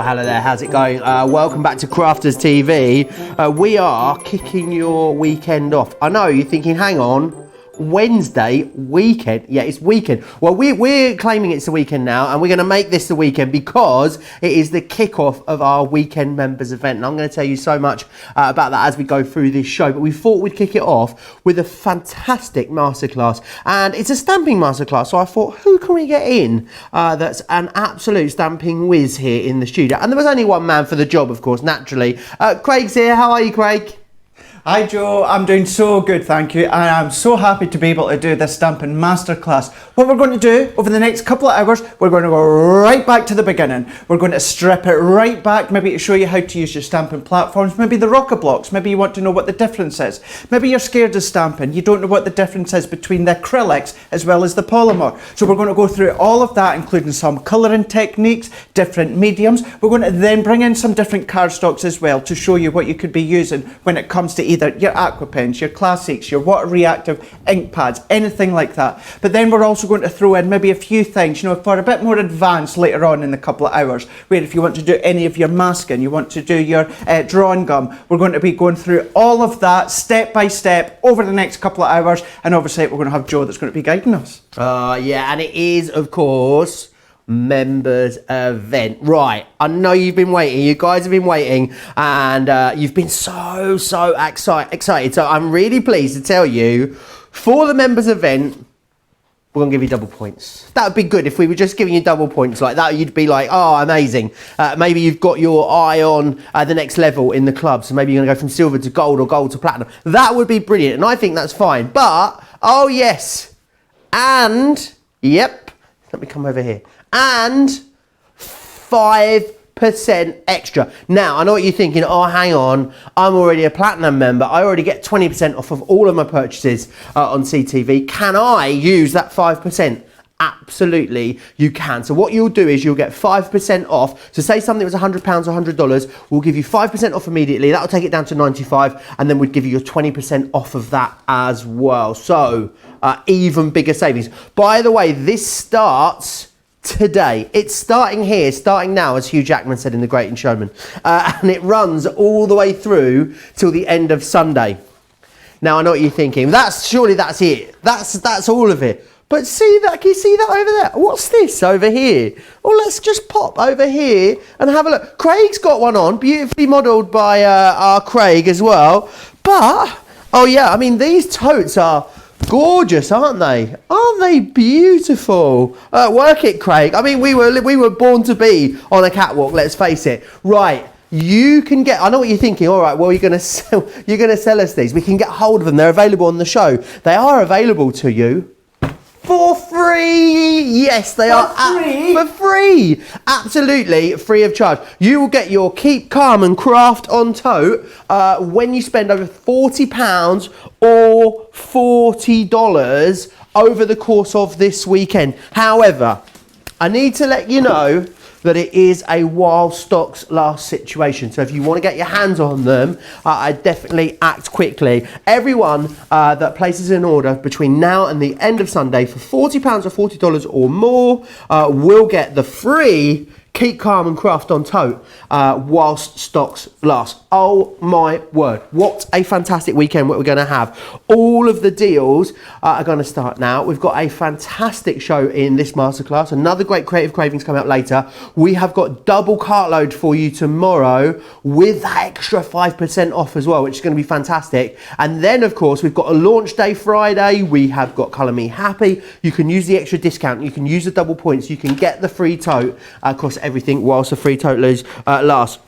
hello there, how's it going? Welcome back to Crafters TV. We are kicking your weekend off. I know, you're thinking, hang on, Wednesday, weekend? Yeah, it's weekend. Well, we're claiming it's the weekend now, and we're going to make this the weekend because it is the kickoff of our weekend members event. And I'm going to tell you so much about that as we go through this show. But we thought we'd kick it off with a fantastic masterclass. And it's a stamping masterclass, so I thought, who can we get in that's an absolute stamping whiz here in the studio? And there was only one man for the job, of course, naturally. Craig's here. How are you, Craig? Hi Joe, I'm doing so good, thank you, and I'm so happy to be able to do this stamping masterclass. What we're going to do over the next couple of hours, we're going to go right back to the beginning. We're going to strip it right back, maybe to show you how to use your stamping platforms, maybe the rocker blocks, maybe you want to know what the difference is. Maybe you're scared of stamping, you don't know what the difference is between the acrylics as well as the polymer. So we're going to go through all of that, including some colouring techniques, different mediums. We're going to then bring in some different cardstocks as well to show you what you could be using when it comes to either your aqua pens, your classics, your water reactive ink pads, anything like that. But then we're also going to throw in maybe a few things, you know, for a bit more advanced later on in the couple of hours, where if you want to do any of your masking, you want to do your drawing gum, we're going to be going through all of that step by step over the next couple of hours. And obviously we're going to have Joe that's going to be guiding us. Yeah, and it is, of course, members event. Right, I know you've been waiting, you guys have been waiting, and you've been so excited. So I'm really pleased to tell you, for the members event, we're gonna give you double points. That would be good if we were just giving you double points like that. You'd be like, oh, amazing. Maybe you've got your eye on the next level in the club, so maybe you're gonna go from silver to gold or gold to platinum. That would be brilliant, and I think that's fine. But oh yes, and yep, let me come over here. And 5% extra. Now, I know what you're thinking, oh, hang on, I'm already a platinum member. I already get 20% off of all of my purchases on CTV. Can I use that 5%? Absolutely, you can. So what you'll do is you'll get 5% off. So say something was £100 or $100, we'll give you 5% off immediately. That'll take it down to 95, and then we'd give you your 20% off of that as well. So even bigger savings. By the way, this starts today. It's starting here, starting now, as Hugh Jackman said in The Greatest Showman, and it runs all the way through till the end of Sunday. Now I know what you're thinking. Surely that's it. That's all of it. But see that? Can you see that over there? What's this over here? Well, let's just pop over here and have a look. Craig's got one on, beautifully modelled by our Craig as well. But oh yeah, I mean these totes are gorgeous, aren't they? Aren't they beautiful? Work it, Craig. I mean, we were born to be on a catwalk. Let's face it. Right, you can get. I know what you're thinking. All right, well, you're gonna sell us these. We can get hold of them. They're available on the show. They are available to you for free. Yes, they are for free. Absolutely free of charge. You will get your Keep Calm and Craft on tote when you spend over £40 or $40 over the course of this weekend. However, I need to let you know that it is a while stocks last situation. So if you want to get your hands on them, I definitely act quickly. Everyone that places an order between now and the end of Sunday for £40 or $40 or more will get the free Keep Calm and Craft on tote whilst stocks last. Oh my word, what a fantastic weekend what we're going to have. All of the deals are going to start now. We've got a fantastic show in this masterclass. Another great Creative Cravings coming up later. We have got double cartload for you tomorrow with that extra 5% off as well, which is going to be fantastic. And then of course we've got a launch day Friday. We have got Colour Me Happy. You can use the extra discount. You can use the double points. You can get the free tote across everything whilst the free tote lasts.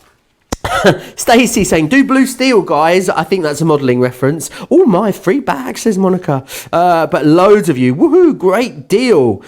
Stacey saying, do blue steel, guys. I think that's a modelling reference. Oh my, free bag, says Monica. But loads of you. Woohoo, great deal.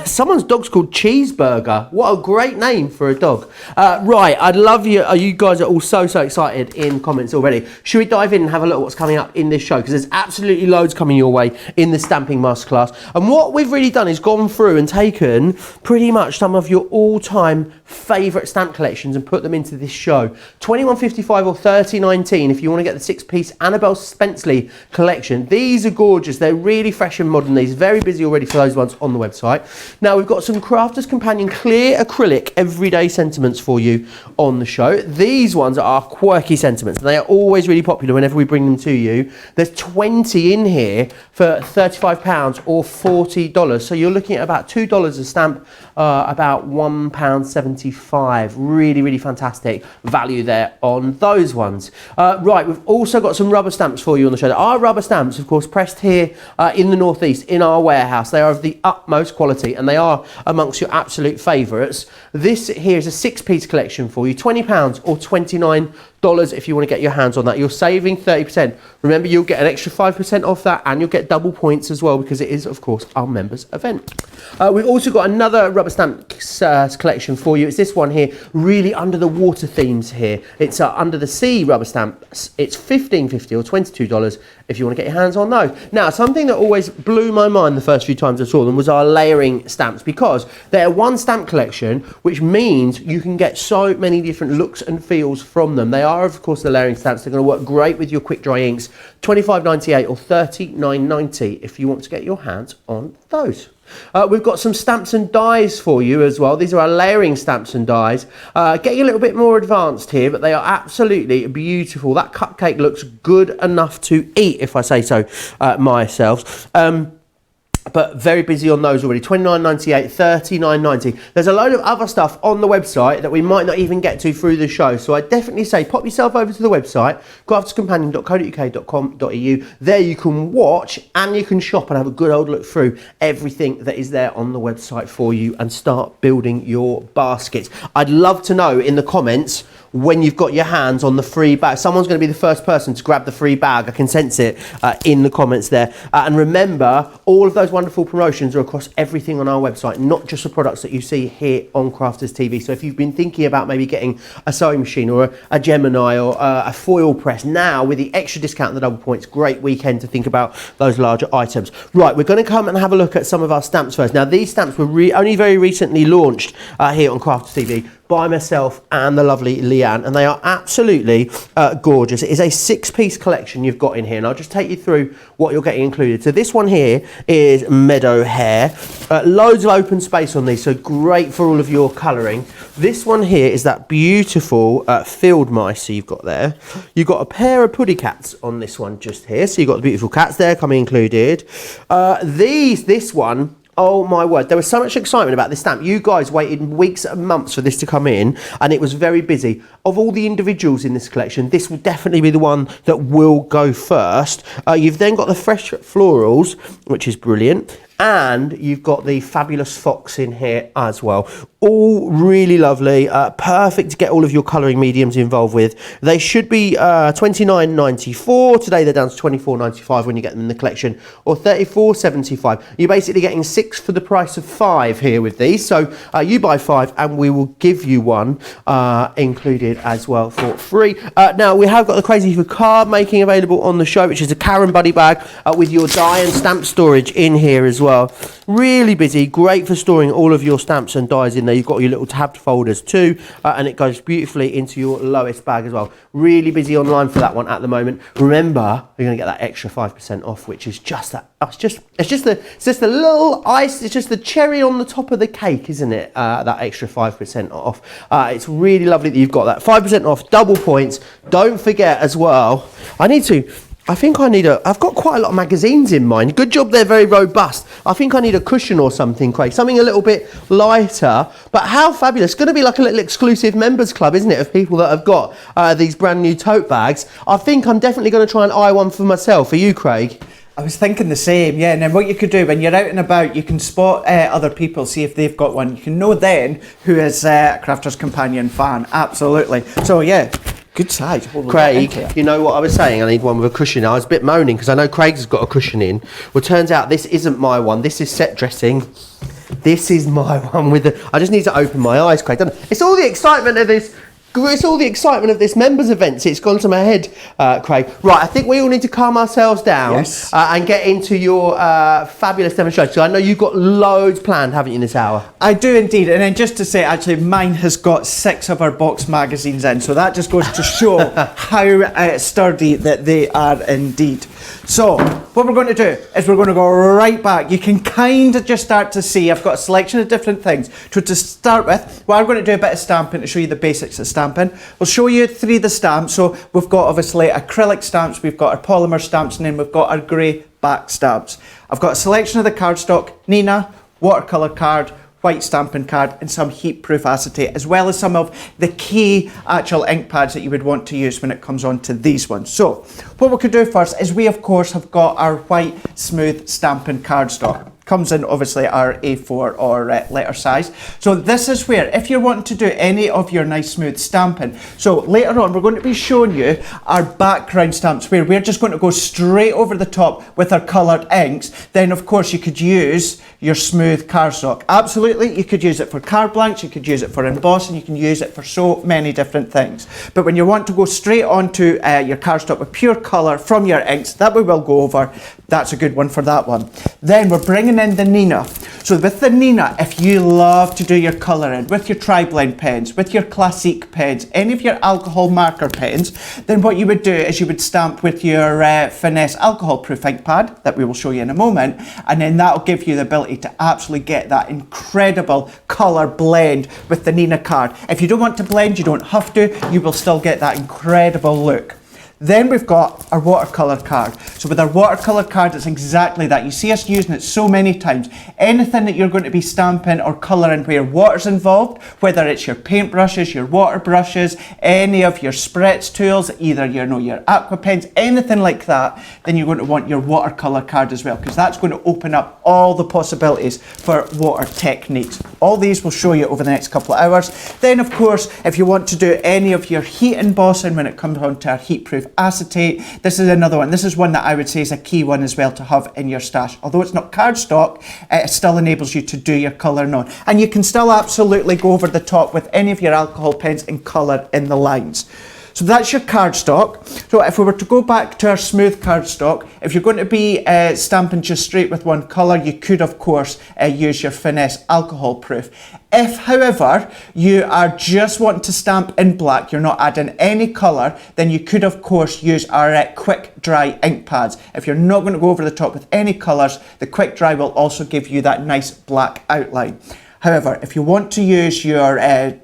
Someone's dog's called Cheeseburger. What a great name for a dog. Right, I'd love you. You guys are all so excited in comments already. Should we dive in and have a look at what's coming up in this show? Because there's absolutely loads coming your way in the stamping masterclass. And what we've really done is gone through and taken pretty much some of your all-time favourite stamp collections and put them into this show. $21.55 or $30.19 if you want to get the 6-piece Annabelle Spencer collection. These are gorgeous. They're really fresh and modern. These very busy already for those ones on the website. Now we've got some Crafter's Companion clear acrylic everyday sentiments for you on the show. These ones are quirky sentiments. They are always really popular whenever we bring them to you. There's 20 in here for £35 or $40. So you're looking at about $2 a stamp, about £1.75. Really, really fantastic value there on those ones. Right, we've also got some rubber stamps for you on the show. Our rubber stamps, of course, pressed here in the Northeast in our warehouse. They are of the utmost quality and they are amongst your absolute favourites. This here is a 6-piece collection for you, £20 or $29 if you want to get your hands on that. You're saving 30%. Remember, you'll get an extra 5% off that and you'll get double points as well because it is, of course, our members event. We've also got another rubber stamp collection for you. It's this one here, really under the water themes here. It's under the sea rubber stamps. It's $15.50 or $22 if you want to get your hands on those. Now, something that always blew my mind the first few times I saw them was our layering stamps, because they're one stamp collection, which means you can get so many different looks and feels from them. They are, of course, the layering stamps. They're going to work great with your quick dry inks. $25.98 or $39.90 if you want to get your hands on those. We've got some stamps and dies for you as well. These are our layering stamps and dies. Getting a little bit more advanced here, but they are absolutely beautiful. That cupcake looks good enough to eat, if I say so myself. But very busy on those already. $29.98, $39.90. There's a load of other stuff on the website that we might not even get to through the show. So I definitely say pop yourself over to the website, crafterscompanion.co.uk.au. There you can watch and you can shop and have a good old look through everything that is there on the website for you and start building your baskets. I'd love to know in the comments when you've got your hands on the free bag. Someone's going to be the first person to grab the free bag. I can sense it in the comments there. And remember, all of those wonderful promotions are across everything on our website, not just the products that you see here on Crafters TV. So if you've been thinking about maybe getting a sewing machine or a Gemini or a foil press, now with the extra discount and the double points, great weekend to think about those larger items. Right, we're going to come and have a look at some of our stamps first. Now, these stamps were only very recently launched here on Crafters TV by myself and the lovely Leanne, and they are absolutely gorgeous. It is a 6-piece collection you've got in here, and I'll just take you through what you're getting included. So this one here is meadow hair, loads of open space on these, so great for all of your colouring. This one here is that beautiful field mice you've got there. You've got a pair of puddy cats on this one just here, so you've got the beautiful cats there coming included. This one, oh my word, there was so much excitement about this stamp. You guys waited weeks and months for this to come in, and it was very busy. Of all the individuals in this collection, this will definitely be the one that will go first. You've then got the fresh florals, which is brilliant. And you've got the fabulous fox in here as well. All really lovely, perfect to get all of your colouring mediums involved with. They should be $29.94. Today they're down to $24.95 when you get them in the collection, or $34.75. You're basically getting 6 for the price of 5 here with these. So you buy 5 and we will give you one included as well for free. Now we have got the Crazy for Card making available on the show, which is a Karen Buddy bag with your die and stamp storage in here as well. Really busy, great for storing all of your stamps and dies in there. You've got your little tabbed folders too, and it goes beautifully into your lowest bag as well. Really busy online for that one at the moment. Remember, you're going to get that extra 5% off, which is just that. It's just the little ice. It's just the cherry on the top of the cake, isn't it? That extra 5% off. It's really lovely that you've got that 5% off, double points. Don't forget as well. I've got quite a lot of magazines in mine. Good job, they're very robust. I think I need a cushion or something, Craig. Something a little bit lighter. But how fabulous. It's going to be like a little exclusive members club, isn't it, of people that have got these brand new tote bags. I think I'm definitely going to try and eye one for myself. Are you, Craig? I was thinking the same, yeah. And then what you could do when you're out and about, you can spot other people, see if they've got one. You can know then who is a Crafter's Companion fan. Absolutely. So, yeah. Good size. Craig, you know what I was saying? I need one with a cushion. I was a bit moaning because I know Craig's got a cushion in. Well, turns out this isn't my one. This is set dressing. This is my one with the... I just need to open my eyes, Craig. It's all the excitement of this It's all the excitement of this members event. It's gone to my head, Craig. Right, I think we all need to calm ourselves down. Yes. And get into your fabulous demonstration. So I know you've got loads planned, haven't you, in this hour? I do indeed, and then just to say, actually, mine has got 6 of our box magazines in, so that just goes to show how sturdy that they are indeed. So, what we're going to do is we're going to go right back. You can kind of just start to see, I've got a selection of different things. So to start with, we're going to do a bit of stamping to show you the basics of stamping. We'll show you 3 of the stamps. So we've got obviously acrylic stamps, we've got our polymer stamps, and then we've got our grey back stamps. I've got a selection of the cardstock, Nina, watercolour card, white stamping card, and some heat-proof acetate, as well as some of the key actual ink pads that you would want to use when it comes on to these ones. So what we could do first is we of course have got our white smooth stamping cardstock. Comes in obviously our A4 or letter size. So this is where, if you're wanting to do any of your nice smooth stamping, so later on we're going to be showing you our background stamps where we're just going to go straight over the top with our coloured inks. Then of course you could use your smooth cardstock. Absolutely, you could use it for card blanks, you could use it for embossing, you can use it for so many different things. But when you want to go straight onto your cardstock with pure colour from your inks, that we will go over, that's a good one for that one. Then we're bringing in the Nina. So with the Nina, if you love to do your colouring with your tri-blend pens, with your classique pens, any of your alcohol marker pens, then what you would do is you would stamp with your finesse alcohol proof ink pad that we will show you in a moment, and then that'll give you the ability to absolutely get that incredible colour blend with the Nina card. If you don't want to blend, you don't have to, you will still get that incredible look. Then we've got our watercolour card. So with our watercolour card, it's exactly that. You see us using it so many times. Anything that you're going to be stamping or colouring where water's involved, whether it's your paintbrushes, your water brushes, any of your spritz tools, either your aqua pens, anything like that, then you're going to want your watercolour card as well, because that's going to open up all the possibilities for water techniques. All these we'll show you over the next couple of hours. Then of course, if you want to do any of your heat embossing when it comes on to our heat-proof acetate, this is another one. This is one that I would say is a key one as well to have in your stash. Although it's not cardstock, it still enables you to do your colouring on. And you can still absolutely go over the top with any of your alcohol pens and colour in the lines. So that's your cardstock. So if we were to go back to our smooth cardstock, if you're going to be stamping just straight with one colour, you could of course use your finesse alcohol proof. If however you are just wanting to stamp in black, you're not adding any colour, then you could of course use our quick dry ink pads. If you're not going to go over the top with any colours, the quick dry will also give you that nice black outline. However, if you want to use your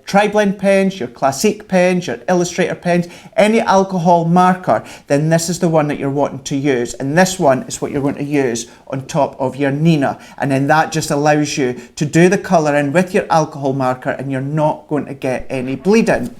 tri-blend pens, your classique pens, your illustrator pens, any alcohol marker, then this is the one that you're wanting to use. And this one is what you're going to use on top of your Nina. And then that just allows you to do the colouring with your alcohol marker and you're not going to get any bleeding.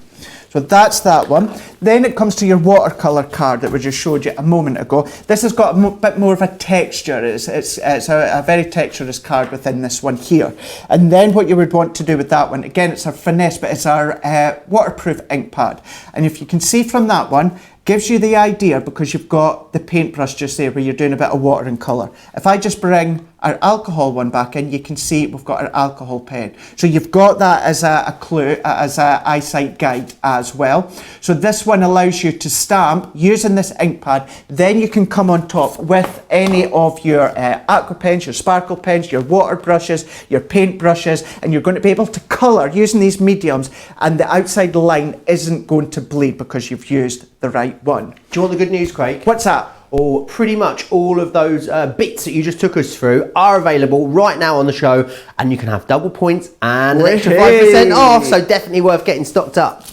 So that's that one. Then it comes to your watercolour card that we just showed you a moment ago. This has got a bit more of a texture. It's a very texturous card within this one here. And then what you would want to do with that one, again, it's our finesse, but it's our waterproof ink pad. And if you can see from that one, gives you the idea because you've got the paintbrush just there where you're doing a bit of water and colour. If I just bring our alcohol one back in, you can see we've got our alcohol pen. So you've got that as a clue, as an eyesight guide as well. So this one allows you to stamp using this ink pad. Then you can come on top with any of your aqua pens, your sparkle pens, your water brushes, your paint brushes, and you're going to be able to colour using these mediums, and the outside line isn't going to bleed because you've used the right one. Do you want the good news, Craig? What's that? Or pretty much all of those bits that you just took us through are available right now on the show, and you can have double points and an extra 5% off, so definitely worth getting stocked up.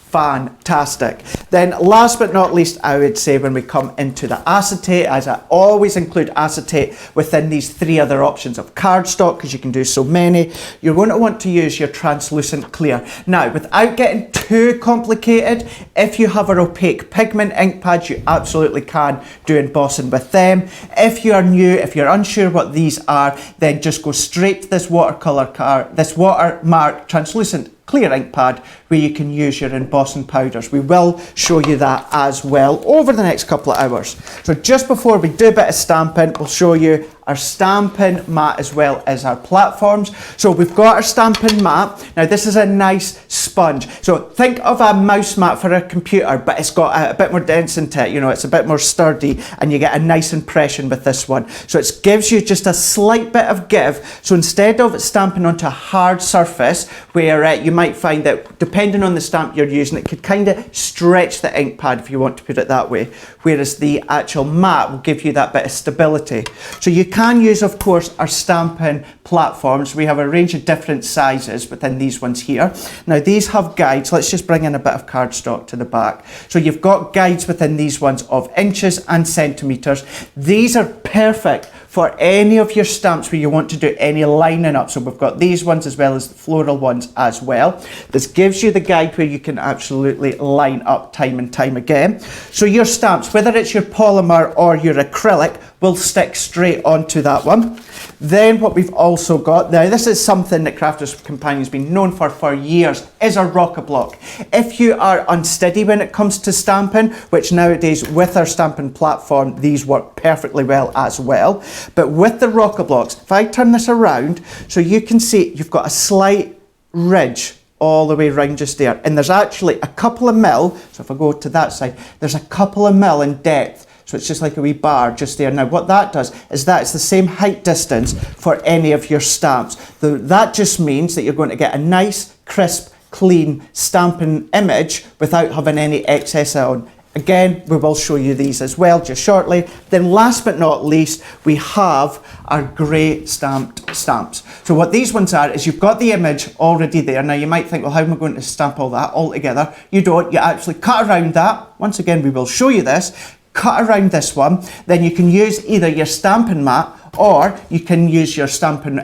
Fantastic. Then last but not least, I would say when we come into the acetate, as I always include acetate within these 3 other options of cardstock, because you can do so many, you're going to want to use your translucent clear. Now, without getting too complicated, if you have an opaque pigment ink pad, you absolutely can do embossing with them. If you are new, if you're unsure what these are, then just go straight to this watercolor card, this watermark translucent clear ink pad where you can use your embossing powders. We will show you that as well over the next couple of hours. So just before we do a bit of stamping, we'll show you our stamping mat as well as our platforms. So we've got our stamping mat. Now this is a nice sponge. So think of a mouse mat for a computer, but it's got a bit more density to it, you know, it's a bit more sturdy, and you get a nice impression with this one. So it gives you just a slight bit of give. So instead of stamping onto a hard surface where you might find that depending on the stamp you're using, it could kind of stretch the ink pad, if you want to put it that way, whereas the actual mat will give you that bit of stability. So you can use, of course, our stamping platforms. We have a range of different sizes within these ones here. Now these have guides. Let's just bring in a bit of cardstock to the back. So you've got guides within these ones of inches and centimetres. These are perfect for any of your stamps where you want to do any lining up. So we've got these ones as well as the floral ones as well. This gives you the guide where you can absolutely line up time and time again. So your stamps, whether it's your polymer or your acrylic, will stick straight onto that one. Then what we've also got, now this is something that Crafters Companion has been known for years, is a rocker block. If you are unsteady when it comes to stamping, which nowadays with our stamping platform, these work perfectly well as well. But with the rocker blocks, if I turn this around, so you can see you've got a slight ridge all the way around just there. And there's actually a couple of mil, so if I go to that side, there's a couple of mil in depth. So it's just like a wee bar just there. Now what that does is that it's the same height distance for any of your stamps. That just means that you're going to get a nice, crisp, clean stamping image without having any excess on. Again, we will show you these as well just shortly. Then last but not least, we have our grey stamped stamps. So what these ones are is you've got the image already there. Now you might think, well, how am I going to stamp all that all together? You don't. You actually cut around that. Once again, we will show you this. Cut around this one. Then you can use either your stamping mat or you can use your stamping,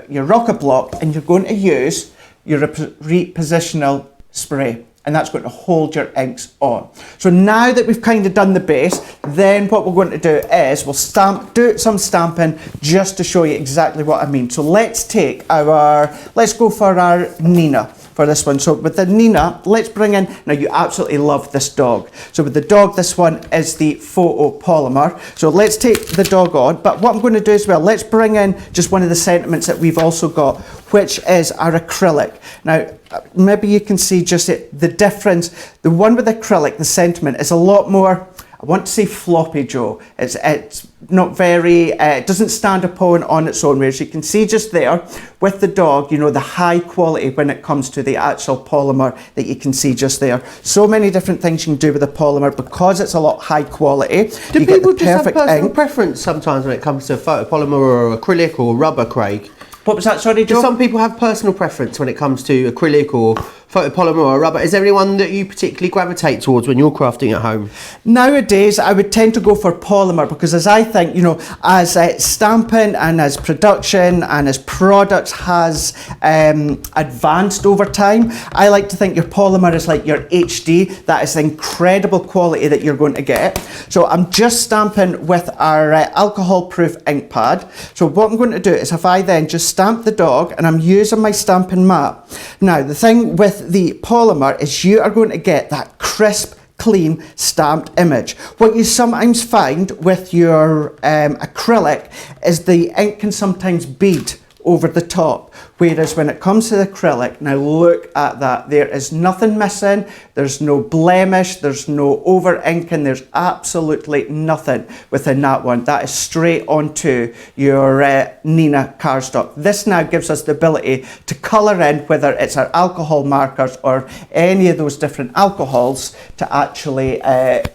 your rocker block, and you're going to use your repositional spray. And that's going to hold your inks on. So now that we've kind of done the base, then what we're going to do is we'll do some stamping just to show you exactly what I mean. So let's go for our Nina for this one. So with the Nina, let's bring in, now you absolutely love this dog. So with the dog, this one is the photo polymer. So let's take the dog on, but what I'm going to do as well, let's bring in just one of the sentiments that we've also got, which is our acrylic. Now, maybe you can see just the difference. The one with acrylic, the sentiment is a lot more, I want to say floppy, Joe. It's not very, it doesn't stand upon on its own, whereas you can see just there with the dog, you know, the high quality when it comes to the actual polymer that you can see just there. So many different things you can do with the polymer because it's a lot high quality. Do people just have personal preference sometimes when it comes to photopolymer or acrylic or rubber, Craig? What was that, sorry, Joe? Do some people have personal preference when it comes to acrylic or photopolymer or rubber? Is there anyone that you particularly gravitate towards when you're crafting at home? Nowadays, I would tend to go for polymer because as I think, you know, as stamping and as production and as products has advanced over time, I like to think your polymer is like your HD. That is the incredible quality that you're going to get. So I'm just stamping with our alcohol-proof ink pad. So what I'm going to do is if I then just stamp the dog and I'm using my stamping mat. Now, the thing with the polymer is you are going to get that crisp, clean stamped image. What you sometimes find with your acrylic is the ink can sometimes bead over the top, whereas when it comes to the acrylic, now look at that, there is nothing missing, there's no blemish, there's no over inking, there's absolutely nothing within that one. That is straight onto your Nina cardstock. This now gives us the ability to colour in, whether it's our alcohol markers or any of those different alcohols, to actually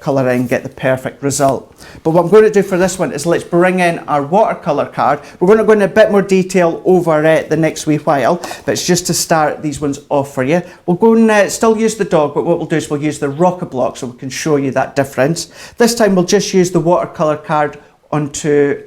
colour in and get the perfect result. But what I'm going to do for this one is let's bring in our watercolour card. We're going to go into a bit more detail over the next wee while, but it's just to start these ones off for you. We'll go and still use the dog, but what we'll do is we'll use the rocker block so we can show you that difference. This time we'll just use the watercolour card onto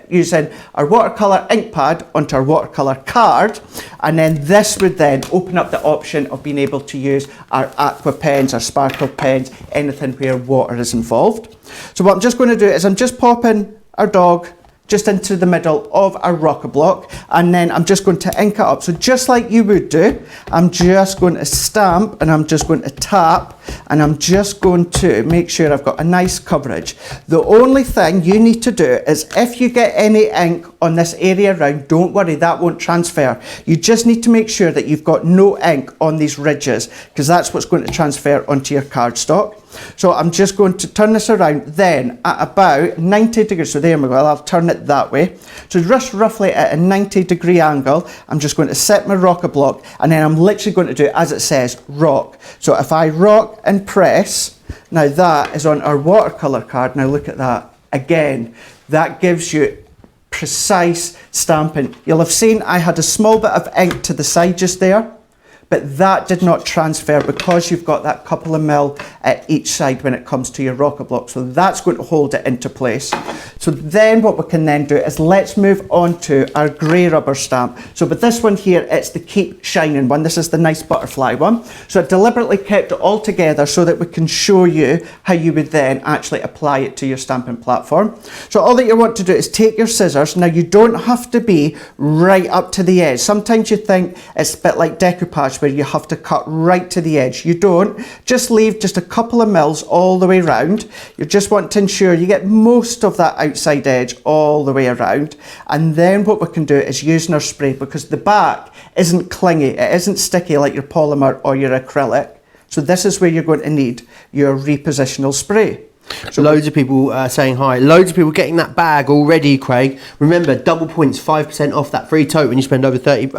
using our watercolour ink pad onto our watercolour card, and then this would then open up the option of being able to use our aqua pens, our sparkle pens, anything where water is involved. So what I'm just going to do is I'm just popping our dog just into the middle of our rocker block, and then I'm just going to ink it up. So just like you would do, I'm just going to stamp and I'm just going to tap and I'm just going to make sure I've got a nice coverage. The only thing you need to do is if you get any ink on this area around, don't worry, that won't transfer. You just need to make sure that you've got no ink on these ridges, because that's what's going to transfer onto your cardstock. So I'm just going to turn this around then at about 90 degrees. So there we go, I'll turn it that way. So just roughly at a 90-degree angle, I'm just going to set my rocker block, and then I'm literally going to do, as it says, rock. So if I rock and press, now that is on our watercolour card. Now look at that. Again, that gives you precise stamping. You'll have seen I had a small bit of ink to the side just there, but that did not transfer because you've got that couple of mil at each side when it comes to your rocker block. So that's going to hold it into place. So then what we can then do is let's move on to our grey rubber stamp. So with this one here, it's the Keep Shining one. This is the nice butterfly one. So I deliberately kept it all together so that we can show you how you would then actually apply it to your stamping platform. So all that you want to do is take your scissors. Now you don't have to be right up to the edge. Sometimes you think it's a bit like decoupage where you have to cut right to the edge. You don't. Just leave just a couple of mils all the way around. You just want to ensure you get most of that outside edge all the way around. And then what we can do is using our spray, because the back isn't clingy, it isn't sticky like your polymer or your acrylic. So this is where you're going to need your repositional spray. So loads of people saying hi. Loads of people getting that bag already, Craig. Remember, double points, 5% off that free tote when you spend over £40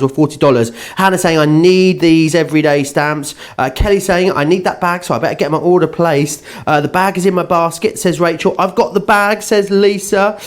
or $40. Hannah saying, I need these everyday stamps. Kelly saying, I need that bag, so I better get my order placed. The bag is in my basket, says Rachel. I've got the bag, says Lisa.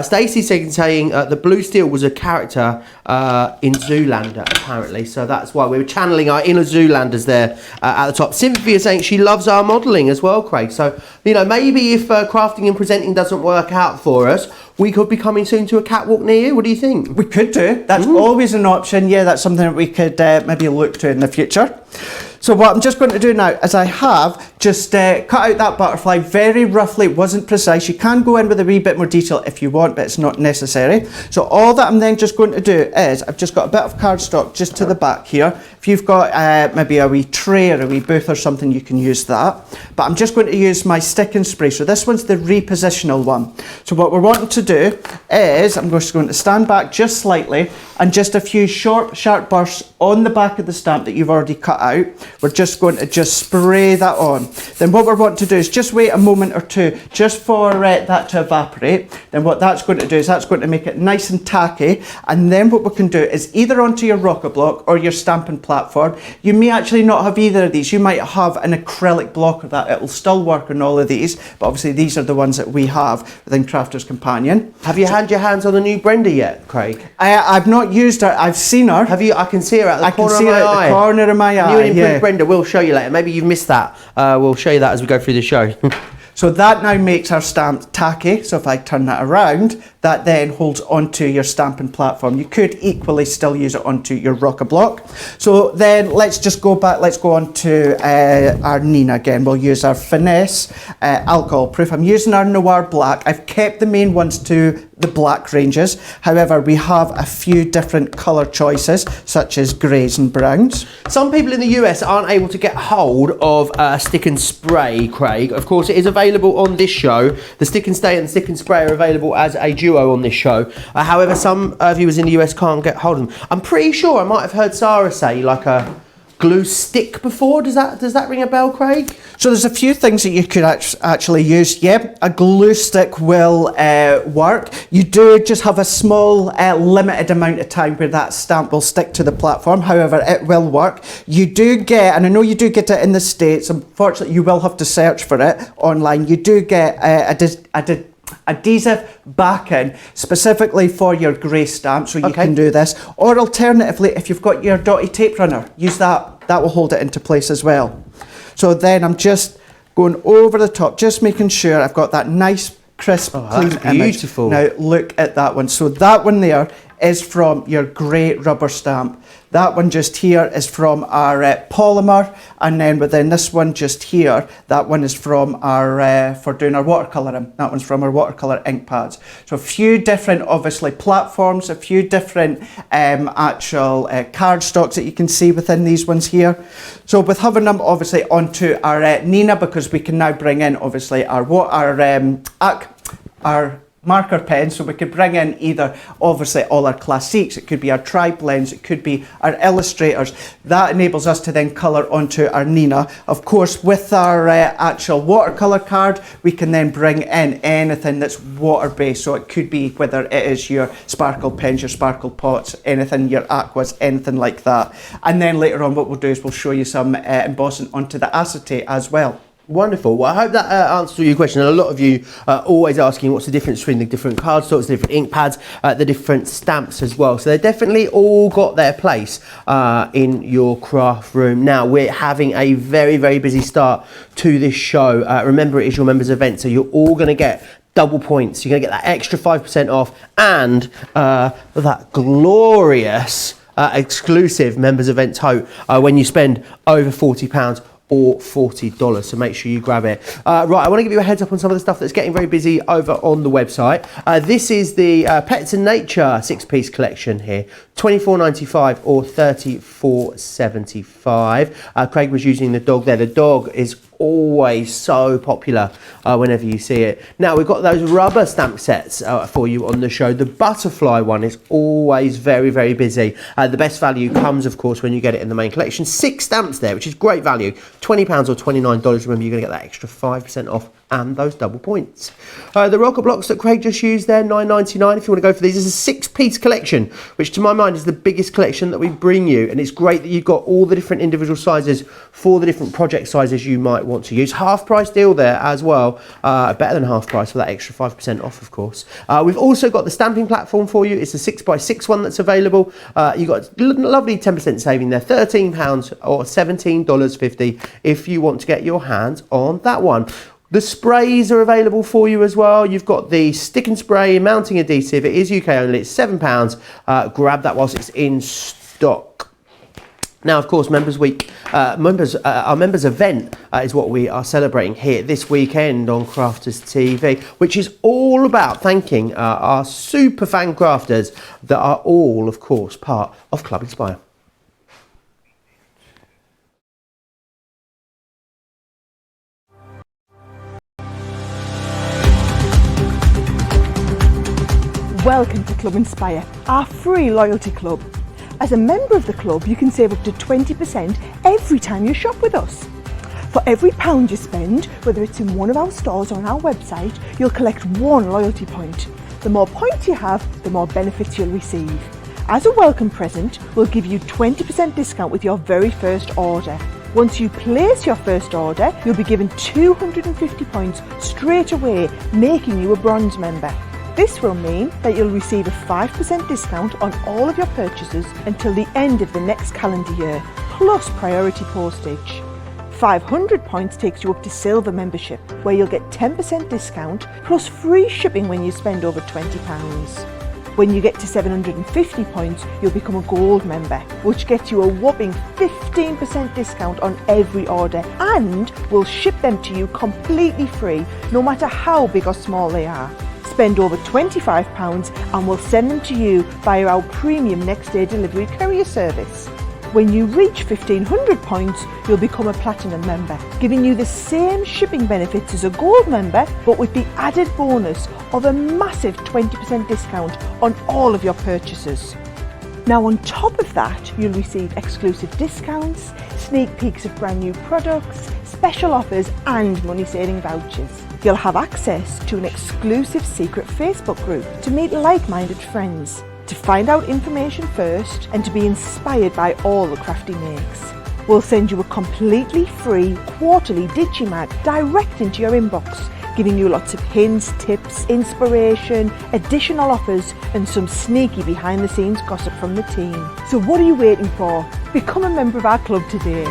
Stacey saying the blue steel was a character in Zoolander, apparently. So that's why we were channeling our inner Zoolanders there at the top. Cynthia saying she loves our modelling as well, Craig. So, you know, maybe if crafting and presenting doesn't work out for us, we could be coming soon to a catwalk near you. What do you think? We could do. That's always an option. Yeah, that's something that we could maybe look to in the future. So what I'm just going to do now is I have just cut out that butterfly very roughly. It wasn't precise. You can go in with a wee bit more detail if you want, but it's not necessary. So all that I'm then just going to do is I've just got a bit of cardstock just to the back here. If you've got maybe a wee tray or a wee booth or something, you can use that. But I'm just going to use my stick and spray. So this one's the repositional one. So what we're wanting to do is I'm just going to stand back just slightly and just a few short, sharp bursts on the back of the stamp that you've already cut out. We're just going to just spray that on. Then what we're wanting to do is just wait a moment or two just for that to evaporate. Then what that's going to do is that's going to make it nice and tacky. And then what we can do is either onto your rocker block or your stamping platform. You may actually not have either of these. You might have an acrylic block of that. It will still work on all of these, but obviously these are the ones that we have within Crafter's Companion. Have you had your hands on the new Brenda yet, Craig? I've not used her. I've seen her. Have you? I can see her at the corner of my eye. I can see her at the corner of my eye. New and improved Brenda, we'll show you later. Maybe you've missed that. We'll show you that as we go through the show. So that now makes our stamp tacky. So if I turn that around, that then holds onto your stamping platform. You could equally still use it onto your rocker block. So then let's just go back, let's go on to our Nina again. We'll use our Finesse alcohol proof. I'm using our Noir Black. I've kept the main ones to the black ranges. However, we have a few different colour choices, such as greys and browns. Some people in the US aren't able to get hold of stick and spray, Craig. Of course, it is available on this show. The stick and stay and the stick and spray are available as a duo on this show. However, some viewers in the US can't get hold of them. I'm pretty sure I might have heard Sarah say like a glue stick before. Does that ring a bell, Craig? So there's a few things that you could actually use. Yep, a glue stick will work. You do just have a small limited amount of time where that stamp will stick to the platform. However, it will work. You do get, and I know you do get it in the States, unfortunately you will have to search for it online. You do get adhesive backing specifically for your grey stamp, so you can do this. Or alternatively, if you've got your dotty tape runner, use that. That will hold it into place as well. So then I'm just going over the top, just making sure I've got that nice, crisp, clean image. Beautiful. Now look at that one. So that one there is from your grey rubber stamp. That one just here is from our polymer, and then within this one just here, that one is from our, for doing our watercolouring. That one's from our watercolour ink pads. So a few different, obviously, platforms, a few different actual cardstocks that you can see within these ones here. So with having them obviously onto our Nina, because we can now bring in obviously our marker pen, so we could bring in either obviously all our classiques, it could be our tri-blends, it could be our illustrators. That enables us to then colour onto our Nina. Of course, with our actual watercolour card, we can then bring in anything that's water-based, so it could be whether it is your sparkle pens, your sparkle pots, anything, your aquas, anything like that. And then later on what we'll do is we'll show you some embossing onto the acetate as well. Wonderful. Well, I hope that answers all your question. And a lot of you are always asking what's the difference between the different cardstocks, the different ink pads, the different stamps as well. So they've definitely all got their place in your craft room. Now, we're having a very, very busy start to this show. Remember, it is your members event, so you're all going to get double points. You're going to get that extra 5% off and that glorious exclusive members event tote when you spend over £40 or $40, so make sure you grab it. Right, I want to give you a heads up on some of the stuff that's getting very busy over on the website. This is the Pets and Nature 6-piece collection here, $24.95 or $34.75. Craig was using the dog there. The dog is always so popular whenever you see it. Now we've got those rubber stamp sets for you on the show. The butterfly one is always very, very busy. The best value comes, of course, when you get it in the main collection. 6 stamps there, which is great value. £20 or $29. Remember, you're going to get that extra 5% off and those double points. The rocker blocks that Craig just used there, $9.99 if you want to go for these. This is a 6-piece collection, which to my mind is the biggest collection that we bring you, and it's great that you've got all the different individual sizes for the different project sizes you might want to use. Half price deal there as well, better than half price for that extra 5% off, of course. We've also got the stamping platform for you. It's a 6x6 one that's available. You've got lovely 10% saving there, £13 or $17.50 if you want to get your hands on that one. The sprays are available for you as well. You've got the stick and spray mounting adhesive. It is UK only. It's £7. Grab that whilst it's in stock. Now, of course, Members Week, our members event is what we are celebrating here this weekend on Crafters TV, which is all about thanking our super fan crafters that are all, of course, part of Club Inspire. Welcome to Club Inspire, our free loyalty club. As a member of the club, you can save up to 20% every time you shop with us. For every £1 you spend, whether it's in one of our stores or on our website, you'll collect 1 loyalty point. The more points you have, the more benefits you'll receive. As a welcome present, we'll give you 20% discount with your very first order. Once you place your first order, you'll be given 250 points straight away, making you a bronze member. This will mean that you'll receive a 5% discount on all of your purchases until the end of the next calendar year, plus priority postage. 500 points takes you up to silver membership, where you'll get 10% discount plus free shipping when you spend over £20. When you get to 750 points, you'll become a gold member, which gets you a whopping 15% discount on every order, and we'll ship them to you completely free, no matter how big or small they are. Spend over £25 and we'll send them to you via our premium next day delivery courier service. When you reach 1500 points, you'll become a platinum member, giving you the same shipping benefits as a gold member, but with the added bonus of a massive 20% discount on all of your purchases. Now, on top of that, you'll receive exclusive discounts, sneak peeks of brand new products, special offers and money-saving vouchers. You'll have access to an exclusive secret Facebook group to meet like-minded friends, to find out information first and to be inspired by all the Crafty makes. We'll send you a completely free quarterly Digimag direct into your inbox, giving you lots of hints, tips, inspiration, additional offers and some sneaky behind-the-scenes gossip from the team. So what are you waiting for? Become a member of our club today.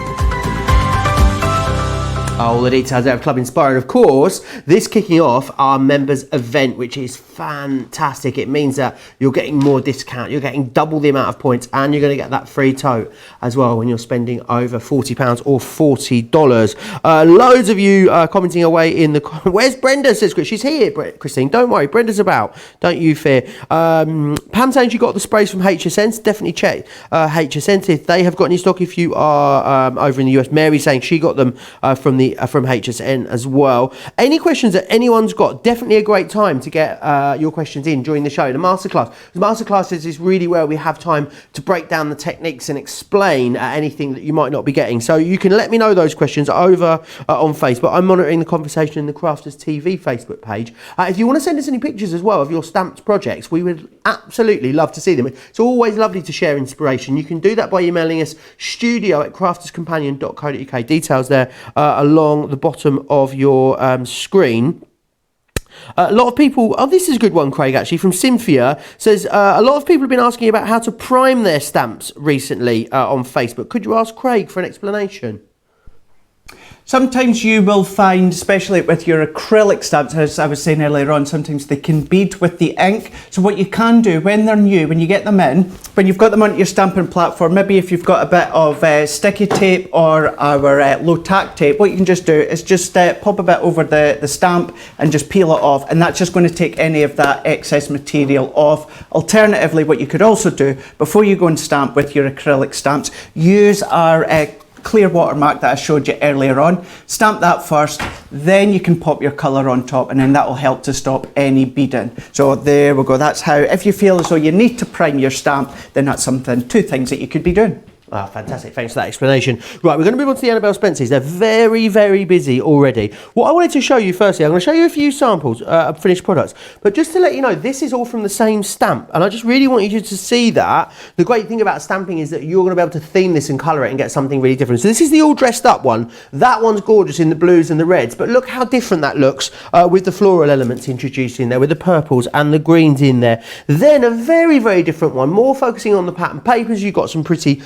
All the details there of Club Inspire. And of course, this kicking off our members event, which is fantastic. It means that you're getting more discount, you're getting double the amount of points, and you're going to get that free tote as well when you're spending over £40 or $40. Loads of you commenting away in the... Where's Brenda, says Chris? She's here, Christine. Don't worry, Brenda's about. Don't you fear. Pam saying she got the sprays from HSN. Definitely check HSN if they have got any stock if you are over in the US. Mary saying she got them from HSN as well. Any questions that anyone's got, definitely a great time to get your questions in during the show. The masterclass. The masterclass is really where we have time to break down the techniques and explain anything that you might not be getting. So you can let me know those questions over on Facebook. I'm monitoring the conversation in the Crafters TV Facebook page. If you want to send us any pictures as well of your stamped projects, we would absolutely love to see them. It's always lovely to share inspiration. You can do that by emailing us studio@crafterscompanion.co.uk. Details there along the bottom of your screen. A lot of people, this is a good one, Craig, actually, from Cynthia, says, a lot of people have been asking about how to prime their stamps recently on Facebook. Could you ask Craig for an explanation? Sometimes you will find, especially with your acrylic stamps, as I was saying earlier on, sometimes they can bead with the ink. So what you can do when they're new, when you get them in, when you've got them onto your stamping platform, maybe if you've got a bit of sticky tape or our low tack tape, what you can just do is just pop a bit over the stamp and just peel it off, and that's just going to take any of that excess material off. Alternatively, what you could also do before you go and stamp with your acrylic stamps, use our clear watermark that I showed you earlier on. Stamp that first, then you can pop your colour on top, and then that will help to stop any beading. So there we go. That's how, if you feel as though you need to prime your stamp, then that's two things that you could be doing. Ah, fantastic. Thanks for that explanation. Right, we're going to move on to the Annabelle Spencers. They're very, very busy already. What I wanted to show you firstly, I'm going to show you a few samples of finished products. But just to let you know, this is all from the same stamp. And I just really want you to see that. The great thing about stamping is that you're going to be able to theme this and colour it and get something really different. So this is the all dressed up one. That one's gorgeous in the blues and the reds. But look how different that looks with the floral elements introduced in there, with the purples and the greens in there. Then a very, very different one, more focusing on the pattern papers. You've got some pretty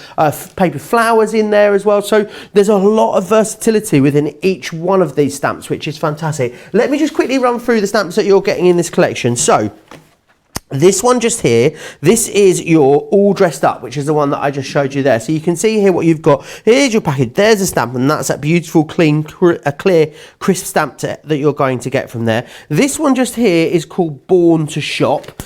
paper flowers in there as well. So there's a lot of versatility within each one of these stamps, which is fantastic. Let me just quickly run through the stamps that you're getting in this collection. So this one just here, this is your all dressed up, which is the one that I just showed you there. So you can see here what you've got. Here's your package. There's a stamp, and that's that beautiful, clean, clear, crisp stamp that you're going to get from there. This one just here is called Born to Shop.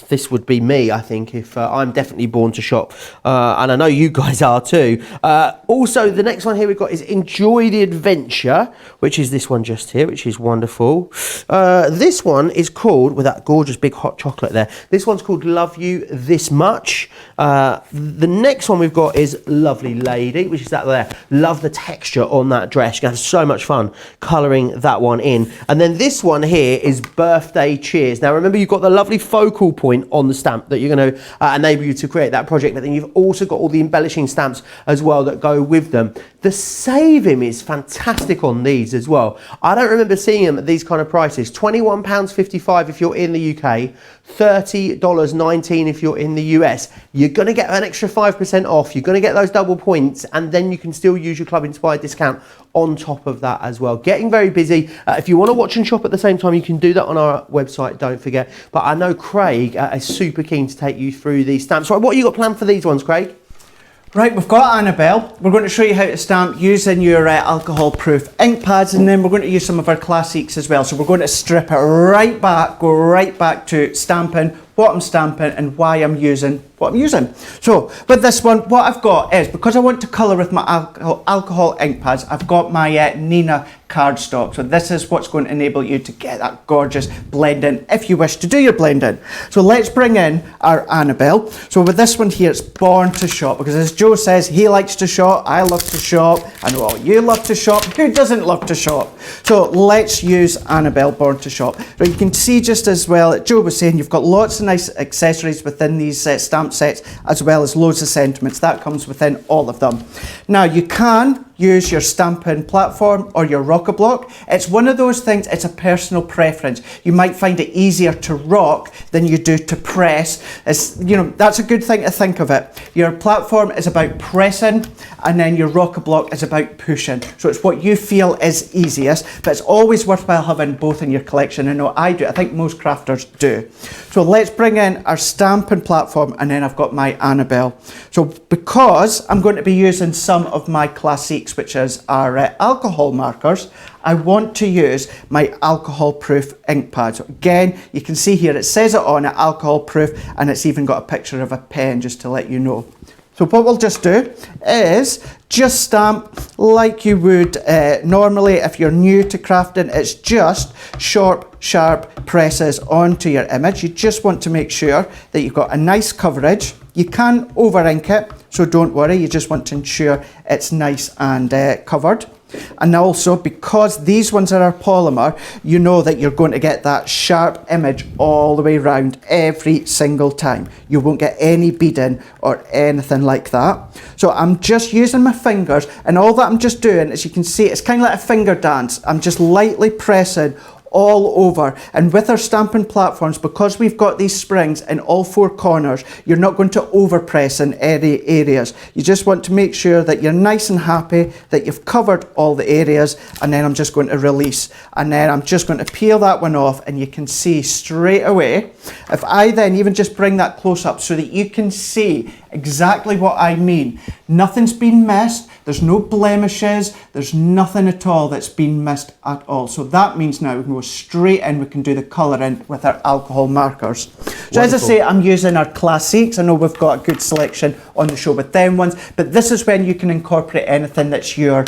This would be me, I think, if I'm definitely born to shop. And I know you guys are too. Also, the next one here we've got is Enjoy the Adventure, which is this one just here, which is wonderful. This one is called, with that gorgeous big hot chocolate there, this one's called Love You This Much. The next one we've got is Lovely Lady, which is that there. Love the texture on that dress. You're going to have so much fun colouring that one in. And then this one here is Birthday Cheers. Now remember, you've got the lovely focal point on the stamp that you're going to enable you to create that project, but then you've also got all the embellishing stamps as well that go with them. The saving is fantastic on these as well. I don't remember seeing them at these kind of prices. £21.55 if you're in the UK, $30.19 if you're in the US. You're going to get an extra 5% off. You're going to get those double points, and then you can still use your Club Inspired discount on top of that as well. Getting very busy. If you want to watch and shop at the same time, you can do that on our website, don't forget. But I know Craig is super keen to take you through these stamps. Right, what have you got planned for these ones, Craig? Right, we've got Annabelle. We're going to show you how to stamp using your alcohol-proof ink pads, and then we're going to use some of our classics as well. So we're going to strip it right back, go right back to stamping, what I'm stamping, and why I'm using what I'm using. So with this one, what I've got is, because I want to colour with my alcohol ink pads, I've got my Nina cardstock. So this is what's going to enable you to get that gorgeous blending if you wish to do your blending. So let's bring in our Annabelle. So with this one here, it's Born to Shop, because as Joe says, he likes to shop, I love to shop, and well, you love to shop. Who doesn't love to shop? So let's use Annabelle Born to Shop. So you can see, just as well, Joe was saying, you've got lots of nice accessories within these stamp sets, as well as loads of sentiments. That comes within all of them. Now you can use your stamping platform or your rocker block. It's one of those things, it's a personal preference. You might find it easier to rock than you do to press. It's, you know, that's a good thing to think of it. Your platform is about pressing, and then your rocker block is about pushing. So it's what you feel is easiest, but it's always worthwhile having both in your collection. I know I do, I think most crafters do. So let's bring in our stamping platform, and then I've got my Annabelle. So because I'm going to be using some of my classiques, which is our alcohol markers, I want to use my alcohol proof ink pad. So again, you can see here, it says it on it, alcohol proof, and it's even got a picture of a pen just to let you know. So what we'll just do is just stamp like you would normally if you're new to crafting. It's just sharp presses onto your image. You just want to make sure that you've got a nice coverage. You can over ink it, so don't worry, you just want to ensure it's nice and covered. And also, because these ones are our polymer, you know that you're going to get that sharp image all the way around every single time. You won't get any beading or anything like that. So I'm just using my fingers, and all that I'm just doing, as you can see, it's kind of like a finger dance. I'm just lightly pressing all over. And with our stamping platforms, because we've got these springs in all four corners, you're not going to overpress in any areas. You just want to make sure that you're nice and happy, that you've covered all the areas, and then I'm just going to release. And then I'm just going to peel that one off, and you can see straight away, if I then even just bring that close up so that you can see exactly what I mean. Nothing's been missed, there's no blemishes, there's nothing at all that's been missed at all. So that means now we can go straight in, we can do the colouring with our alcohol markers. So as I say, I'm using our classiques. I know we've got a good selection on the show with them ones, but this is when you can incorporate anything that's your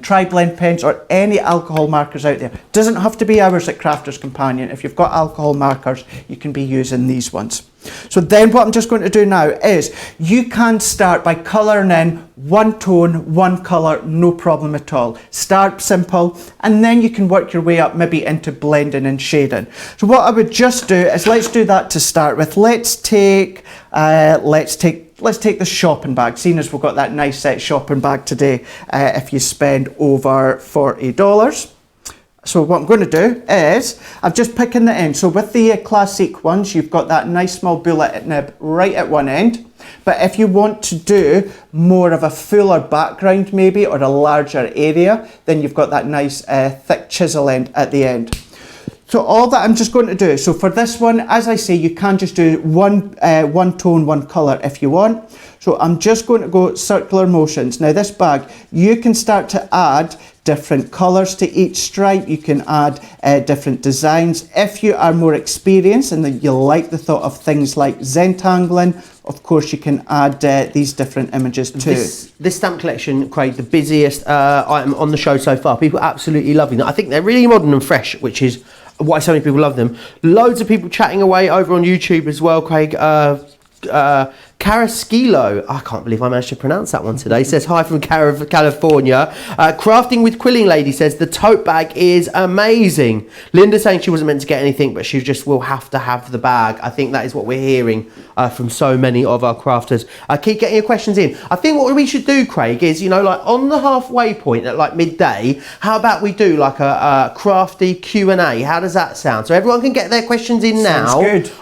tri-blend pens or any alcohol markers out there. Doesn't have to be ours at Crafters Companion. If you've got alcohol markers, you can be using these ones. So then what I'm just going to do now is you can start by colouring in one tone, one colour, no problem at all. Start simple, and then you can work your way up maybe into blending and shading. So what I would just do is, let's do that to start with. Let's take the shopping bag, seeing as we've got that nice set shopping bag today if you spend over $40. So what I'm going to do is, I'm just picking the end. So with the classic ones, you've got that nice small bullet nib right at one end. But if you want to do more of a fuller background maybe, or a larger area, then you've got that nice thick chisel end at the end. So all that I'm just going to do, so for this one, as I say, you can just do one tone, one colour if you want. So I'm just going to go circular motions. Now this bag, you can start to add different colours to each stripe. You can add different designs. If you are more experienced and that you like the thought of things like Zentangling, of course you can add these different images too. This stamp collection, Craig, the busiest item on the show so far. People absolutely loving it. I think they're really modern and fresh, which is why so many people love them. Loads of people chatting away over on YouTube as well, Craig. Caraskilo, I can't believe I managed to pronounce that one today, says hi from California. Crafting with Quilling Lady says the tote bag is amazing. Linda saying she wasn't meant to get anything, but she just will have to have the bag. I think that is what we're hearing from so many of our crafters. Keep getting your questions in. I think what we should do, Craig, is, you know, like on the halfway point at like midday, how about we do like a crafty Q&A? How does that sound? So everyone can get their questions in now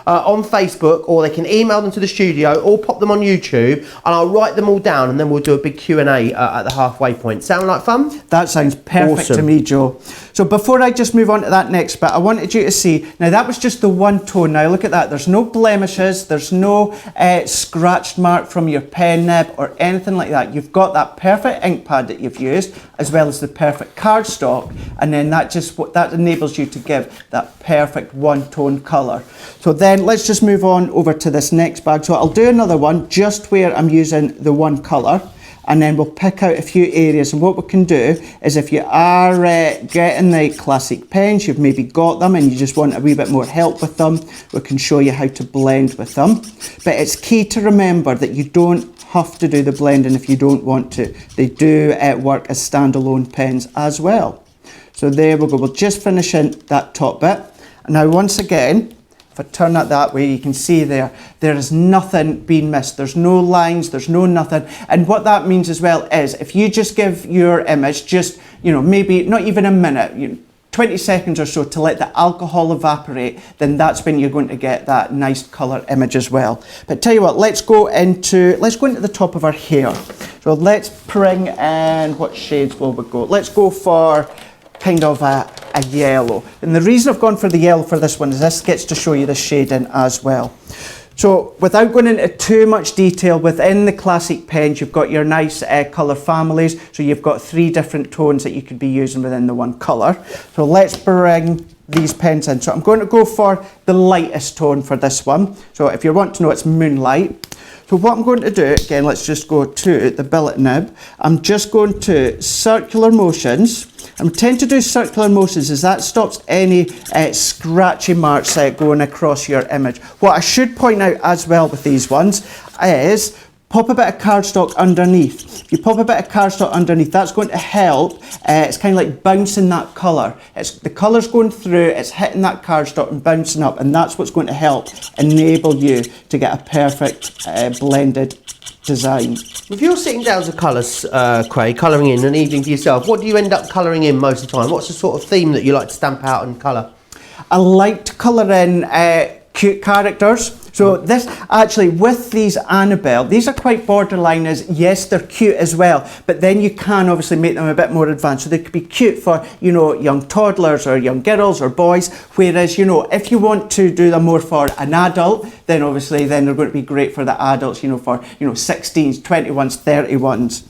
on Facebook, or they can email them to the studio, or pop them on YouTube, and I'll write them all down, and then we'll do a big Q&A at the halfway point. Sound like fun? That sounds perfect to me, Joe. So before I just move on to that next bit, I wanted you to see, now that was just the one tone. Now look at that, there's no blemishes, there's no scratched mark from your pen nib or anything like that. You've got that perfect ink pad that you've used, as well as the perfect cardstock, and then that enables you to give that perfect one tone colour. So then let's just move on over to this next bag. So I'll do another one just where I'm using the one colour, and then we'll pick out a few areas. And what we can do is, if you are getting the classic pens, you've maybe got them and you just want a wee bit more help with them, we can show you how to blend with them. But it's key to remember that you don't have to do the blending if you don't want to. They do work as standalone pens as well. So there we go, we're just finishing that top bit. And now once again, If I turn it that way, you can see there is nothing being missed. There's no lines, there's no nothing. And what that means as well is if you just give your image just, you know, maybe not even a minute, 20 seconds or so to let the alcohol evaporate, then that's when you're going to get that nice colour image as well. But tell you what, let's go into the top of our hair. So let's bring in, what shades will we go? Let's go for kind of a yellow. And the reason I've gone for the yellow for this one is this gets to show you the shading as well. So without going into too much detail, within the classic pens, you've got your nice colour families. So you've got 3 different tones that you could be using within the one colour. So let's bring these pens in. So I'm going to go for the lightest tone for this one. So if you want to know, it's Moonlight. So what I'm going to do, again, let's just go to the billet nib. I'm just going to circular motions. I tend to do circular motions as that stops any scratchy marks going across your image. What I should point out as well with these ones is pop a bit of cardstock underneath. If you pop a bit of cardstock underneath, that's going to help. It's kind of like bouncing that colour. The colour's going through, it's hitting that cardstock and bouncing up, and that's what's going to help enable you to get a perfect blended design. If you're sitting down to colours, Craig, colouring in an evening for yourself, what do you end up colouring in most of the time? What's the sort of theme that you like to stamp out and colour? I like to colour in cute characters. So this, actually, with these Annabelle, these are quite borderline as, yes, they're cute as well, but then you can obviously make them a bit more advanced. So they could be cute for, you know, young toddlers or young girls or boys, whereas, you know, if you want to do them more for an adult, then obviously then they're going to be great for the adults, you know, for, you know, 16s, 21s, 31s.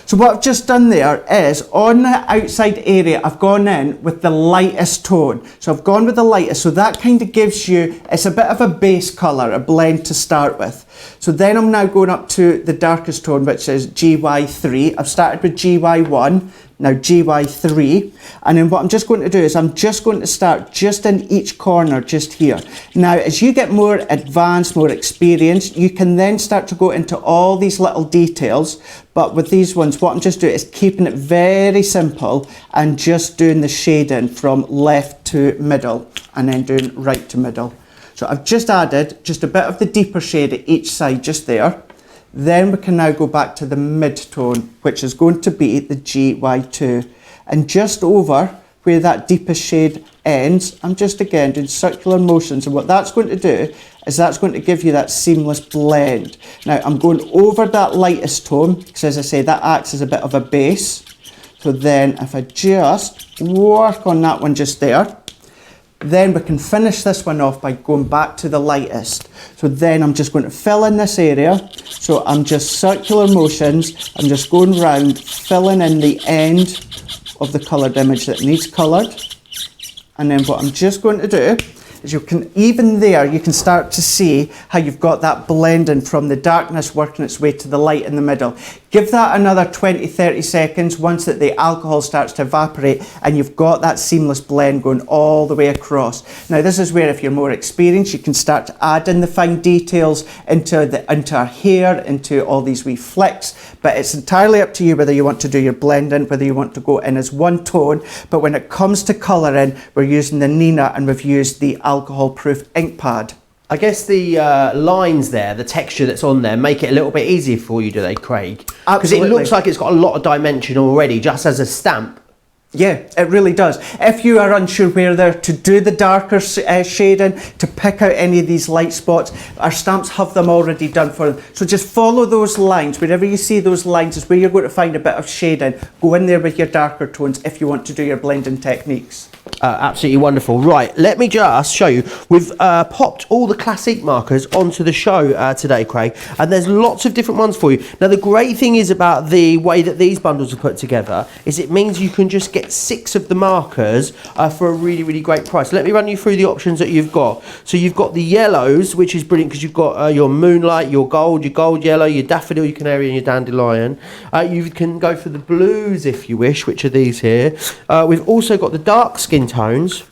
So what I've just done there is, on the outside area, I've gone in with the lightest tone. So I've gone with the lightest, so that kind of gives you, it's a bit of a base colour, a blend to start with. So then I'm now going up to the darkest tone, which is GY3. I've started with GY1, now GY3. And then what I'm just going to do is I'm just going to start just in each corner, just here. Now, as you get more advanced, more experienced, you can then start to go into all these little details. But with these ones, what I'm just doing is keeping it very simple and just doing the shading from left to middle and then doing right to middle. So I've just added just a bit of the deeper shade at each side just there. Then we can now go back to the mid-tone, which is going to be the GY2. And just over where that deepest shade ends, I'm just again doing circular motions. And what that's going to do is that's going to give you that seamless blend. Now I'm going over that lightest tone, because as I say, that acts as a bit of a base. So then if I just work on that one just there, then we can finish this one off by going back to the lightest. So then I'm just going to fill in this area. So I'm just circular motions. I'm just going round, filling in the end of the coloured image that needs coloured. And then what I'm just going to do is you can, even there, you can start to see how you've got that blending from the darkness working its way to the light in the middle. Give that another 20-30 seconds once that the alcohol starts to evaporate and you've got that seamless blend going all the way across. Now this is where if you're more experienced you can start to add in the fine details into our hair, into all these wee flicks, but it's entirely up to you whether you want to do your blending, whether you want to go in as one tone. But when it comes to colouring, we're using the Nina and we've used the alcohol proof ink pad. I guess the lines there, the texture that's on there, make it a little bit easier for you, do they, Craig? Because it looks like it's got a lot of dimension already, just as a stamp. Yeah, it really does. If you are unsure whether to do the darker shading, to pick out any of these light spots, our stamps have them already done for them. So just follow those lines. Wherever you see those lines is where you're going to find a bit of shading. Go in there with your darker tones if you want to do your blending techniques. Absolutely wonderful. Right, let me just show you. We've popped all the classic markers onto the show today, Craig, and there's lots of different ones for you. Now, the great thing is about the way that these bundles are put together is it means you can just get 6 of the markers for a really, really great price. Let me run you through the options that you've got. So you've got the yellows, which is brilliant because you've got your Moonlight, your gold yellow, your daffodil, your canary, and your dandelion. You can go for the blues if you wish, which are these here. We've also got the dark skin tones,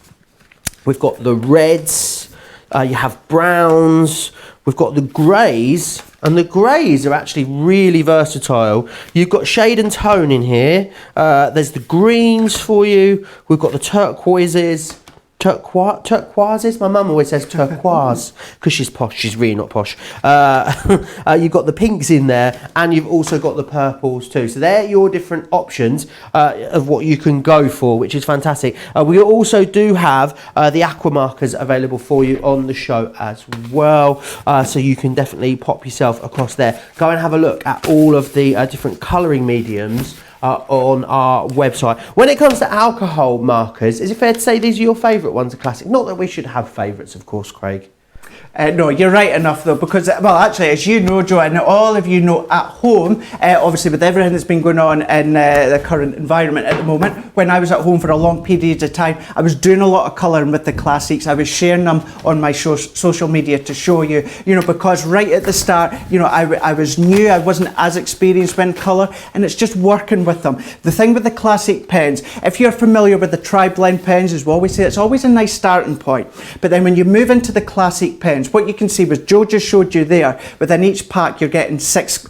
we've got the reds, you have browns, we've got the greys, and the greys are actually really versatile. You've got shade and tone in here, there's the greens for you, we've got the turquoises, turquoises. My mum always says turquoise because she's posh. She's really not posh. You've got the pinks in there, and you've also got the purples too. So they're your different options of what you can go for, which is fantastic. We also do have the aqua markers available for you on the show as well. So you can definitely pop yourself across there. Go and have a look at all of the different colouring mediums on our website. When it comes to alcohol markers, is it fair to say these are your favourite ones, a classic? Not that we should have favourites, of course, Craig. No, you're right enough though, because, well, actually, as you know, Joe, and all of you know at home, obviously with everything that's been going on in the current environment at the moment, when I was at home for a long period of time, I was doing a lot of colouring with the classics. I was sharing them on my social media to show you, because right at the start, I was new, I wasn't as experienced in colour, and it's just working with them. The thing with the classic pens, if you're familiar with the tri-blend pens, as we always say, it's always a nice starting point. But then when you move into the classic pens, what you can see was Joe just showed you there, within each pack you're getting six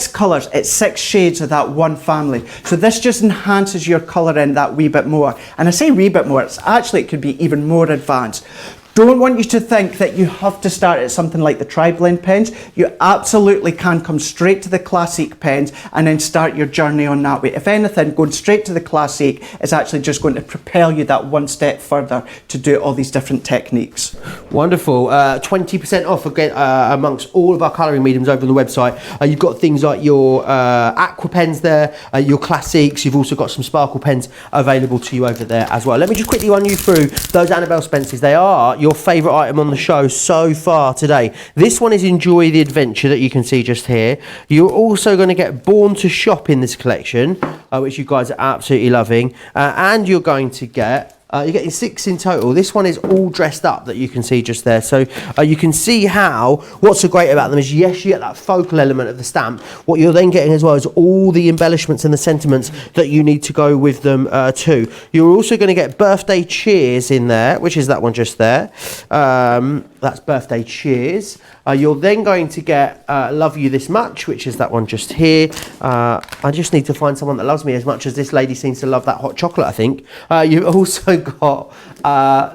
colours. It's 6 shades of that one family. So this just enhances your colouring that wee bit more. And I say wee bit more, it could be even more advanced. Don't want you to think that you have to start at something like the tri-blend pens. You absolutely can come straight to the classic pens and then start your journey on that way. If anything, going straight to the classic is actually just going to propel you that one step further to do all these different techniques. Wonderful. 20% off again amongst all of our colouring mediums over on the website. You've got things like your aqua pens there, your classics. You've also got some sparkle pens available to you over there as well. Let me just quickly run you through those Annabelle Spencers. They are your favourite item on the show so far today. This one is Enjoy the Adventure that you can see just here. You're also going to get Born to Shop in this collection, which you guys are absolutely loving, and you're going to get you're getting 6 in total. This one is all dressed up that you can see just there. So you can see how, what's so great about them is, yes, you get that focal element of the stamp. What you're then getting as well is all the embellishments and the sentiments that you need to go with them too. You're also going to get Birthday Cheers in there, which is that one just there. That's Birthday Cheers. You're then going to get Love You This Much, which is that one just here. I just need to find someone that loves me as much as this lady seems to love that hot chocolate, I think. You've also got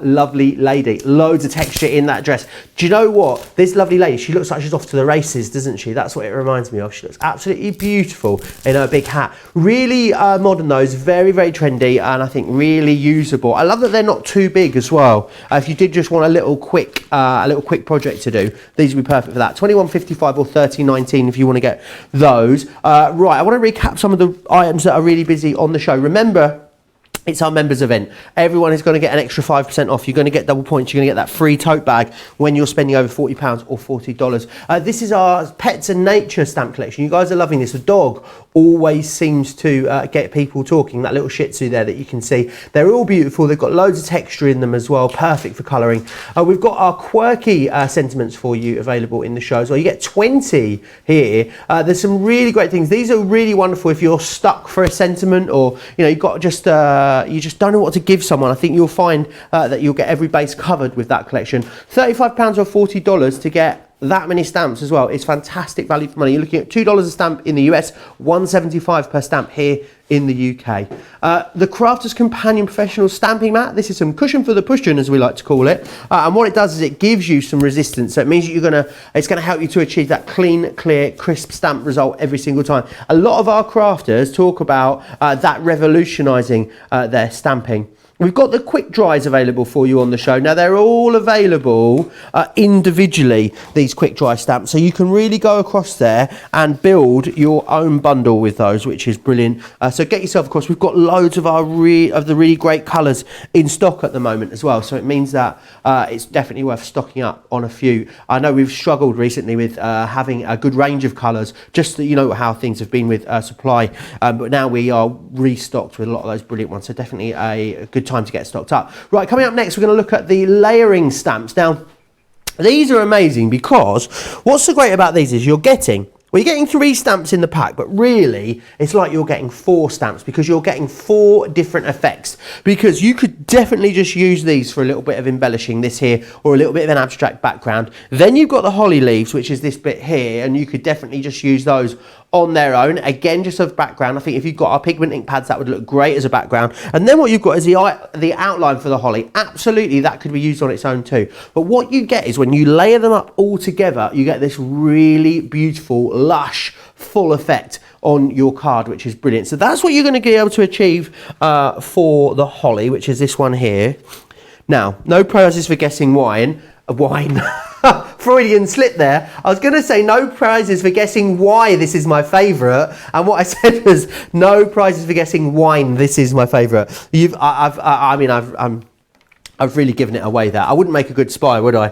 Lovely Lady. Loads of texture in that dress. Do you know what? This lovely lady, she looks like she's off to the races, doesn't she? That's what it reminds me of. She looks absolutely beautiful in her big hat. Really modern those, very, very trendy, and I think really usable. I love that they're not too big as well. If you did just want a little quick project to do, these would be perfect for that. $21.55 or $13.19 if you want to get those. Right, I want to recap some of the items that are really busy on the show. Remember, it's our members event. Everyone is going to get an extra 5% off. You're going to get double points. You're going to get that free tote bag when you're spending over £40 or $40. This is our Pets and Nature stamp collection. You guys are loving this. The dog always seems to get people talking. That little Shih Tzu there that you can see. They're all beautiful. They've got loads of texture in them as well. Perfect for colouring. We've got our quirky sentiments for you available in the show as well. You get 20 here. There's some really great things. These are really wonderful if you're stuck for a sentiment, or you've got just you just don't know what to give someone. I think you'll find that you'll get every base covered with that collection. £35 or $40 to get that many stamps as well. It's fantastic value for money. You're looking at $2 a stamp in the US, $1.75 per stamp here in the UK. The Crafter's Companion Professional Stamping Mat. This is some cushion for the pushing, as we like to call it. And what it does is it gives you some resistance. So it means that it's going to help you to achieve that clean, clear, crisp stamp result every single time. A lot of our crafters talk about that revolutionising their stamping. We've got the quick dries available for you on the show. Now, they're all available individually, these quick dry stamps. So you can really go across there and build your own bundle with those, which is brilliant. So get yourself, of course, we've got loads of the really great colours in stock at the moment as well. So it means that it's definitely worth stocking up on a few. I know we've struggled recently with having a good range of colours, just so you know how things have been with supply. But now we are restocked with a lot of those brilliant ones. So definitely a good time to get stocked up. Right, coming up next, we're going to look at the layering stamps. Now, these are amazing because what's so great about these is you're getting 3 stamps in the pack, but really it's like you're getting 4 stamps because you're getting 4 different effects. Because you could definitely just use these for a little bit of embellishing, this here, or a little bit of an abstract background. Then you've got the holly leaves, which is this bit here, and you could definitely just use those on their own. Again, just a background. I think if you've got our pigment ink pads, that would look great as a background. And then what you've got is the outline for the holly. Absolutely, that could be used on its own too. But what you get is when you layer them up all together, you get this really beautiful, lush, full effect on your card, which is brilliant. So that's what you're going to be able to achieve for the holly, which is this one here. Now, no prizes for guessing wine. Freudian slip there. I was going to say no prizes for guessing why this is my favourite, and what I said was no prizes for guessing wine. This is my favourite. I've really given it away there. I wouldn't make a good spy, would I?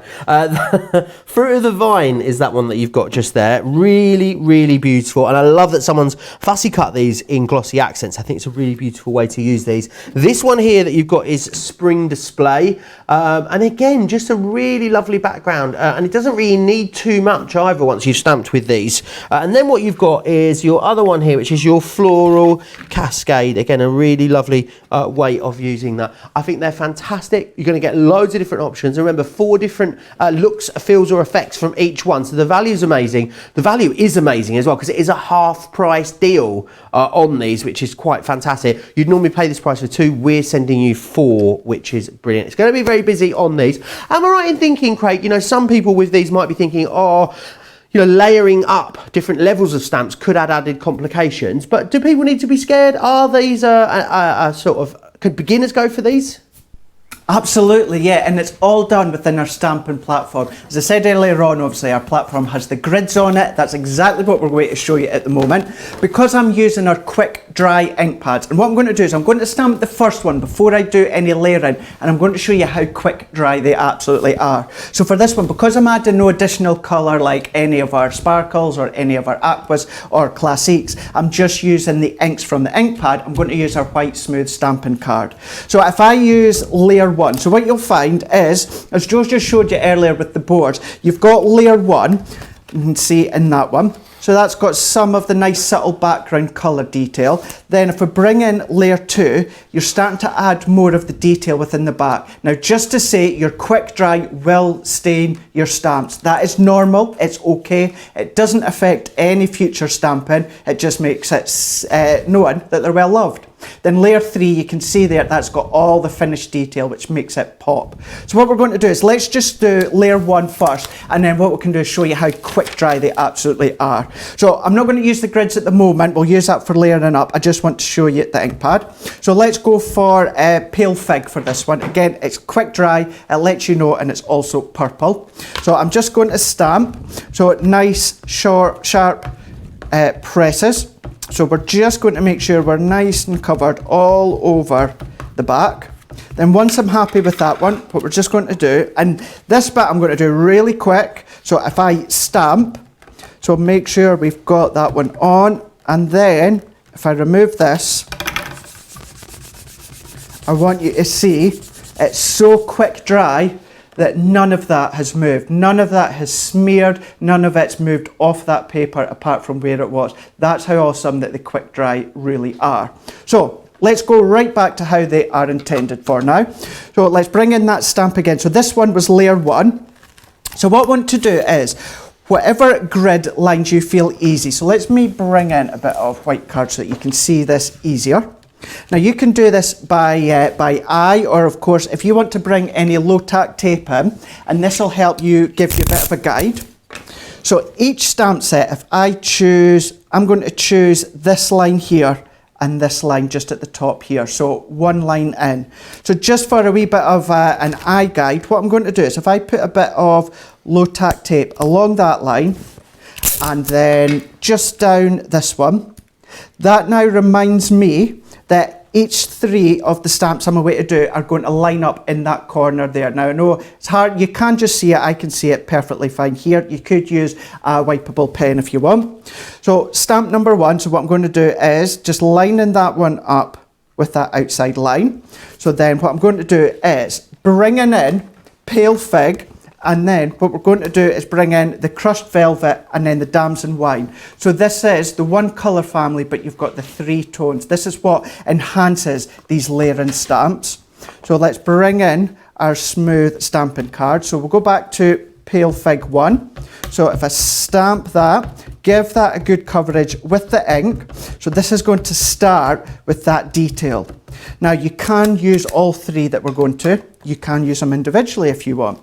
Fruit of the Vine is that one that you've got just there. Really, really beautiful. And I love that someone's fussy cut these in glossy accents. I think it's a really beautiful way to use these. This one here that you've got is Spring Display. And again, just a really lovely background. And it doesn't really need too much either once you've stamped with these. And then what you've got is your other one here, which is your Floral Cascade. Again, a really lovely way of using that. I think they're fantastic. You're going to get loads of different options. Remember, 4 different looks, feels or effects from each one. So the value is amazing. The value is amazing as well because it is a half price deal on these, which is quite fantastic. You'd normally pay this price for 2. We're sending you 4, which is brilliant. It's going to be very busy on these. Am I right in thinking, Craig, you know, some people with these might be thinking, oh, you know, layering up different levels of stamps could add added complications. But do people need to be scared? Are these sort of, could beginners go for these? Absolutely, yeah, and it's all done within our stamping platform. As I said earlier on, obviously our platform has the grids on it. That's exactly what we're going to show you at the moment. Because I'm using our quick dry ink pads, and what I'm going to do is I'm going to stamp the first one before I do any layering, and I'm going to show you how quick dry they absolutely are. So for this one, because I'm adding no additional colour like any of our sparkles or any of our aquas or classiques, I'm just using the inks from the ink pad. I'm going to use our white smooth stamping card. So if I use layer 1, so what you'll find is, as Joe just showed you earlier with the boards, you've got layer 1, you can see in that one. So that's got some of the nice subtle background colour detail. Then if we bring in layer 2, you're starting to add more of the detail within the back. Now just to say, your quick dry will stain your stamps. That is normal, it's okay. It doesn't affect any future stamping. It just makes it known that they're well loved. Then layer 3, you can see there, that's got all the finished detail, which makes it pop. So what we're going to do is, let's just do layer 1 first, and then what we can do is show you how quick dry they absolutely are. So I'm not going to use the grids at the moment, we'll use that for layering up. I just want to show you the ink pad. So let's go for Pale Fig for this one. Again, it's quick dry, it lets you know, and it's also purple. So I'm just going to stamp, so nice, short, sharp presses. So we're just going to make sure we're nice and covered all over the back. Then once I'm happy with that one, what we're just going to do, and this bit I'm going to do really quick. So if I stamp, so make sure we've got that one on, and then if I remove this, I want you to see it's so quick dry that none of that has moved, none of that has smeared, none of it's moved off that paper apart from where it was. That's how awesome that the quick dry really are. So let's go right back to how they are intended for now. So let's bring in that stamp again. So this one was layer 1. So what I want to do is, whatever grid lines you feel easy. So let me bring in a bit of white card so that you can see this easier. Now you can do this by eye, or of course if you want to bring any low tack tape in, and this will help you, give you a bit of a guide. So each stamp set, if I choose, I'm going to choose this line here and this line just at the top here, so one line in. So just for a wee bit of an eye guide, what I'm going to do is if I put a bit of low tack tape along that line and then just down this one, that now reminds me that each 3 of the stamps I'm away to do are going to line up in that corner there. Now I know it's hard, you can't just see it, I can see it perfectly fine here. You could use a wipeable pen if you want. So stamp number 1, so what I'm going to do is just lining that one up with that outside line. So then what I'm going to do is bringing in Pale Fig, and then what we're going to do is bring in the Crushed Velvet and then the Damson Wine. So this is the one colour family, but you've got the 3 tones. This is what enhances these layering stamps. So let's bring in our smooth stamping card. So we'll go back to pale fig 1. So if I stamp that, give that a good coverage with the ink. So this is going to start with that detail. Now you can use all three that we're going to. You can use them individually if you want.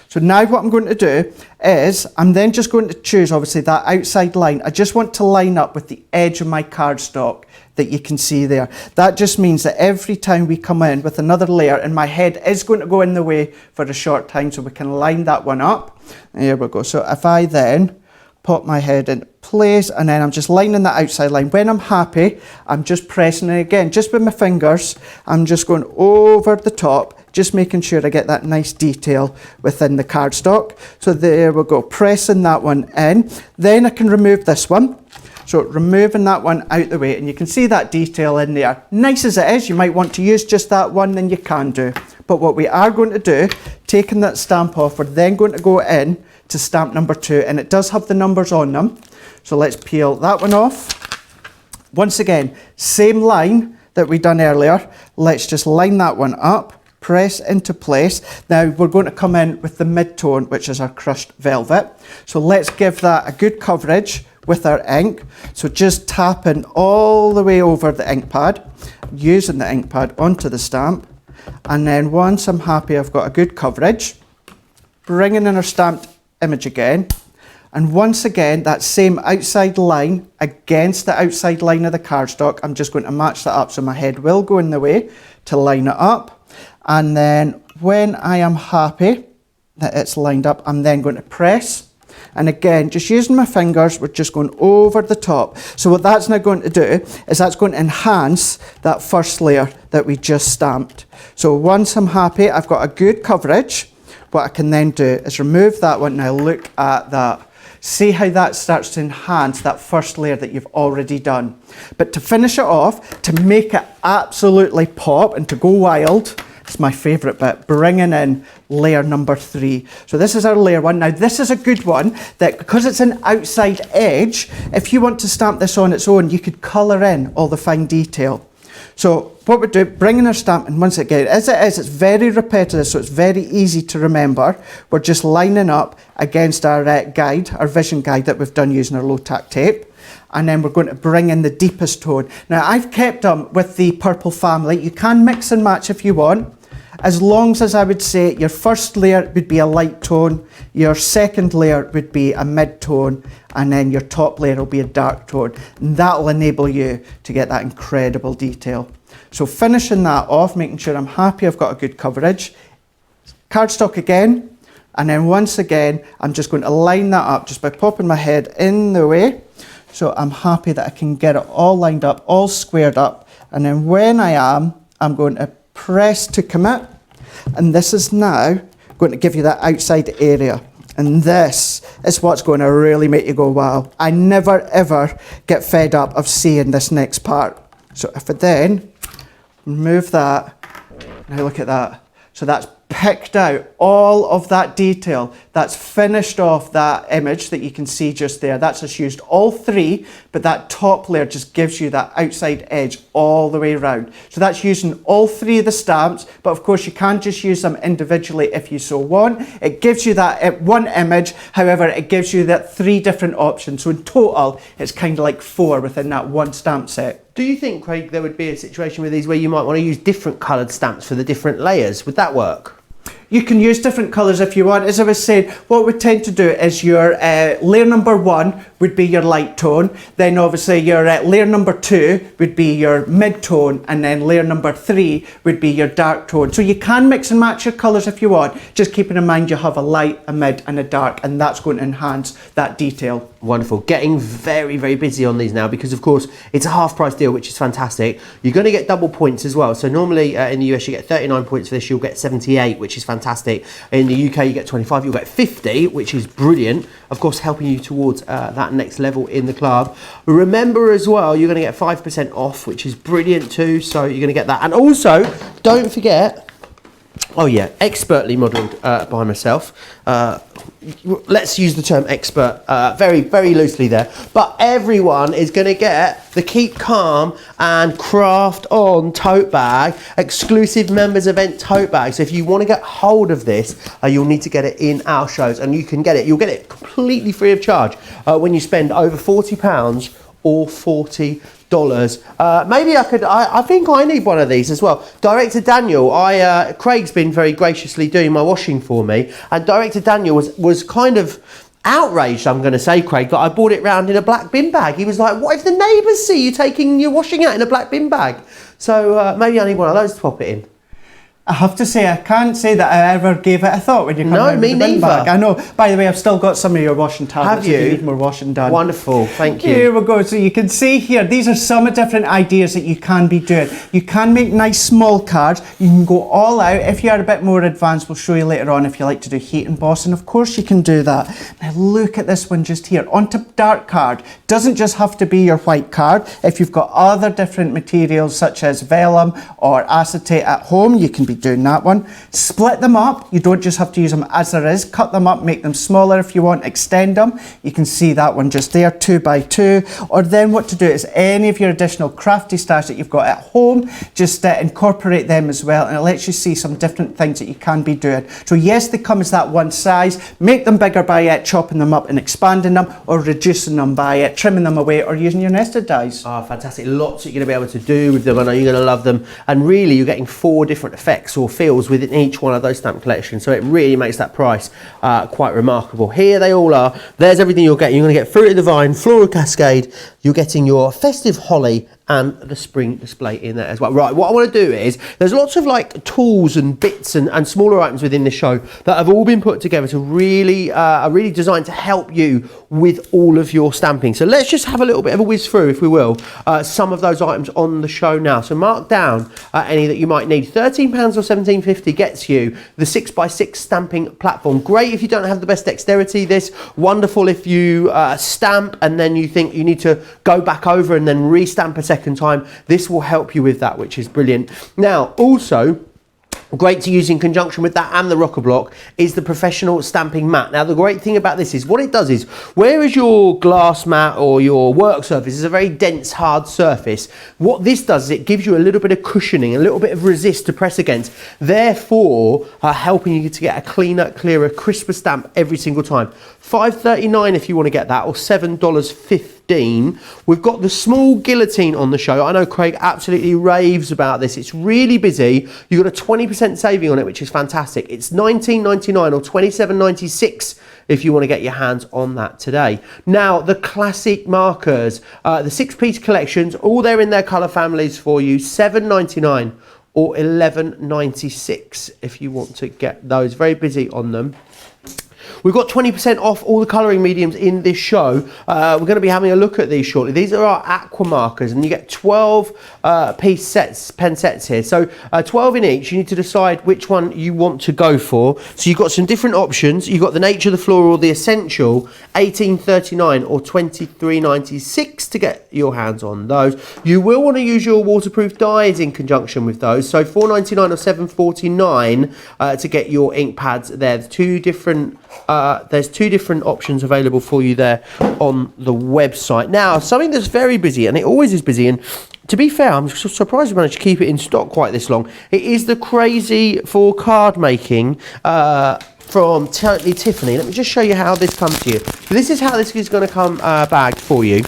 So now what I'm going to do is I'm then just going to choose obviously that outside line. I just want to line up with the edge of my cardstock that you can see there. That just means that every time we come in with another layer, and my head is going to go in the way for a short time, so we can line that one up. There we go. So if I then pop my head in place and then I'm just lining that outside line. When I'm happy, I'm just pressing it again, just with my fingers. I'm just going over the top, just making sure I get that nice detail within the cardstock. So there we go, pressing that one in. Then I can remove this one. So removing that one out the way, and you can see that detail in there. Nice as it is, you might want to use just that one, then you can do. But what we are going to do, taking that stamp off, we're then going to go in to stamp number 2, and it does have the numbers on them. So let's peel that one off. Once again, same line that we done earlier. Let's just line that one up, press into place. Now we're going to come in with the mid-tone, which is our crushed velvet. So let's give that a good coverage with our ink. So just tapping all the way over the ink pad, using the ink pad onto the stamp. And then once I'm happy I've got a good coverage, bringing in our stamped image again. And once again, that same outside line against the outside line of the cardstock, I'm just going to match that up so my head will go in the way to line it up. And then when I am happy that it's lined up, I'm then going to press. And again, just using my fingers, we're just going over the top. So what that's now going to do is that's going to enhance that first layer that we just stamped. So once I'm happy, I've got a good coverage. What I can then do is remove that one. Now look at that. See how that starts to enhance that first layer that you've already done. But to finish it off, to make it absolutely pop and to go wild, it's my favourite bit, bringing in layer number 3. So this is our layer 1. Now this is a good one that because it's an outside edge, if you want to stamp this on its own, you could colour in all the fine detail. So what we do, bringing our stamp, and once again, as it is, it's very repetitive, so it's very easy to remember. We're just lining up against our guide, our vision guide that we've done using our low tack tape. And then we're going to bring in the deepest tone. Now I've kept them with the purple family. You can mix and match if you want. As long as I would say your first layer would be a light tone, your second layer would be a mid-tone, and then your top layer will be a dark tone. And that'll enable you to get that incredible detail. So finishing that off, making sure I'm happy I've got a good coverage. Cardstock again, and then once again, I'm just going to line that up just by popping my head in the way. So I'm happy that I can get it all lined up, all squared up. And then when I am, I'm going to press to commit. And this is now going to give you that outside area. And this is what's going to really make you go, wow. I never ever get fed up of seeing this next part. So if I then remove that, now look at that. So that's picked out all of that detail. That's finished off that image that you can see just there. That's just used all 3, but that top layer just gives you that outside edge all the way around. So that's using all 3 of the stamps, but of course you can just use them individually if you so want. It gives you that one image, however, it gives you that 3 different options. So in total, it's kind of like 4 within that one stamp set. Do you think, Craig, there would be a situation with these where you might want to use different coloured stamps for the different layers? Would that work? You can use different colours if you want. As I was saying, what we tend to do is your layer number 1 would be your light tone. Then obviously your layer number 2 would be your mid-tone. And then layer number 3 would be your dark tone. So you can mix and match your colours if you want. Just keeping in mind you have a light, a mid and a dark. And that's going to enhance that detail. Wonderful. Getting very, very busy on these now because, of course, it's a half price deal, which is fantastic. You're going to get double points as well. So normally in the US you get 39 points for this. You'll get 78, which is fantastic. In the UK you get 25. You'll get 50, which is brilliant. Of course, helping you towards that next level in the club. Remember as well, you're going to get 5% off, which is brilliant too. So you're going to get that. And also, don't forget, Oh yeah, expertly modelled by myself. Let's use the term expert very, very loosely there. But everyone is going to get the Keep Calm and Craft On tote bag, exclusive members event tote bag. So if you want to get hold of this, you'll need to get it in our shows, and you can get it. You'll get it completely free of charge when you spend over £40 or $40. Maybe I think I need one of these as well. Director Daniel, Craig's been very graciously doing my washing for me, and Director Daniel was kind of outraged, I'm going to say, Craig, that I brought it round in a black bin bag. He was like, what if the neighbours see you taking your washing out in a black bin bag? So maybe I need one of those to pop it in. I have to say, I can't say that I ever gave it a thought when you come out with the bin bag. I know. By the way, I've still got some of your washing tablets. Have you? If you need more washing done. Wonderful, thank you. Here we go. So you can see here, these are some different ideas that you can be doing. You can make nice small cards. You can go all out. If you are a bit more advanced, we'll show you later on if you like to do heat embossing. Of course you can do that. Now look at this one just here. Onto dark card. Doesn't just have to be your white card. If you've got other different materials such as vellum or acetate at home, you can be doing that one. Split them up. You don't just have to use them as there is. Cut them up, make them smaller if you want, extend them. You can see that one just there, 2 by 2. Or then what to do is any of your additional crafty stars that you've got at home, just incorporate them as well, and it lets you see some different things that you can be doing. So yes, they come as that one size. Make them bigger by chopping them up and expanding them, or reducing them by trimming them away, or using your nested dies. Oh, fantastic. Lots that you're going to be able to do with them. I know you're going to love them. And really, you're getting 4 different effects or feels within each one of those stamp collections. So it really makes that price quite remarkable. Here they all are. There's everything you'll get. You're going to get Fruit of the Vine, Floral Cascade. You're getting your Festive Holly and the spring display in there as well. Right, what I want to do is, there's lots of like tools and bits and smaller items within this show that have all been put together to really, are really designed to help you with all of your stamping. So let's just have a little bit of a whiz through, if we will, some of those items on the show now. So mark down any that you might need. £13 or £17.50 gets you the 6x6 stamping platform. Great if you don't have the best dexterity. This wonderful if you stamp and then you think you need to go back over and then re-stamp a second time. This will help you with that, which is brilliant. Now, also, great to use in conjunction with that and the rocker block is the professional stamping mat. Now the great thing about this is what it does is, whereas your glass mat or your work surface is a very dense hard surface, what this does is it gives you a little bit of cushioning, a little bit of resist to press against, therefore helping you to get a cleaner, clearer, crisper stamp every single time. $5.39 if you want to get that, or $7.50. We've got the small guillotine on the show. I know Craig absolutely raves about this. It's really busy. You've got a 20% saving on it, which is fantastic. It's $19.99 or $27.96 if you want to get your hands on that today. Now, the classic markers, the 6-piece collections, all there in their colour families for you, $7.99 or $11.96 if you want to get those. Very busy on them. We've got 20% off all the colouring mediums in this show. We're going to be having a look at these shortly. These are our aqua markers, and you get 12 piece sets, pen sets here. So 12 in each. You need to decide which one you want to go for. So you've got some different options. You've got the Nature, the Floral, the Essential, $18.39 or $23.96 to get your hands on those. You will want to use your waterproof dyes in conjunction with those. So $4.99 or $7.49 to get your ink pads there. There's two different options available for you there on the website. Now, something that's very busy, and it always is busy, and to be fair, I'm surprised we managed to keep it in stock quite this long. It is the Crazy for Card Making from Totally Tiffany. Let me just show you how this comes to you. So this is how this is going to come bagged for you.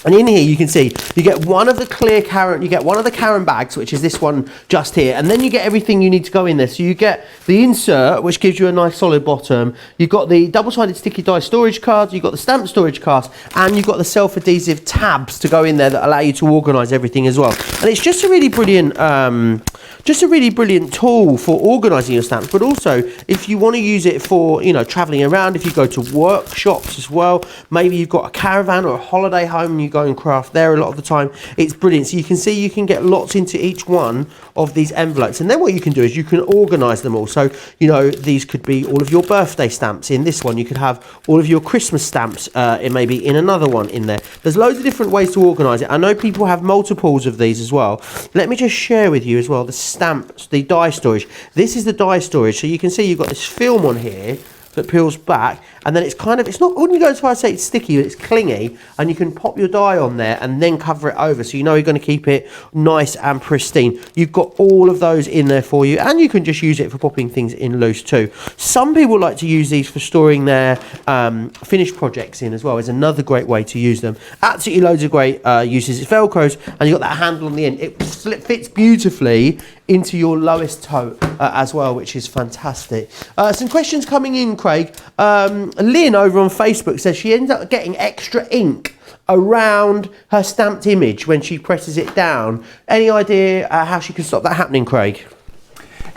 And in here you can see you get one of the clear Karen, you get one of the Karen bags, which is this one just here, and then you get everything you need to go in there. So you get the insert, which gives you a nice solid bottom. You've got the double-sided sticky die storage cards, you've got the stamp storage cards, and you've got the self-adhesive tabs to go in there that allow you to organise everything as well. And it's just a really brilliant tool for organising your stamps, but also if you want to use it for, you know, travelling around, if you go to workshops as well, maybe you've got a caravan or a holiday home and you go go and craft there a lot of the time. It's brilliant. So you can see you can get lots into each one of these envelopes. And then what you can do is you can organise them all. So, you know, these could be all of your birthday stamps in this one. You could have all of your Christmas stamps in maybe in another one in there. There's loads of different ways to organise it. I know people have multiples of these as well. Let me just share with you as well the stamps, the die storage. This is the die storage. So you can see you've got this film on here that peels back, and then it's kind of, it's not, I wouldn't go as far as say it's sticky, but it's clingy, and you can pop your die on there and then cover it over, so you know you're going to keep it nice and pristine. You've got all of those in there for you, and you can just use it for popping things in loose too. Some people like to use these for storing their finished projects in as well. Is another great way to use them. Absolutely loads of great uses. It's Velcros, and you've got that handle on the end. It fits beautifully into your lowest tote as well, which is fantastic. Some questions coming in, Craig. Lynn over on Facebook says she ends up getting extra ink around her stamped image when she presses it down. Any idea how she can stop that happening, Craig?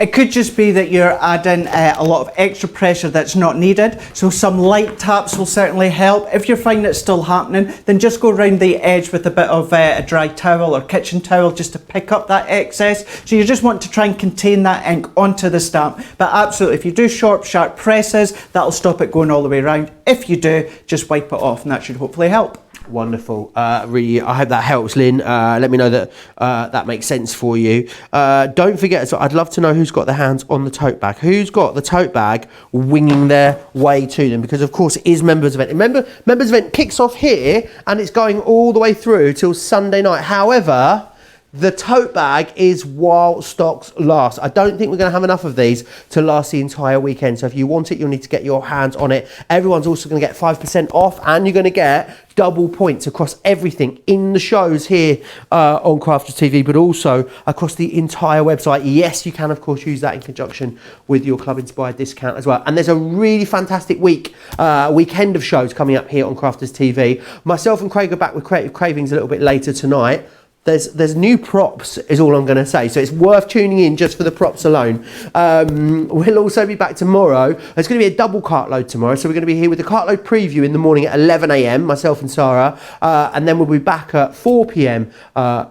It could just be that you're adding a lot of extra pressure that's not needed. So some light taps will certainly help. If you're finding it's still happening, then just go around the edge with a bit of a dry towel or kitchen towel just to pick up that excess. So you just want to try and contain that ink onto the stamp. But absolutely, if you do sharp presses, that'll stop it going all the way around. If you do, just wipe it off, and that should hopefully help. Wonderful. Really, I hope that helps, Lynn. Let me know that that makes sense for you. Don't forget, so I'd love to know who's got their hands on the tote bag. Who's got the tote bag winging their way to them? Because, of course, it is members event. Remember, members event kicks off here, and it's going all the way through till Sunday night. However, the tote bag is while stocks last. I don't think we're going to have enough of these to last the entire weekend. So if you want it, you'll need to get your hands on it. Everyone's also going to get 5% off, and you're going to get double points across everything in the shows here on Crafters TV, but also across the entire website. Yes, you can, of course, use that in conjunction with your Club Inspired discount as well. And there's a really fantastic weekend of shows coming up here on Crafters TV. Myself and Craig are back with Creative Cravings a little bit later tonight. There's new props is all I'm going to say, so it's worth tuning in just for the props alone. We'll also be back tomorrow. There's going to be a double cartload tomorrow, so we're going to be here with the cartload preview in the morning at 11 a.m, myself and Sarah, and then we'll be back at 4 p.m.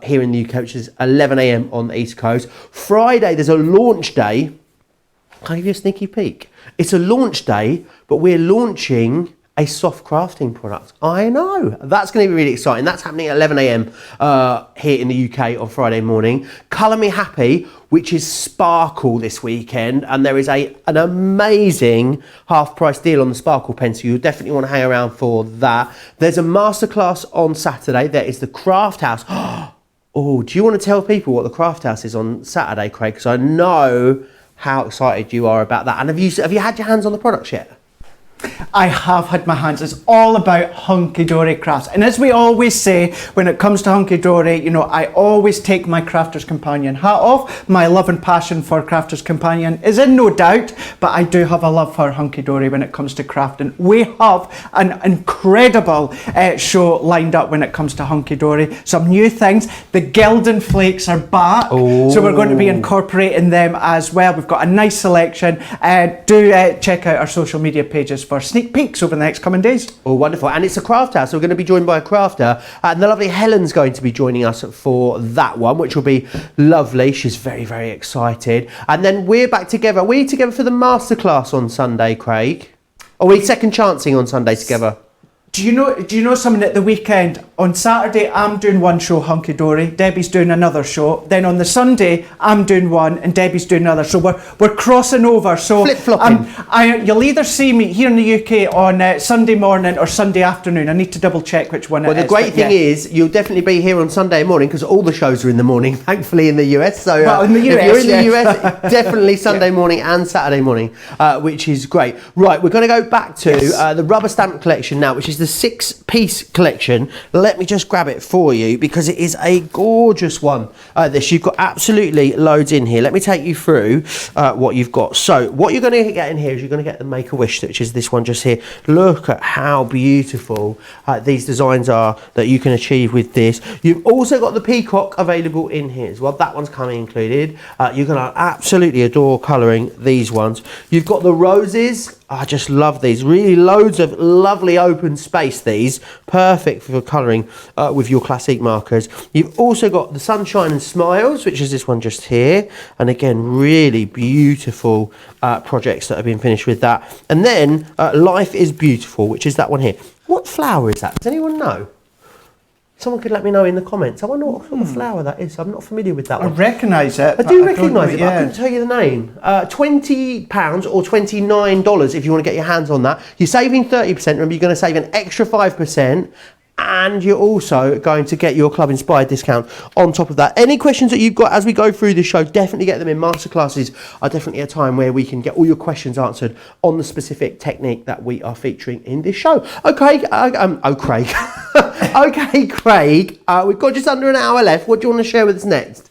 Here in the UK, which is 11 a.m. on the East Coast. Friday, there's a launch day. Can I give you a sneaky peek? It's a launch day, but we're launching a soft crafting product. I know, that's going to be really exciting. That's happening at 11 a.m. Here in the UK on Friday morning. Colour Me Happy, which is sparkle this weekend, and there is an amazing half-price deal on the sparkle pen, so you'll definitely want to hang around for that. There's a masterclass on Saturday. There is the Craft House. Oh, do you want to tell people what the Craft House is on Saturday, Craig? Because I know how excited you are about that. And have you had your hands on the products yet? I have had my hands. It's all about hunky-dory crafts. And as we always say, when it comes to hunky-dory, you know, I always take my Crafter's Companion hat off. My love and passion for Crafter's Companion is in no doubt, but I do have a love for hunky-dory when it comes to crafting. We have an incredible show lined up when it comes to hunky-dory. Some new things. The Gildan Flakes are back, so we're going to be incorporating them as well. We've got a nice selection. Do check out our social media pages for sneak peeks over the next coming days. Oh, wonderful. And it's a craft house, so we're going to be joined by a crafter, and the lovely Helen's going to be joining us for that one, which will be lovely. She's very, very excited. And then we're back together. We're together for the masterclass on Sunday, Craig. Are we second chancing on Sunday together? Do you know something at the weekend? On Saturday, I'm doing one show, Hunky Dory. Debbie's doing another show. Then on the Sunday, I'm doing one and Debbie's doing another. So we're crossing over. So flip-flopping. You'll either see me here in the UK on Sunday morning or Sunday afternoon. I need to double check which one it is. Well, the great thing is you'll definitely be here on Sunday morning because all the shows are in the morning, thankfully, in the US. So in the US, if you're in the US, definitely Sunday morning and Saturday morning, which is great. Right, we're going to go back to the rubber stamp collection now, which is the 6-piece collection. Let me just grab it for you because it is a gorgeous one. This, you've got absolutely loads in here. Let me take you through what you've got. So what you're going to get in here is you're going to get the Make-A-Wish, which is this one just here. Look at how beautiful these designs are that you can achieve with this. You've also got the Peacock available in here as well. That one's coming included. You're going to absolutely adore colouring these ones. You've got the roses. I just love these. Really loads of lovely open space, these. Perfect for colouring with your classic markers. You've also got the Sunshine and Smiles, which is this one just here. And again, really beautiful projects that have been finished with that. And then Life is Beautiful, which is that one here. What flower is that? Does anyone know? Someone could let me know in the comments. I wonder what sort of flower that is. I'm not familiar with that one. I recognise it. I do recognise it, but I couldn't tell you the name. £20 or $29 if you want to get your hands on that. You're saving 30%. Remember, you're going to save an extra 5%. And you're also going to get your Club Inspired discount on top of that. Any questions that you've got as we go through the show, definitely get them in. Masterclasses are definitely a time where we can get all your questions answered on the specific technique that we are featuring in this show. Okay, Craig. Okay, Craig, we've got just under an hour left. What do you want to share with us next?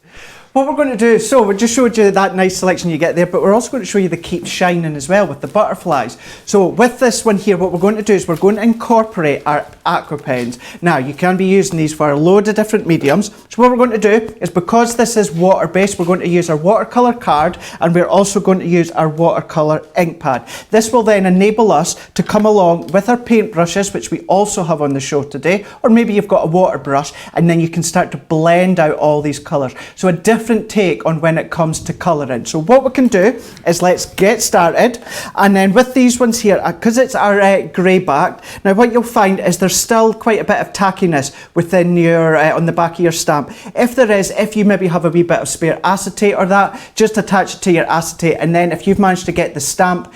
What we're going to do, so we just showed you that nice selection you get there, but we're also going to show you the Keep Shining as well with the butterflies. So with this one here, what we're going to do is we're going to incorporate our aqua pens. Now, you can be using these for a load of different mediums. So what we're going to do is, because this is water-based, we're going to use our watercolour card, and we're also going to use our watercolour ink pad. This will then enable us to come along with our paint brushes, which we also have on the show today, or maybe you've got a water brush, and then you can start to blend out all these colours. So a different take on when it comes to colouring. So what we can do is let's get started, and then with these ones here, because it's our grey back, now what you'll find is there's still quite a bit of tackiness within your on the back of your stamp. If there is, if you maybe have a wee bit of spare acetate or that, just attach it to your acetate, and then if you've managed to get the stamp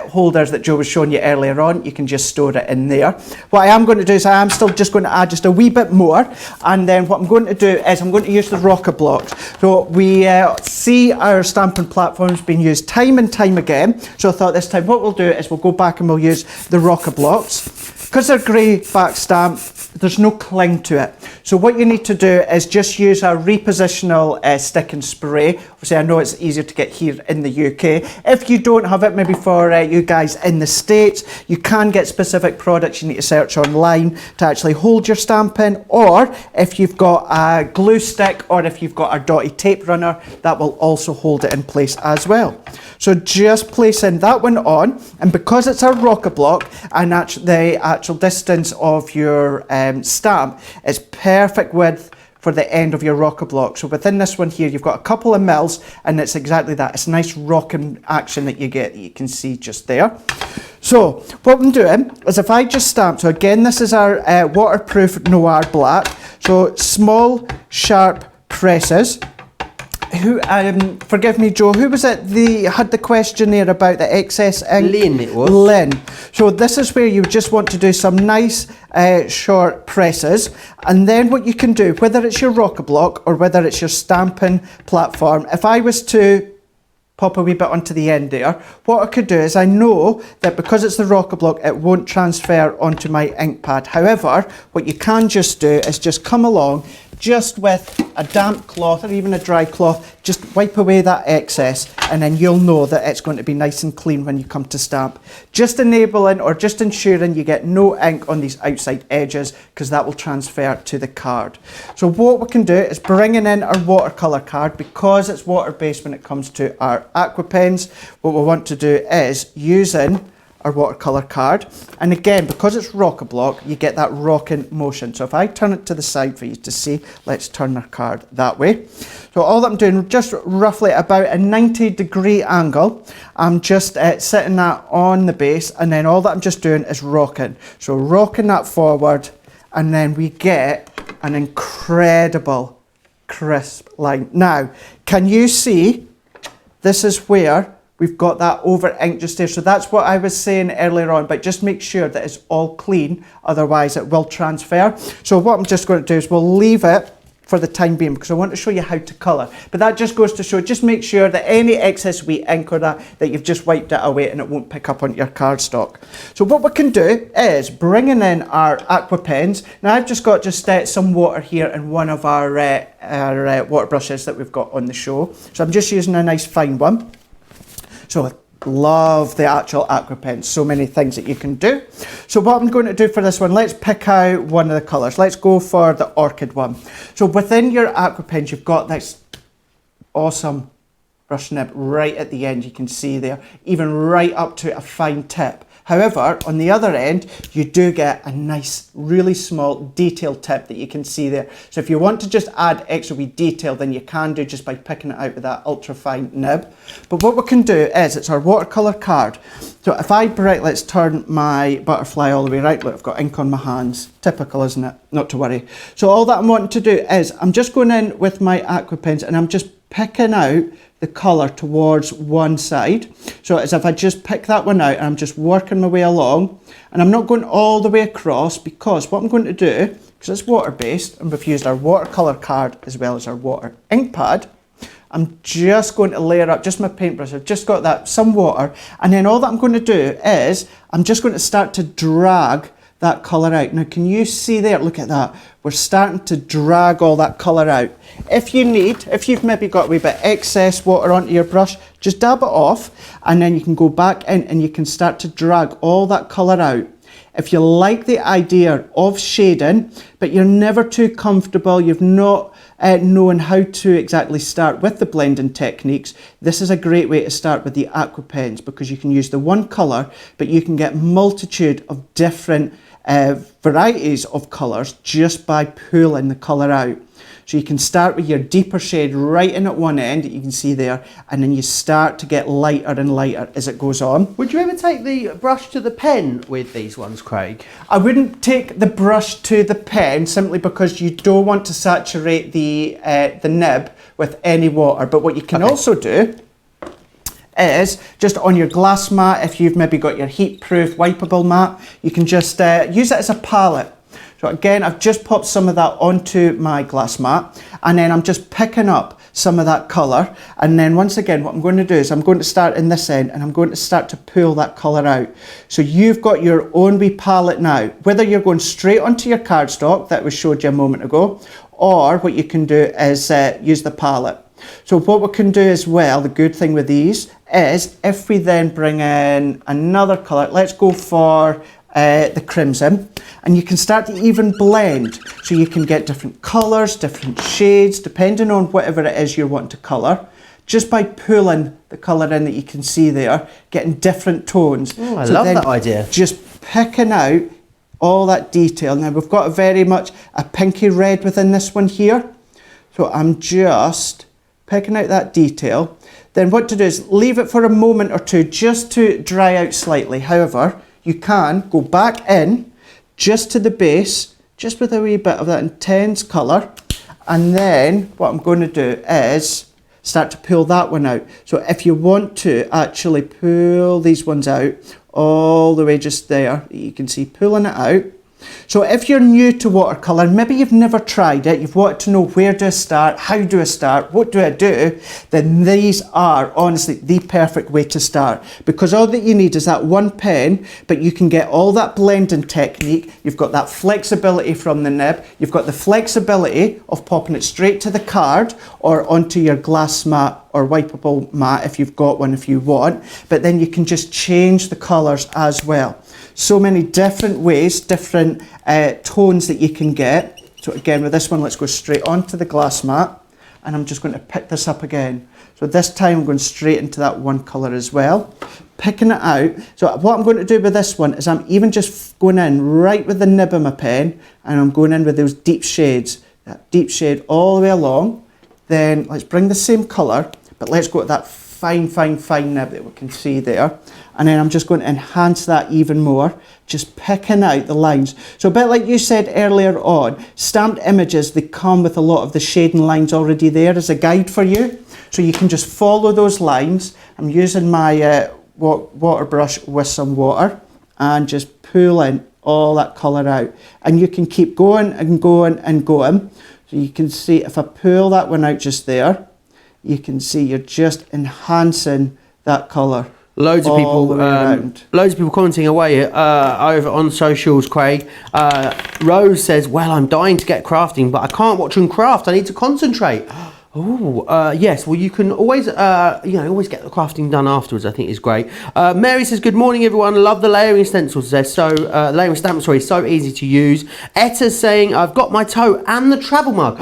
holders that Joe was showing you earlier on, you can just store it in there. What I am going to do is I am still just going to add just a wee bit more, and then what I'm going to do is I'm going to use the rocker blocks. So we see our stamping platforms being used time and time again. So I thought this time what we'll do is we'll go back and we'll use the rocker blocks. Because they're grey back stamp, there's no cling to it. So what you need to do is just use our repositional stick and spray. Obviously, I know it's easier to get here in the UK. If you don't have it, maybe for you guys in the States, you can get specific products you need to search online to actually hold your stamp in, or if you've got a glue stick, or if you've got a dotty tape runner, that will also hold it in place as well. So just placing that one on, and because it's a rocker block and the actual distance of your stamp is perfect width for the end of your rocker block. So within this one here, you've got a couple of mils, and it's exactly that. It's a nice rocking action that you get, that you can see just there. So what I'm doing is if I just stamp, so again, this is our waterproof Noir Black. So small, sharp presses. Who, forgive me, Joe, who was it had the question there about the excess ink? Lynn, it was. Lynn. So this is where you just want to do some nice short presses, and then what you can do, whether it's your rocker block or whether it's your stamping platform, if I was to pop a wee bit onto the end there, what I could do is I know that because it's the rocker block, it won't transfer onto my ink pad. However, what you can just do is just come along just with a damp cloth or even a dry cloth, just wipe away that excess, and then you'll know that it's going to be nice and clean when you come to stamp. Just enabling or just ensuring you get no ink on these outside edges, because that will transfer to the card. So what we can do is bringing in our watercolour card, because it's water-based when it comes to our aqua pens. What we want to do is using our watercolour card, and again, because it's rocker block, you get that rocking motion. So if I turn it to the side for you to see, let's turn our card that way. So all that I'm doing, just roughly about a 90-degree angle, I'm just sitting that on the base, and then all that I'm just doing is rocking. So rocking that forward, and then we get an incredible crisp line. Now, can you see, this is where we've got that over ink just there. So that's what I was saying earlier on, but just make sure that it's all clean, otherwise it will transfer. So what I'm just going to do is we'll leave it for the time being, because I want to show you how to colour. But that just goes to show, just make sure that any excess wee ink or that you've just wiped it away, and it won't pick up on your cardstock. So what we can do is bringing in our aqua pens. Now I've just got some water here in one of our water brushes that we've got on the show. So I'm just using a nice fine one. So I love the actual aqua pen. So many things that you can do. So what I'm going to do for this one, let's pick out one of the colours. Let's go for the orchid one. So within your aqua pens, you've got this awesome brush nib right at the end, you can see there, even right up to a fine tip. However, on the other end, you do get a nice, really small detailed tip that you can see there. So if you want to just add extra wee detail, then you can do just by picking it out with that ultra fine nib. But what we can do is, it's our watercolour card. So if let's turn my butterfly all the way right. Look, I've got ink on my hands. Typical, isn't it? Not to worry. So all that I'm wanting to do is, I'm just going in with my aqua pens and I'm just picking out the colour towards one side. So as if I just pick that one out and I'm just working my way along, and I'm not going all the way across, because what I'm going to do, because it's water based and we've used our watercolour card as well as our water ink pad, I'm just going to layer up just my paintbrush. I've just got that some water, and then all that I'm going to do is I'm just going to start to drag that colour out. Now can you see there, look at that, we're starting to drag all that colour out. If you've maybe got a wee bit excess water onto your brush, just dab it off, and then you can go back in and you can start to drag all that colour out. If you like the idea of shading, but you're never too comfortable, you've not known how to exactly start with the blending techniques, this is a great way to start with the aqua pens, because you can use the one colour, but you can get multitude of different varieties of colours just by pulling the colour out. So you can start with your deeper shade right in at one end, that you can see there, and then you start to get lighter and lighter as it goes on. Would you ever take the brush to the pen with these ones, Craig? I wouldn't take the brush to the pen, simply because you don't want to saturate the nib with any water. But what you can also do is, just on your glass mat, if you've maybe got your heat-proof wipeable mat, you can just use it as a palette. So again, I've just popped some of that onto my glass mat, and then I'm just picking up some of that colour, and then once again what I'm going to do is I'm going to start in this end and I'm going to start to pull that colour out. So you've got your own wee palette now, whether you're going straight onto your cardstock that we showed you a moment ago, or what you can do is use the palette. So what we can do as well, the good thing with these is, if we then bring in another colour, let's go for the crimson, and you can start to even blend, so you can get different colours, different shades, depending on whatever it is you're wanting to colour, just by pulling the colour in that you can see there, getting different tones. Oh, I love that idea. Just picking out all that detail. Now we've got very much a pinky red within this one here, so I'm just picking out that detail. Then what to do is leave it for a moment or two just to dry out slightly. However, you can go back in just to the base, just with a wee bit of that intense colour, and then what I'm going to do is start to pull that one out. So if you want to actually pull these ones out all the way just there, you can see pulling it out. So if you're new to watercolour, maybe you've never tried it, you've wanted to know where do I start, how do I start, what do I do, then these are honestly the perfect way to start, because all that you need is that one pen, but you can get all that blending technique, you've got that flexibility from the nib, you've got the flexibility of popping it straight to the card or onto your glass mat or wipeable mat if you've got one if you want, but then you can just change the colours as well. So many different ways, different tones that you can get. So again, with this one, let's go straight onto the glass mat, and I'm just going to pick this up again. So this time I'm going straight into that one colour as well, picking it out. So what I'm going to do with this one is I'm even just going in right with the nib of my pen, and I'm going in with those deep shades, that deep shade all the way along. Then let's bring the same colour, but let's go to that fine nib that we can see there, and then I'm just going to enhance that even more, just picking out the lines. So a bit like you said earlier on, stamped images, they come with a lot of the shading lines already there as a guide for you, so you can just follow those lines. I'm using my water brush with some water and just pulling all that colour out, and you can keep going and going and going. So you can see if I pull that one out just there, you can see you're just enhancing that colour. Loads of people commenting away over on socials, Craig. Rose says, well, I'm dying to get crafting, but I can't watch them craft. I need to concentrate. Oh, yes. Well, you can always, always get the crafting done afterwards. I think is great. Mary says, "Good morning, everyone. Love the layering stencils. They're layering stamps. Sorry, so easy to use." Etta's saying, "I've got my tote and the travel mug.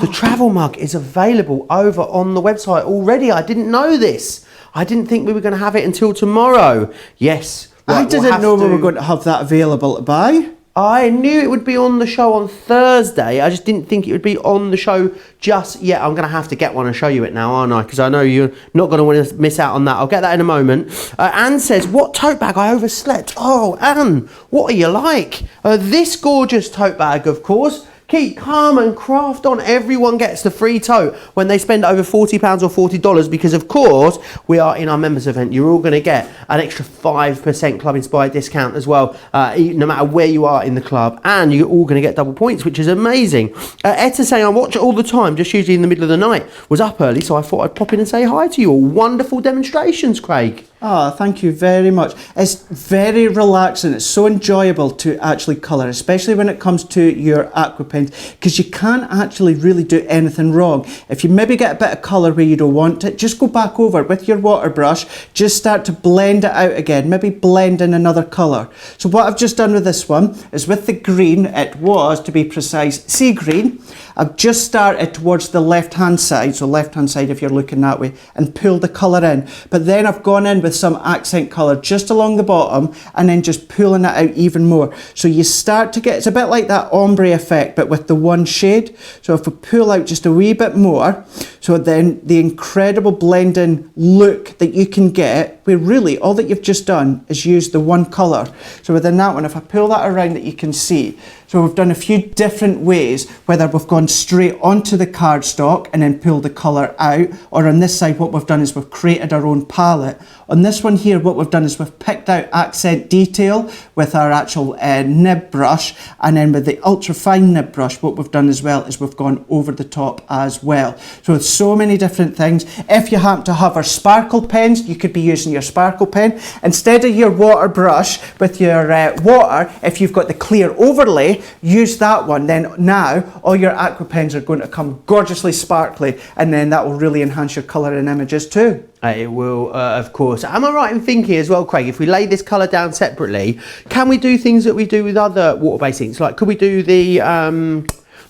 The travel mug is available over on the website already. I didn't know this. I didn't think we were going to have it until tomorrow. Yes, I didn't know we were going to have that available to buy. I knew it would be on the show on Thursday. I just didn't think it would be on the show just yet. I'm going to have to get one and show you it now, aren't I? Because I know you're not going to want to miss out on that. I'll get that in a moment. Anne says, "What tote bag? I overslept." Oh, Anne, what are you like? This gorgeous tote bag, of course. Keep calm and craft on. Everyone gets the free tote when they spend over £40 or $40 because, of course, we are in our members event. You're all going to get an extra 5% Club Inspired discount as well, no matter where you are in the club. And you're all going to get double points, which is amazing. Etta saying, "I watch it all the time, just usually in the middle of the night. Was up early, so I thought I'd pop in and say hi to you all. Wonderful demonstrations, Craig." Oh, thank you very much. It's very relaxing. It's so enjoyable to actually colour, especially when it comes to your aqua paints, because you can't actually really do anything wrong. If you maybe get a bit of colour where you don't want it, just go back over with your water brush, just start to blend it out again, maybe blend in another colour. So what I've just done with this one is with the green, it was, to be precise, sea green. I've just started towards the left-hand side, so left-hand side if you're looking that way, and pulled the colour in. But then I've gone in with some accent colour just along the bottom and then just pulling it out even more. So you start to get, it's a bit like that ombre effect, but with the one shade. So if we pull out just a wee bit more, so then the incredible blending look that you can get, where really all that you've just done is use the one colour. So within that one, if I pull that around that you can see, so we've done a few different ways, whether we've gone straight onto the cardstock and then pulled the colour out, or on this side what we've done is we've created our own palette. On this one here, what we've done is we've picked out accent detail with our actual nib brush, and then with the ultra fine nib brush, what we've done as well is we've gone over the top as well. So it's so many different things. If you happen to have our sparkle pens, you could be using your sparkle pen. Instead of your water brush with your water, if you've got the clear overlay, use that one. Then now all your aqua pens are going to come gorgeously sparkly, and then that will really enhance your colour in images too. It will, of course. Am I right in thinking as well, Craig, if we lay this colour down separately, can we do things that we do with other water-based inks? Like, could we do the,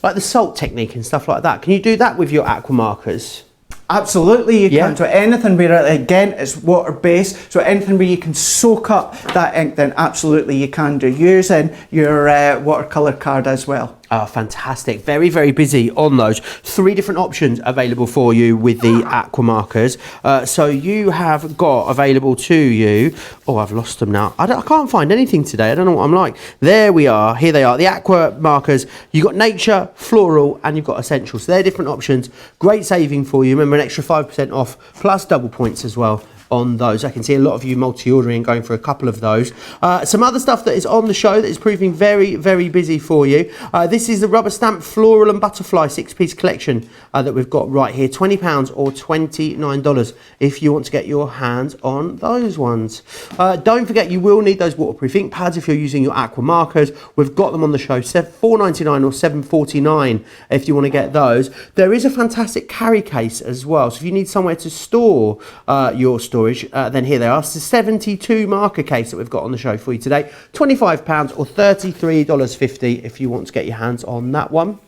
like the salt technique and stuff like that? Can you do that with your aqua markers? Absolutely, you can. So anything where, again, it's water-based, so anything where you can soak up that ink, then absolutely you can do, using your watercolour card as well. Oh, fantastic. Very, very busy on those. 3 different options available for you with the aqua markers. So you have got available to you, oh, I've lost them now. I can't find anything today. I don't know what I'm like. There we are. Here they are. The aqua markers. You've got nature, floral, and you've got essential. So they're different options. Great saving for you. Remember, an extra 5% off plus double points as well on those. I can see a lot of you multi-ordering and going for a couple of those. Some other stuff that is on the show that is proving very, very busy for you. This is the rubber stamp floral and butterfly 6-piece collection that we've got right here. £20 or $29 if you want to get your hands on those ones. Don't forget, you will need those waterproof ink pads if you're using your aqua markers. We've got them on the show, $4.99 or $7.49 if you want to get those. There is a fantastic carry case as well, so if you need somewhere to store your storage, then here they are. It's a 72 marker case that we've got on the show for you today. £25 or $33.50 if you want to get your hands on that one.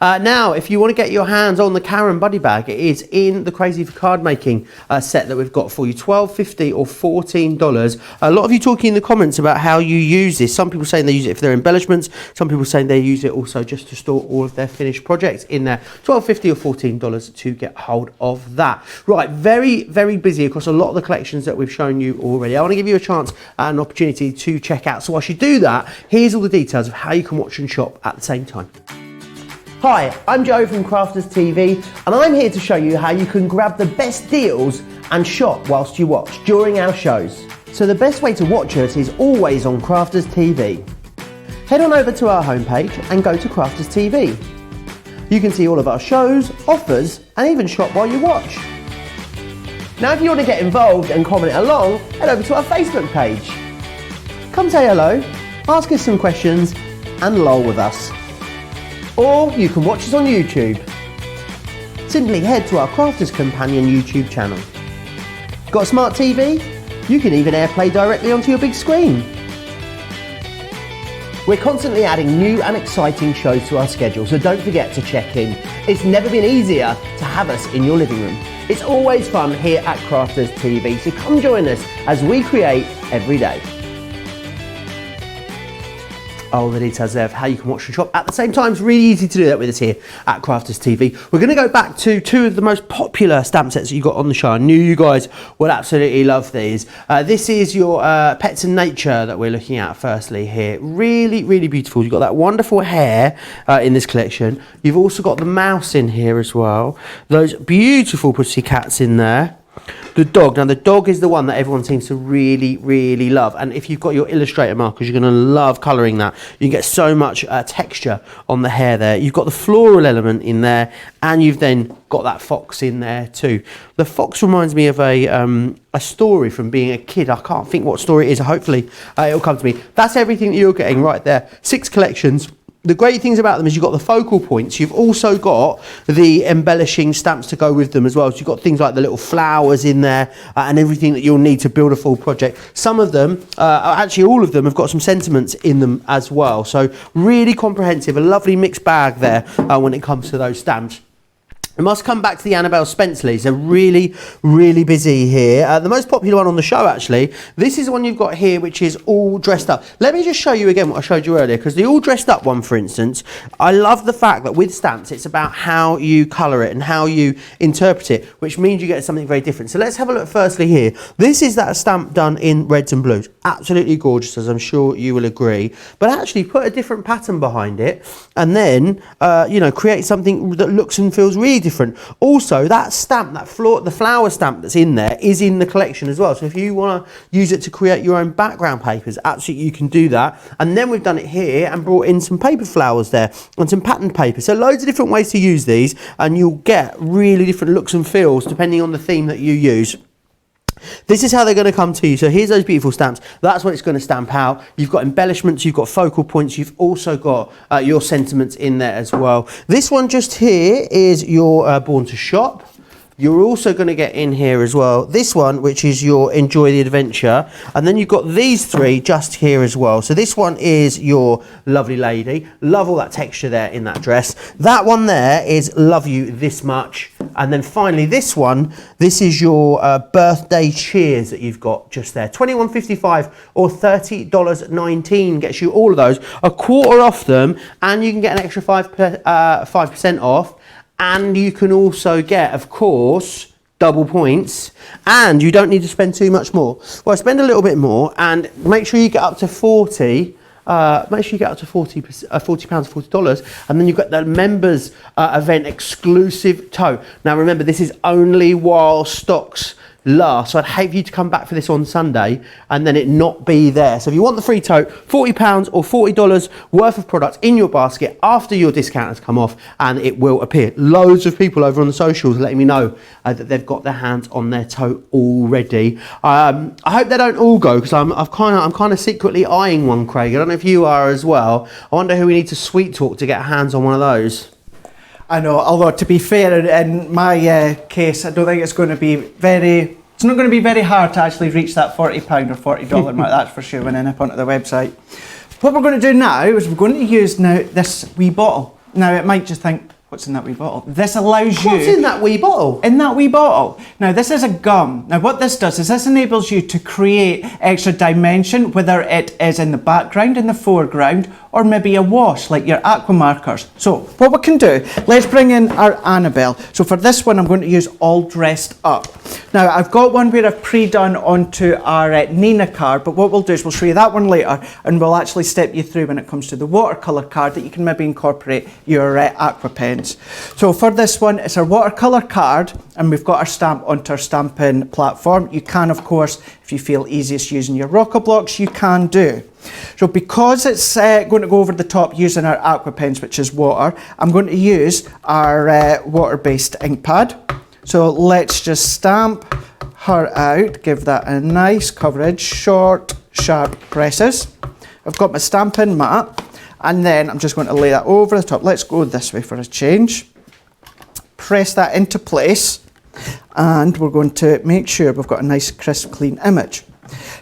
Now, if you want to get your hands on the Karen Buddy Bag, it is in the Crazy for Card Making set that we've got for you, $12.50 or $14. A lot of you talking in the comments about how you use this. Some people saying they use it for their embellishments. Some people saying they use it also just to store all of their finished projects in there. $12.50 or $14 to get hold of that. Right, very, very busy across a lot of the collections that we've shown you already. I want to give you a chance and an opportunity to check out. So whilst you do that, here's all the details of how you can watch and shop at the same time. Hi, I'm Joe from Crafters TV, and I'm here to show you how you can grab the best deals and shop whilst you watch during our shows. So the best way to watch us is always on Crafters TV. Head on over to our homepage and go to Crafters TV. You can see all of our shows, offers, and even shop while you watch. Now if you want to get involved and comment along, head over to our Facebook page. Come say hello, ask us some questions, and lol with us. Or you can watch us on YouTube. Simply head to our Crafters Companion YouTube channel. Got a smart TV? You can even AirPlay directly onto your big screen. We're constantly adding new and exciting shows to our schedule, so don't forget to check in. It's never been easier to have us in your living room. It's always fun here at Crafters TV, so come join us as we create every day. All the details there of how you can watch the shop at the same time. It's really easy to do that with us here at Crafters TV. We're going to go back to two of the most popular stamp sets that you got on the show. I knew you guys would absolutely love these. This is your Pets and Nature that we're looking at firstly here. Really, really beautiful. You've got that wonderful hair in this collection. You've also got the mouse in here as well. Those beautiful pussy cats in there. The dog. Now the dog is the one that everyone seems to really, really love. And if you've got your Illustrator markers, you're going to love colouring that. You can get so much texture on the hair there. You've got the floral element in there, and you've then got that fox in there too. The fox reminds me of a story from being a kid. I can't think what story it is. Hopefully it'll come to me. That's everything that you're getting right there. 6 collections. The great things about them is you've got the focal points. You've also got the embellishing stamps to go with them as well. So you've got things like the little flowers in there and everything that you'll need to build a full project. Some of them, actually all of them, have got some sentiments in them as well. So really comprehensive, a lovely mixed bag there when it comes to those stamps. We must come back to the Annabelle Spencers. They're really, really busy here. The most popular one on the show, actually, this is the one you've got here, which is all dressed up. Let me just show you again what I showed you earlier, because the all dressed up one, for instance, I love the fact that with stamps, it's about how you colour it and how you interpret it, which means you get something very different. So let's have a look firstly here. This is that stamp done in reds and blues. Absolutely gorgeous, as I'm sure you will agree. But actually put a different pattern behind it and then, you know, create something that looks and feels really different. Also, that stamp, the flower stamp that's in there is in the collection as well. So if you want to use it to create your own background papers, absolutely you can do that. And then we've done it here and brought in some paper flowers there and some patterned paper. So loads of different ways to use these, and you'll get really different looks and feels depending on the theme that you use. This is how they're going to come to you. So here's those beautiful stamps. That's what it's going to stamp out. You've got embellishments, you've got focal points, you've also got your sentiments in there as well. This one just here is your Born to Shop. You're also going to get in here as well this one, which is your Enjoy the Adventure, and then you've got these 3 just here as well. So this one is your Lovely Lady. Love all that texture there in that dress. That one there is Love You This Much. And then finally this one, this is your Birthday Cheers that you've got just there. $21.55 or $30.19 gets you all of those. A quarter off them, and you can get an extra 5% off. And you can also get, of course, double points, and you don't need to spend too much more. Well, spend a little bit more, and make sure you get up to 40. Make sure you get up to £40, $40, and then you've got the members event exclusive tote. Now remember, this is only while stocks last, so I'd hate for you to come back for this on Sunday and then it not be there. So if you want the free tote, £40 or $40 worth of products in your basket after your discount has come off, and it will appear. Loads of people over on the socials letting me know that they've got their hands on their tote already. I hope they don't all go, because I'm kind of secretly eyeing one, Craig. I don't know if you are as well. I wonder who we need to sweet talk to get hands on one of those. I know, although to be fair, in my case, I don't think it's going to be it's not going to be very hard to actually reach that £40 or $40 mark, that's for sure, when I nip onto the website. What we're going to do now is we're going to use now this wee bottle. Now it might just think, what's in that wee bottle? This allows you... What's in that wee bottle? In that wee bottle. Now this is a gum. Now what this does is this enables you to create extra dimension, whether it is in the background, in the foreground, or maybe a wash like your aqua markers. So what we can do, let's bring in our Annabelle. So for this one I'm going to use All Dressed Up. Now I've got one where I've pre-done onto our Nina card, but what we'll do is we'll show you that one later, and we'll actually step you through when it comes to the watercolour card that you can maybe incorporate your aqua pens. So for this one, it's our watercolour card, and we've got our stamp onto our stamping platform. You can, of course, if you feel easiest using your rocker blocks, you can do. So because it's going to go over the top using our aqua pens, which is water, I'm going to use our water-based ink pad. So let's just stamp her out, give that a nice coverage, short, sharp presses. I've got my stamping mat, and then I'm just going to lay that over the top. Let's go this way for a change. press that into place, and we're going to make sure we've got a nice crisp clean image.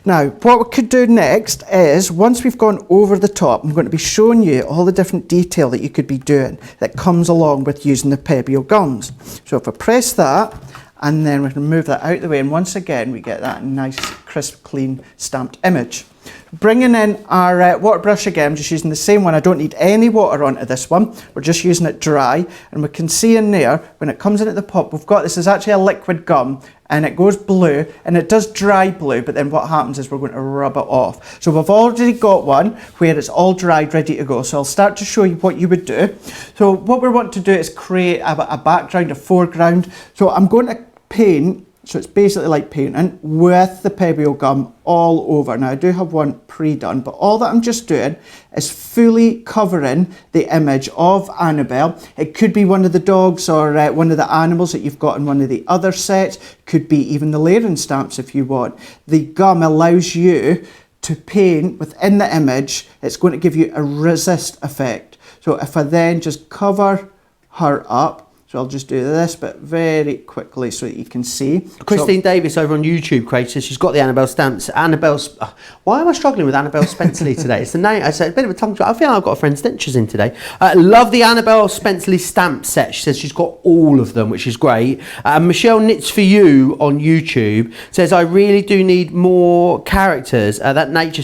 Now, what we could do next is, once we've gone over the top, I'm going to be showing you all the different detail that you could be doing that comes along with using the Pebeo gums. So if I press that, and then we can move that out of the way, and once again we get that nice crisp clean stamped image. Bringing in our water brush again, I'm just using the same one. I don't need any water onto this one. We're just using it dry, and we can see in there when it comes in at the top, we've got this is actually a liquid gum, and it goes blue, and it does dry blue, but then what happens is we're going to rub it off. So we've already got one where it's all dried, ready to go. So I'll start to show you what you would do. So what we want to do is create a background, a foreground. So I'm going to paint, so it's basically like painting with the Pebeo gum all over. Now I do have one pre-done, but all that I'm just doing is fully covering the image of Annabelle. It could be one of the dogs or one of the animals that you've got in one of the other sets. Could be even the layering stamps if you want. The gum allows you to paint within the image. It's going to give you a resist effect. So if I then just cover her up, so I'll just do this, but very quickly so that you can see. Christine Davis over on YouTube, Craig, says she's got the Annabelle stamps. Why am I struggling with Annabelle Spencer today? It's the name. It's a bit of a tongue. I feel like I've got a friend's dentures in today. Love the Annabelle Spencer stamp set. She says she's got all of them, which is great. Michelle Knits For You on YouTube says, I really do need more characters. That nature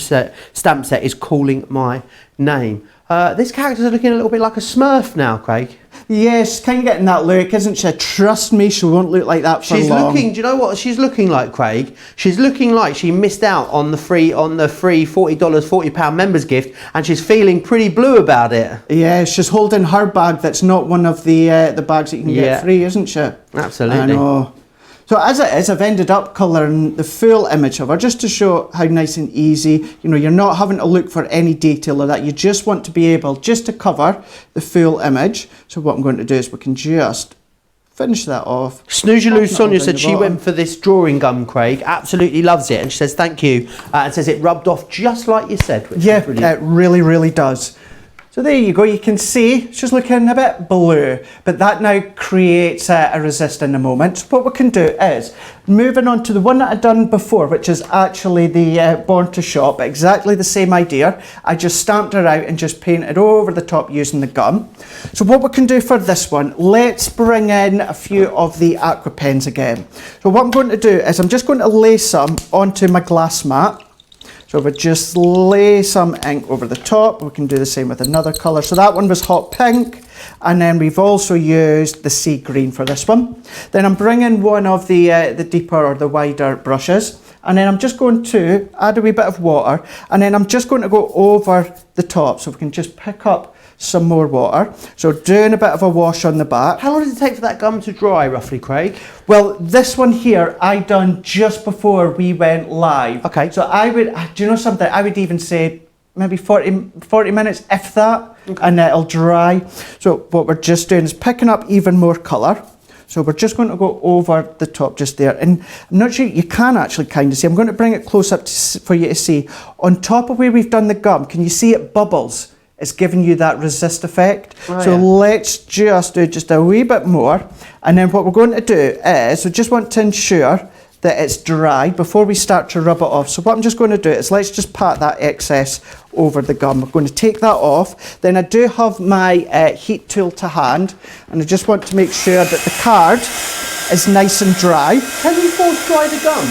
stamp set is calling my name. This character's looking a little bit like a Smurf now, Craig. Yes, kind of getting that look, isn't she? Trust me, she won't look like that for long. Do you know what she's looking like, Craig? She's looking like she missed out on the free $40, £40 members gift, and she's feeling pretty blue about it. Yeah, she's holding her bag that's not one of the bags that you can get free, isn't she? Absolutely. I know. So as it is, I've ended up colouring the full image of her just to show how nice and easy, you know, you're not having to look for any detail or that. You just want to be able just to cover the full image. So what I'm going to do is we can just finish that off. Snoozeloo Sonia said she went for this drawing gum, Craig. Absolutely loves it. And she says thank you. And says it rubbed off just like you said. Which yeah, it really, really does. So there you go, you can see she's looking a bit blue, but that now creates a resist in the moment. So what we can do is, moving on to the one that I'd done before, which is actually the Born to Shop, exactly the same idea. I just stamped her out and just painted over the top using the gum. So what we can do for this one, let's bring in a few of the aqua pens again. So what I'm going to do is I'm just going to lay some onto my glass mat. So if we just lay some ink over the top, we can do the same with another colour. So that one was hot pink, and then we've also used the sea green for this one. Then I'm bringing one of the deeper or the wider brushes, and then I'm just going to add a wee bit of water, and then I'm just going to go over the top, so we can just pick up some more water. So doing a bit of a wash on the back. How long does it take for that gum to dry, roughly, Craig? Well, this one here I done just before we went live. Okay. So I would, do you know something? I would even say maybe 40 minutes, if that, and it'll dry. So what we're just doing is picking up even more colour. So we're just going to go over the top just there. And I'm not sure, you can actually kind of see. I'm going to bring it close up for you to see. On top of where we've done the gum, can you see it bubbles? It's giving you that resist effect. Oh, so let's just do just a wee bit more. And then what we're going to do is we just want to ensure that it's dry before we start to rub it off. So what I'm just going to do is let's just pat that excess over the gum. I'm going to take that off. Then I do have my heat tool to hand, and I just want to make sure that the card is nice and dry. Can you force dry the gum?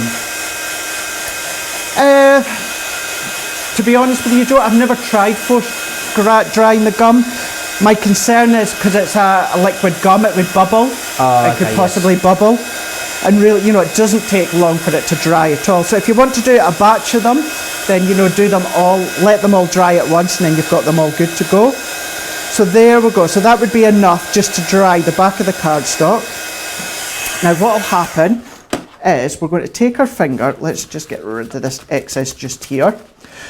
To be honest with you, Joe, I've never tried drying the gum. My concern is because it's a liquid gum, it would bubble. It could possibly bubble. And really, you know, it doesn't take long for it to dry at all. So if you want to do a batch of them, then, you know, do them all, let them all dry at once, and then you've got them all good to go. So there we go. So that would be enough just to dry the back of the cardstock. Now what will happen is we're going to take our finger, let's just get rid of this excess just here.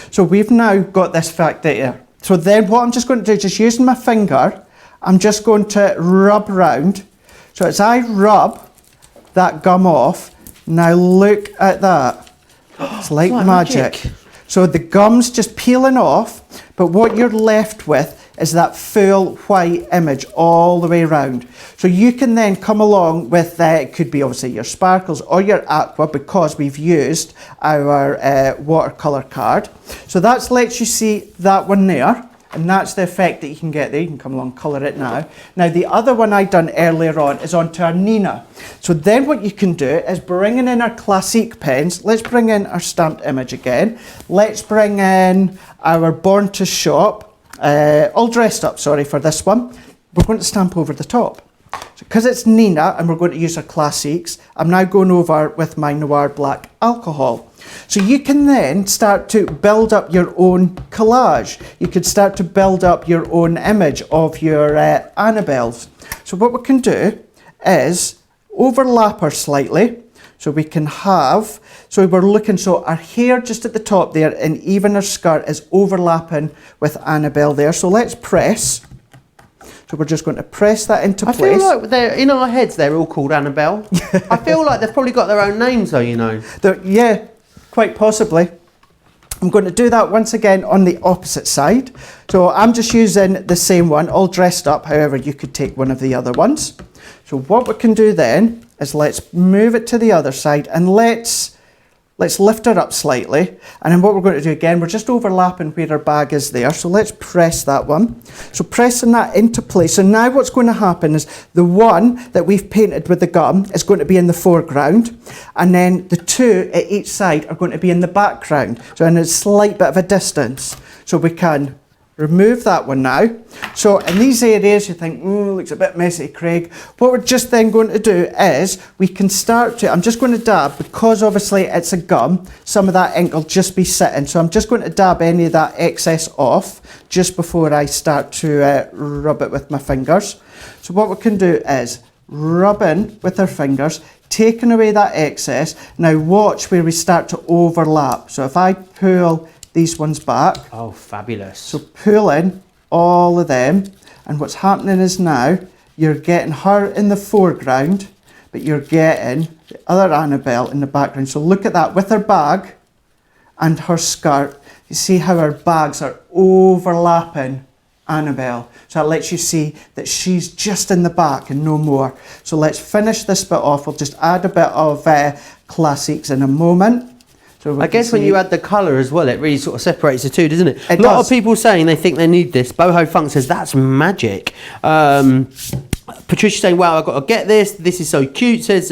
So we've now got this fact there. So then what I'm just going to do, just using my finger, I'm just going to rub round. So as I rub that gum off, now look at that. It's like magic. So the gum's just peeling off, but what you're left with is that full white image all the way around. So you can then come along with, it could be obviously your sparkles or your aqua, because we've used our watercolour card. So that lets you see that one there. And that's the effect that you can get there. You can come along and colour it now. Now the other one I done earlier on is onto our Nina. So then what you can do is bringing in our Classique pens. Let's bring in our stamped image again. Let's bring in our Born to Shop. All dressed up, sorry, for this one. We're going to stamp over the top. Because it's Nina and we're going to use our Classiques, I'm now going over with my Noir Black alcohol. So you can then start to build up your own collage. You could start to build up your own image of your Annabelles. So what we can do is overlap her slightly. So we can have, so we're looking, so our hair just at the top there, and even her skirt is overlapping with Annabelle there. So let's press. So we're just going to press that into place. I feel like they're, in our heads, they're all called Annabelle. I feel like they've probably got their own names though, you know. Yeah, quite possibly. I'm going to do that once again on the opposite side. So I'm just using the same one, all dressed up. However, you could take one of the other ones. So what we can do then is let's move it to the other side and let's lift her up slightly. And then what we're going to do again, we're just overlapping where our bag is there. So let's press that one. So pressing that into place. So now what's going to happen is the one that we've painted with the gum is going to be in the foreground. And then the two at each side are going to be in the background. So in a slight bit of a distance. So we can remove that one now. So in these areas you think, looks a bit messy, Craig. What we're just then going to do is we can start to, I'm just going to dab, because obviously it's a gum, some of that ink will just be sitting. So I'm just going to dab any of that excess off just before I start to rub it with my fingers. So what we can do is rubbing with our fingers, taking away that excess. Now watch where we start to overlap. So if I pull these ones back. Oh, fabulous. So pull in all of them, and what's happening is now you're getting her in the foreground, but you're getting the other Annabelle in the background. So look at that with her bag and her skirt. You see how her bags are overlapping Annabelle. So that lets you see that she's just in the back and no more. So let's finish this bit off. We'll just add a bit of Classiques in a moment. So I guess when you add the colour as well, it really sort of separates the two, doesn't it? It A lot does. of people saying they think they need this. Boho Funk says, that's magic. Patricia saying, wow, I've got to get this. This is so cute. Says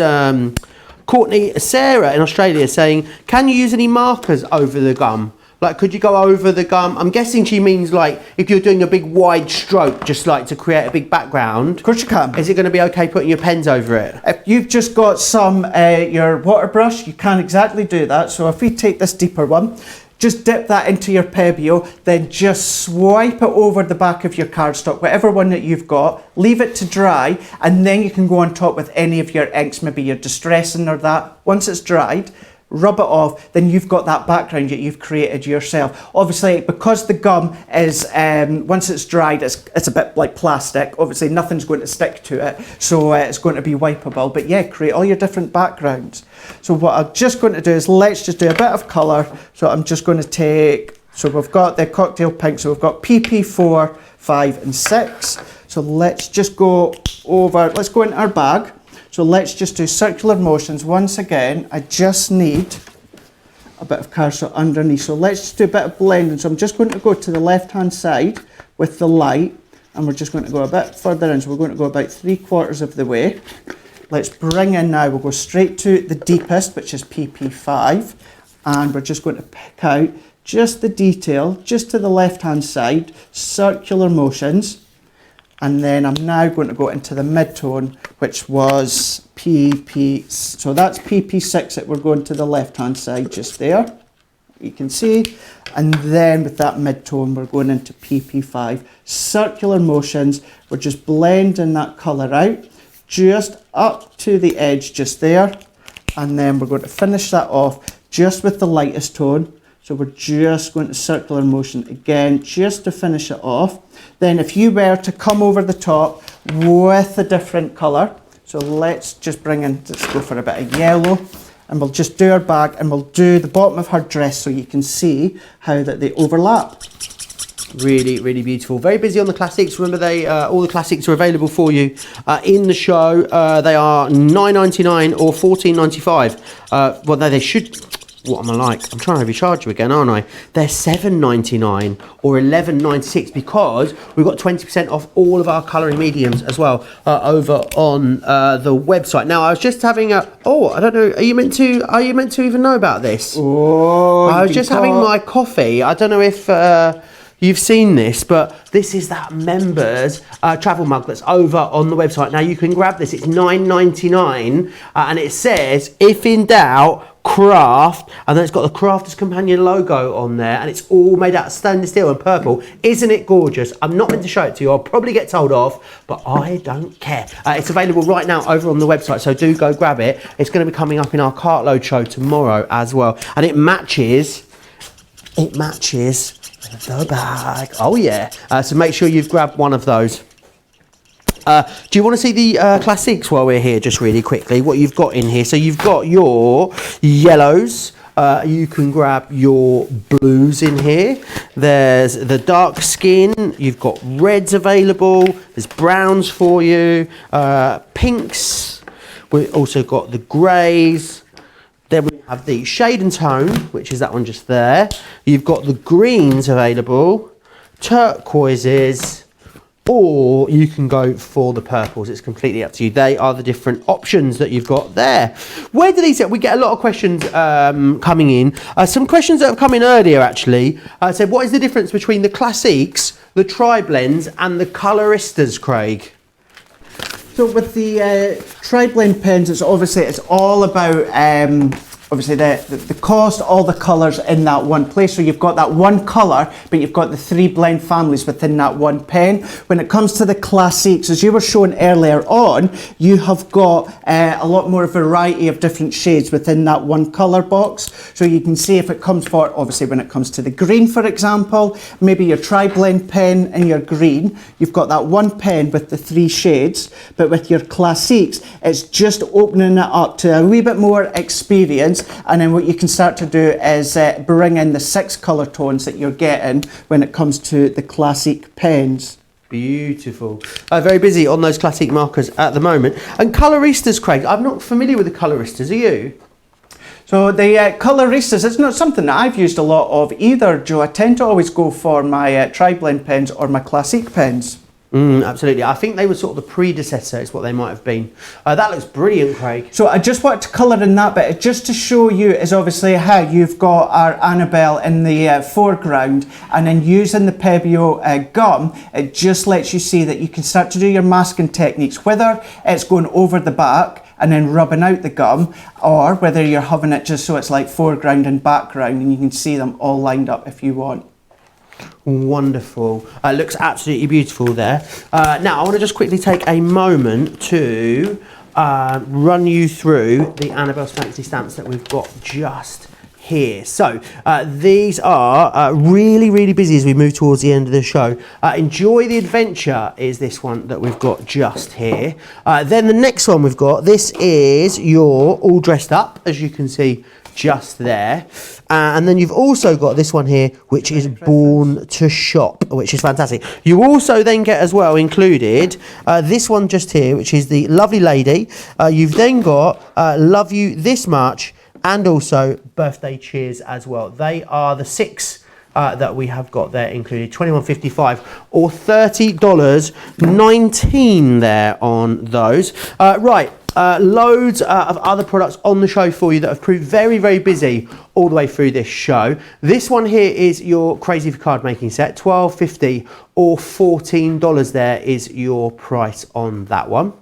Courtney Sarah in Australia saying, can you use any markers over the gum? Like, could you go over the gum? I'm guessing she means like if you're doing a big wide stroke, just like to create a big background. Of course you can. Is it going to be okay putting your pens over it? If you've just got some, your water brush, you can't exactly do that. So if we take this deeper one, just dip that into your Pebeo, then just swipe it over the back of your cardstock, whatever one that you've got, leave it to dry, and then you can go on top with any of your inks, maybe your distressing or that. Once it's dried, rub it off, then you've got that background that you've created yourself. Obviously, because the gum is, once it's dried, it's a bit like plastic. Obviously, nothing's going to stick to it, so it's going to be wipeable. But yeah, create all your different backgrounds. So what I'm just going to do is let's just do a bit of colour. So I'm just going to take, so we've got the cocktail pink, so we've got PP4, 5 and 6. So let's just go over, let's go into our bag. So let's just do circular motions. Once again, I just need a bit of cardstock underneath. So let's just do a bit of blending. So I'm just going to go to the left-hand side with the light, and we're just going to go a bit further in. So we're going to go about 3/4 of the way. Let's bring in now, we'll go straight to the deepest, which is PP5, and we're just going to pick out just the detail, just to the left-hand side, circular motions. And then I'm now going to go into the mid-tone, which was PP, so that's PP6 that we're going to the left-hand side just there, you can see. And then with that mid-tone, we're going into PP5. Circular motions, we're just blending that colour out, just up to the edge just there. And then we're going to finish that off just with the lightest tone. So we're just going to circular motion again, just to finish it off. Then if you were to come over the top with a different colour, so let's just bring in, let's go for a bit of yellow, and we'll just do our bag, and we'll do the bottom of her dress so you can see how that they overlap. Really, really beautiful. Very busy on the classics. Remember, they all the classics are available for you in the show. They are $9.99 or $14.95. Well, no, they should. What am I like? I'm trying to overcharge you again, aren't I? They're $7.99 or $11.96 because we've got 20% off all of our colouring mediums as well over on the website. Now, I was just having a. Oh, I don't know. Are you meant to even know about this? Oh, I was just having my coffee. I don't know if you've seen this, but this is that members travel mug that's over on the website. Now you can grab this. It's $9.99 and it says, if in doubt, craft, and then it's got the Crafters Companion logo on there, and it's all made out of stainless steel and purple. Isn't it gorgeous? I'm not meant to show it to you. I'll probably get told off, but I don't care. It's available right now over on the website, so do go grab it. It's going to be coming up in our cartload show tomorrow as well, and it matches the bag. Oh yeah. So make sure you've grabbed one of those. Do you want to see the classics while we're here, just really quickly, what you've got in here? So you've got your yellows. You can grab your blues in here. There's the dark skin. You've got reds available. There's browns for you. Pinks. We've also got the greys. Then we have the shade and tone, which is that one just there. You've got the greens available, turquoises, or you can go for the purples. It's completely up to you. They are the different options that you've got there. Where do these sit? We get a lot of questions coming in. Some questions that have come in earlier actually said, what is the difference between the classiques, the tri-blends, and the coloristas, Craig? So with the tri-blend pens, it's all about obviously the cost, all the colours in that one place. So you've got that one colour, but you've got the 3 blend families within that one pen. When it comes to the classics, as you were showing earlier on, you have got a lot more variety of different shades within that one colour box. So you can see if it comes for, obviously when it comes to the green, for example, maybe your tri-blend pen and your green, you've got that one pen with the 3 shades, but with your classics, it's just opening it up to a wee bit more experience. And then what you can start to do is bring in the 6 colour tones that you're getting when it comes to the classic pens. Beautiful. Very busy on those classic markers at the moment. And coloristas, Craig, I'm not familiar with the coloristas, are you? So the coloristas, it's not something that I've used a lot of either, Joe. I tend to always go for my tri-blend pens or my classic pens. Absolutely. I think they were sort of the predecessor, is what they might have been. That looks brilliant, Craig. So I just wanted to colour in that bit, just to show you is obviously how you've got our Annabelle in the foreground, and then using the Pebeo gum, it just lets you see that you can start to do your masking techniques, whether it's going over the back and then rubbing out the gum, or whether you're having it just so it's like foreground and background and you can see them all lined up if you want. Wonderful. Looks absolutely beautiful there. Now, I want to just quickly take a moment to run you through the Annabelle Spencer stamps that we've got just here. So these are really, really busy as we move towards the end of the show. Enjoy the Adventure is this one that we've got just here. Then the next one we've got, this is your All Dressed Up, as you can see just there. And then you've also got this one here, which is Born to Shop, which is fantastic. You also then get as well included this one just here, which is the Lovely Lady. You've then got Love You This Much, and also Birthday Cheers as well. They are the 6 that we have got there included, $21.55 or $30.19 there on those. Right. Loads of other products on the show for you that have proved very, very busy all the way through this show. This one here is your Crazy for Card Making set, $12.50 or $14 there is your price on that one.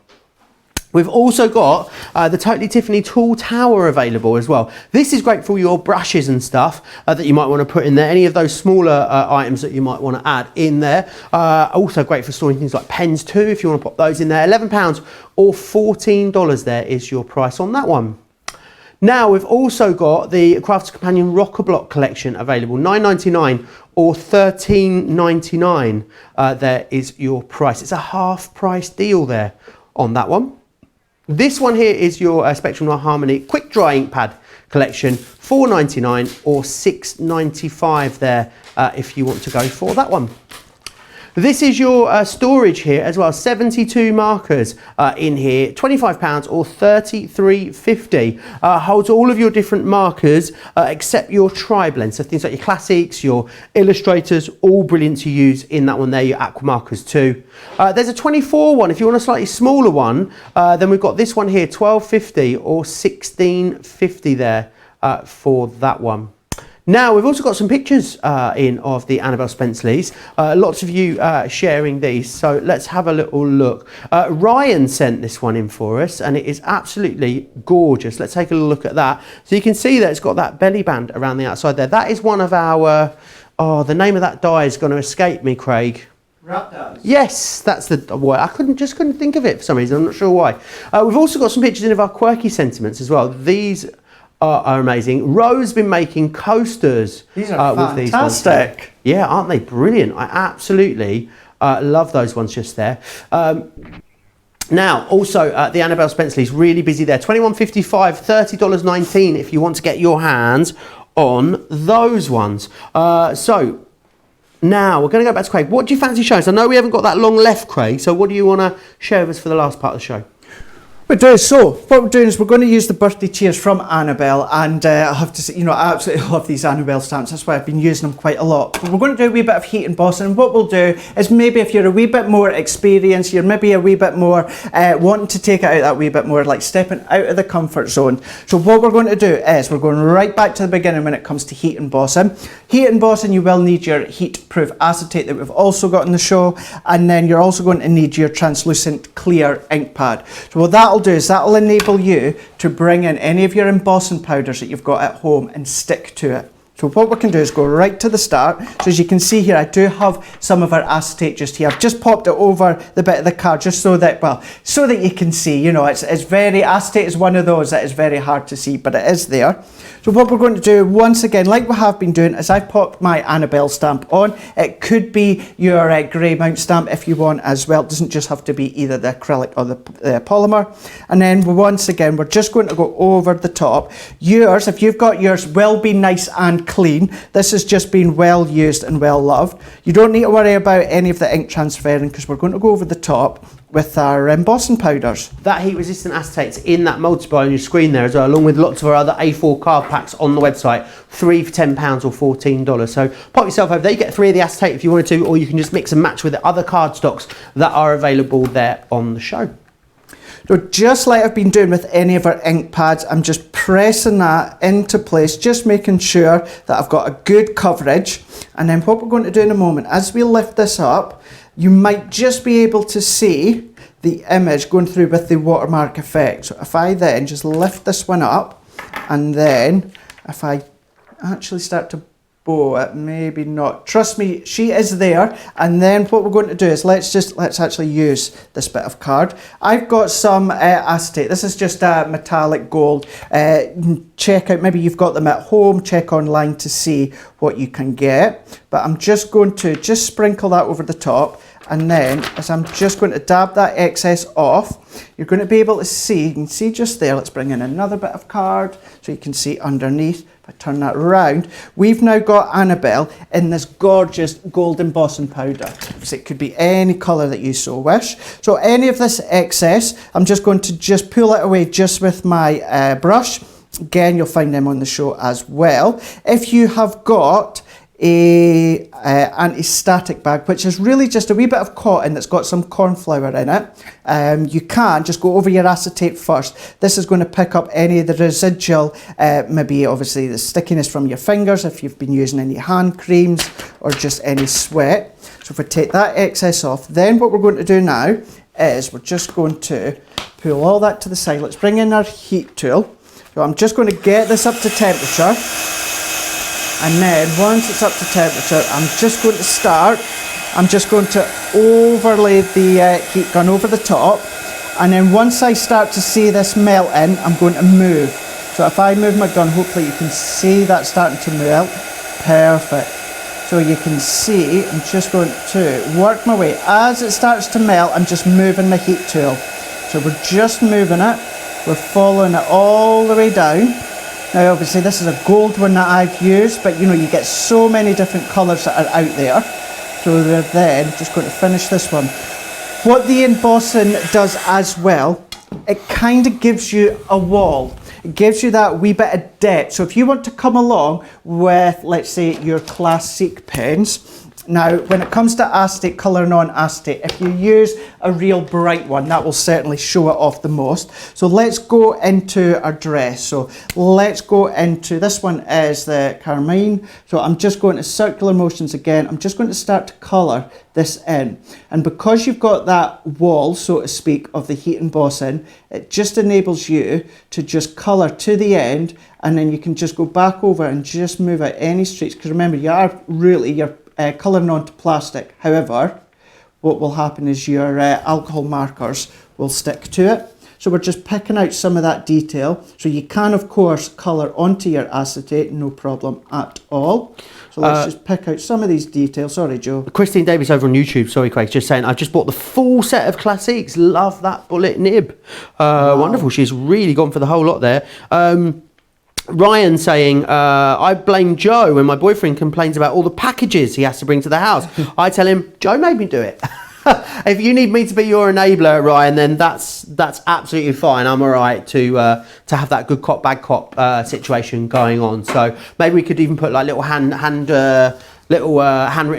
We've also got the Totally Tiffany Tool Tower available as well. This is great for your brushes and stuff that you might want to put in there. Any of those smaller items that you might want to add in there. Also great for storing things like pens too, if you want to pop those in there. £11 or $14 there is your price on that one. Now we've also got the Crafters Companion Rocker Block collection available, $9.99 or $13.99 there is your price. It's a half price deal there on that one. This one here is your Spectrum Noir Harmony Quick Dry Ink Pad collection, $4.99 or $6.95 there if you want to go for that one. This is your storage here as well. 72 markers in here, £25 or $33.50. Holds all of your different markers except your tri-blend. So things like your classics, your illustrators, all brilliant to use in that one there, your aqua markers too. There's a 24 one. If you want a slightly smaller one, then we've got this one here, $12.50 or $16.50 there for that one. Now, we've also got some pictures in of the Annabelle Spencer's. Lots of you sharing these, so let's have a little look. Ryan sent this one in for us, and it is absolutely gorgeous. Let's take a look at that. So you can see that it's got that belly band around the outside there. That is one of our, the name of that dye is going to escape me, Craig. Raptors. Yes, that's the word. I couldn't think of it for some reason. I'm not sure why. We've also got some pictures in of our quirky sentiments as well. These are amazing. Ro's been making coasters. These are fantastic. With these yeah, aren't they brilliant? I absolutely love those ones just there. Now, also, the Annabelle Spencer's really busy there. $21.55, $30.19 if you want to get your hands on those ones. So, now we're going to go back to Craig. What do you fancy showing us? I know we haven't got that long left, Craig, so what do you want to share with us for the last part of the show? We do. So what we're doing is we're going to use the birthday cheers from Annabelle, and I have to say, you know, I absolutely love these Annabelle stamps. That's why I've been using them quite a lot. But we're going to do a wee bit of heat embossing, and what we'll do is maybe if you're a wee bit more experienced, you're maybe a wee bit more wanting to take it out that wee bit more, like stepping out of the comfort zone. So what we're going to do is we're going right back to the beginning when it comes to heat embossing. Heat embossing, you will need your heat-proof acetate that we've also got in the show, and then you're also going to need your translucent clear ink pad. So what that'll do is that'll enable you to bring in any of your embossing powders that you've got at home and stick to it. So what we can do is go right to the start. So as you can see here, I do have some of our acetate just here. I've just popped it over the bit of the card just so that, well, so that you can see, you know, it's very, acetate is one of those that is very hard to see, but it is there. So what we're going to do, once again, like we have been doing, is I've popped my Annabelle stamp on. It could be your grey mount stamp if you want as well. It doesn't just have to be either the acrylic or the polymer. And then once again, we're just going to go over the top. Yours, if you've got yours, will be nice and clean. This has just been well used and well loved. You don't need to worry about any of the ink transferring because we're going to go over the top with our embossing powders. That heat resistant acetate's in that multiple on your screen there as well, along with lots of our other A4 card packs on the website, 3 for £10 or $14. So pop yourself over there, you get 3 of the acetate if you wanted to, or you can just mix and match with the other card stocks that are available there on the show. So just like I've been doing with any of our ink pads, I'm just pressing that into place, just making sure that I've got a good coverage. And then what we're going to do in a moment, as we lift this up, you might just be able to see the image going through with the watermark effect. So if I then just lift this one up, and then if I actually start to bow it, maybe not. Trust me, she is there. And then what we're going to do is let's actually use this bit of card. I've got some acetate. This is just a metallic gold. Check out, maybe you've got them at home, check online to see what you can get. But I'm just going to just sprinkle that over the top. And then, as I'm just going to dab that excess off, you're going to be able to see, you can see just there, let's bring in another bit of card so you can see underneath. If I turn that around, we've now got Annabelle in this gorgeous gold embossing powder. So it could be any colour that you so wish. So any of this excess, I'm just going to just pull it away just with my brush. Again, you'll find them on the show as well. If you have got a anti-static bag, which is really just a wee bit of cotton that's got some corn flour in it. You can just go over your acetate first. This is going to pick up any of the residual, maybe obviously the stickiness from your fingers if you've been using any hand creams or just any sweat. So if we take that excess off, then what we're going to do now is we're just going to pull all that to the side. Let's bring in our heat tool. So I'm just going to get this up to temperature. And then once it's up to temperature, I'm just going to overlay the heat gun over the top. And then once I start to see this melt in, I'm going to move. So if I move my gun, hopefully you can see that starting to melt. Perfect. So you can see, I'm just going to work my way. As it starts to melt, I'm just moving the heat tool. So we're just moving it. We're following it all the way down. Now obviously this is a gold one that I've used, but you know, you get so many different colours that are out there. So we're then just going to finish this one. What the embossing does as well, it kind of gives you a wall. It gives you that wee bit of depth. So if you want to come along with, let's say, your classic pens, now when it comes to acetate, colouring on acetate, if you use a real bright one, that will certainly show it off the most. So let's go into our dress. So let's go into, this one is the carmine. So I'm just going to circular motions again. I'm just going to start to colour this in. And because you've got that wall, so to speak, of the heat embossing, it just enables you to just colour to the end, and then you can just go back over and just move out any streaks. Because remember, you're colouring onto plastic. However, what will happen is your alcohol markers will stick to it. So we're just picking out some of that detail. So you can, of course, colour onto your acetate, no problem at all. So let's just pick out some of these details. Sorry, Joe. Christine Davis over on YouTube, sorry Craig, just saying, I've just bought the full set of classics. Love that bullet nib. Wow. Wonderful, she's really gone for the whole lot there. Ryan saying, I blame Joe when my boyfriend complains about all the packages he has to bring to the house. I tell him, Joe made me do it. If you need me to be your enabler, Ryan, then that's absolutely fine. I'm all right to have that good cop, bad cop situation going on. So maybe we could even put like little handwritten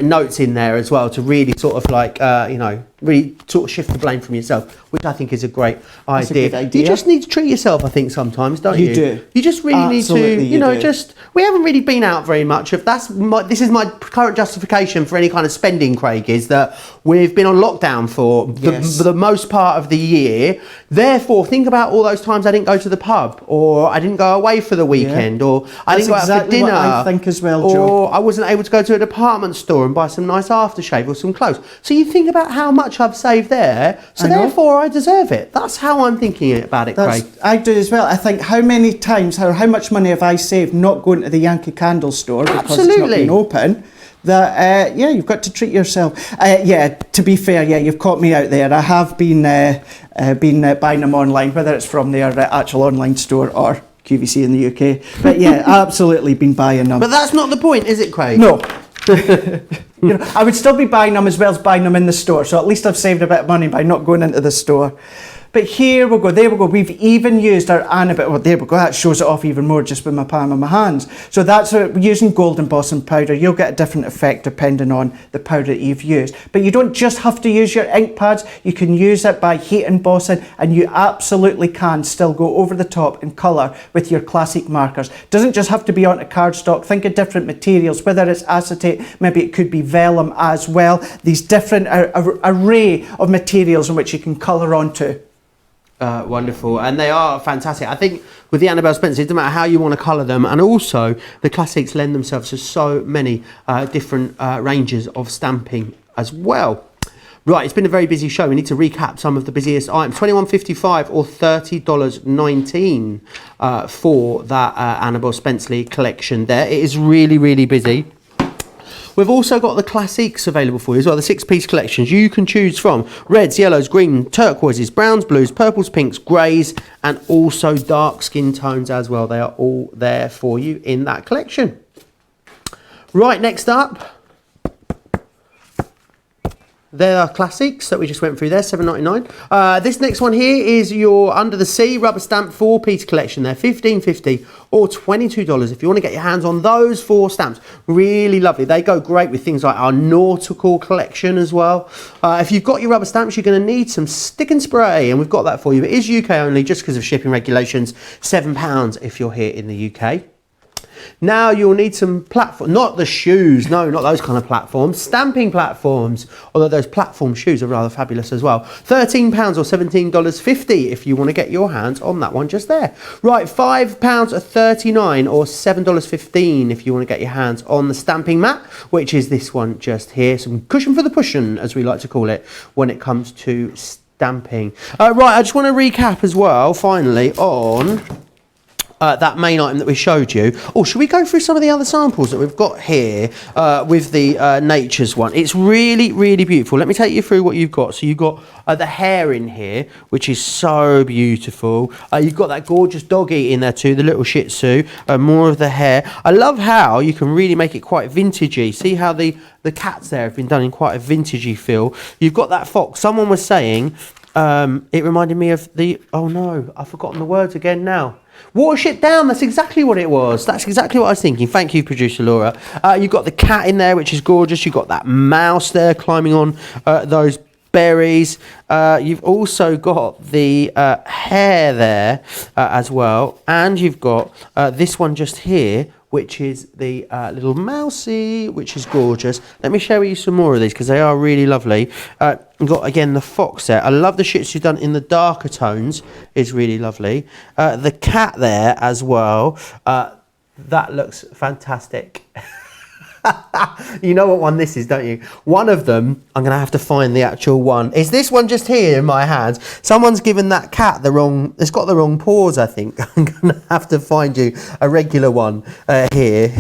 notes in there as well to really sort of like, you know, really sort of shift the blame from yourself, which I think is a great idea. That's a good idea. You just need to treat yourself, I think, sometimes, don't you? You do. You just really Absolutely, need to, you know, just, we haven't really been out very much. This is my current justification for any kind of spending, Craig, is that we've been on lockdown for the most part of the year. Therefore, think about all those times I didn't go to the pub, or I didn't go away for the weekend, or I didn't go out for dinner. What I think as well, Joe. Or I wasn't able to go to a department store and buy some nice aftershave or some clothes. So you think about how much I've saved there, so therefore I deserve it. That's how I'm thinking about it, Craig. I do as well. I think how many times, how much money have I saved not going to the Yankee Candle store because it's not been open? That you've got to treat yourself. To be fair, you've caught me out there. I have been buying them online, whether it's from their actual online store or QVC in the UK. But yeah, absolutely been buying them. But that's not the point, is it, Craig? No. You know, I would still be buying them as well as buying them in the store. So at least I've saved a bit of money by not going into the store. But here we go, there we go. We've even used our Annabelle, well, there we go. That shows it off even more just with my palm of my hands. So that's using gold embossing powder. You'll get a different effect depending on the powder that you've used. But you don't just have to use your ink pads. You can use it by heat embossing, and you absolutely can still go over the top and colour with your classic markers. Doesn't just have to be onto cardstock. Think of different materials, whether it's acetate, maybe it could be vellum as well. These different array of materials in which you can colour onto. Wonderful, and they are fantastic. I think with the Annabelle Spencer, it doesn't matter how you want to colour them, and also the classics lend themselves to so many different ranges of stamping as well. Right, it's been a very busy show. We need to recap some of the busiest items. $21.55 or $30.19 for that Annabelle Spencer collection there. It is really, really busy. We've also got the classics available for you as well, the 6-piece collections. You can choose from reds, yellows, green, turquoises, browns, blues, purples, pinks, greys, and also dark skin tones as well. They are all there for you in that collection. Right, next up, there are classics that we just went through there, $7.99. This next one here is your Under the Sea rubber stamp 4-piece collection there, $15.50 or $22 if you want to get your hands on those 4 stamps. Really lovely. They go great with things like our nautical collection as well. If you've got your rubber stamps, you're going to need some stick and spray, and we've got that for you. It is UK only just because of shipping regulations, £7 if you're here in the UK. Now you'll need some platform, not the shoes, no, not those kind of platforms, stamping platforms, although those platform shoes are rather fabulous as well. £13 or $17.50 if you want to get your hands on that one just there. Right, £5 or $39 or $7.15 if you want to get your hands on the stamping mat, which is this one just here, some cushion for the pushin', as we like to call it, when it comes to stamping. Right, I just want to recap as well, finally, on that main item that we showed you. Oh, should we go through some of the other samples that we've got here with the Nature's one? It's really, really beautiful. Let me take you through what you've got. So you've got the hair in here, which is so beautiful. You've got that gorgeous doggy in there too, the little Shih Tzu, more of the hair. I love how you can really make it quite vintagey. See how the cats there have been done in quite a vintagey feel. You've got that fox. Someone was saying it reminded me of the, oh no, I've forgotten the words again now. Watership Down, that's exactly what it was. That's exactly what I was thinking. Thank you, producer Laura. You've got the cat in there, which is gorgeous. You've got that mouse there climbing on those berries. You've also got the hair there as well. And you've got this one just here, which is the little mousey, which is gorgeous. Let me show you some more of these because they are really lovely. You've got, again, the fox there. I love the Shih Tzu done in the darker tones. It's really lovely. The cat there as well. That looks fantastic. You know what one this is, don't you? One of them, I'm going to have to find the actual one. Is this one just here in my hands? Someone's given that cat the wrong, it's got the wrong paws, I think. I'm going to have to find you a regular one here.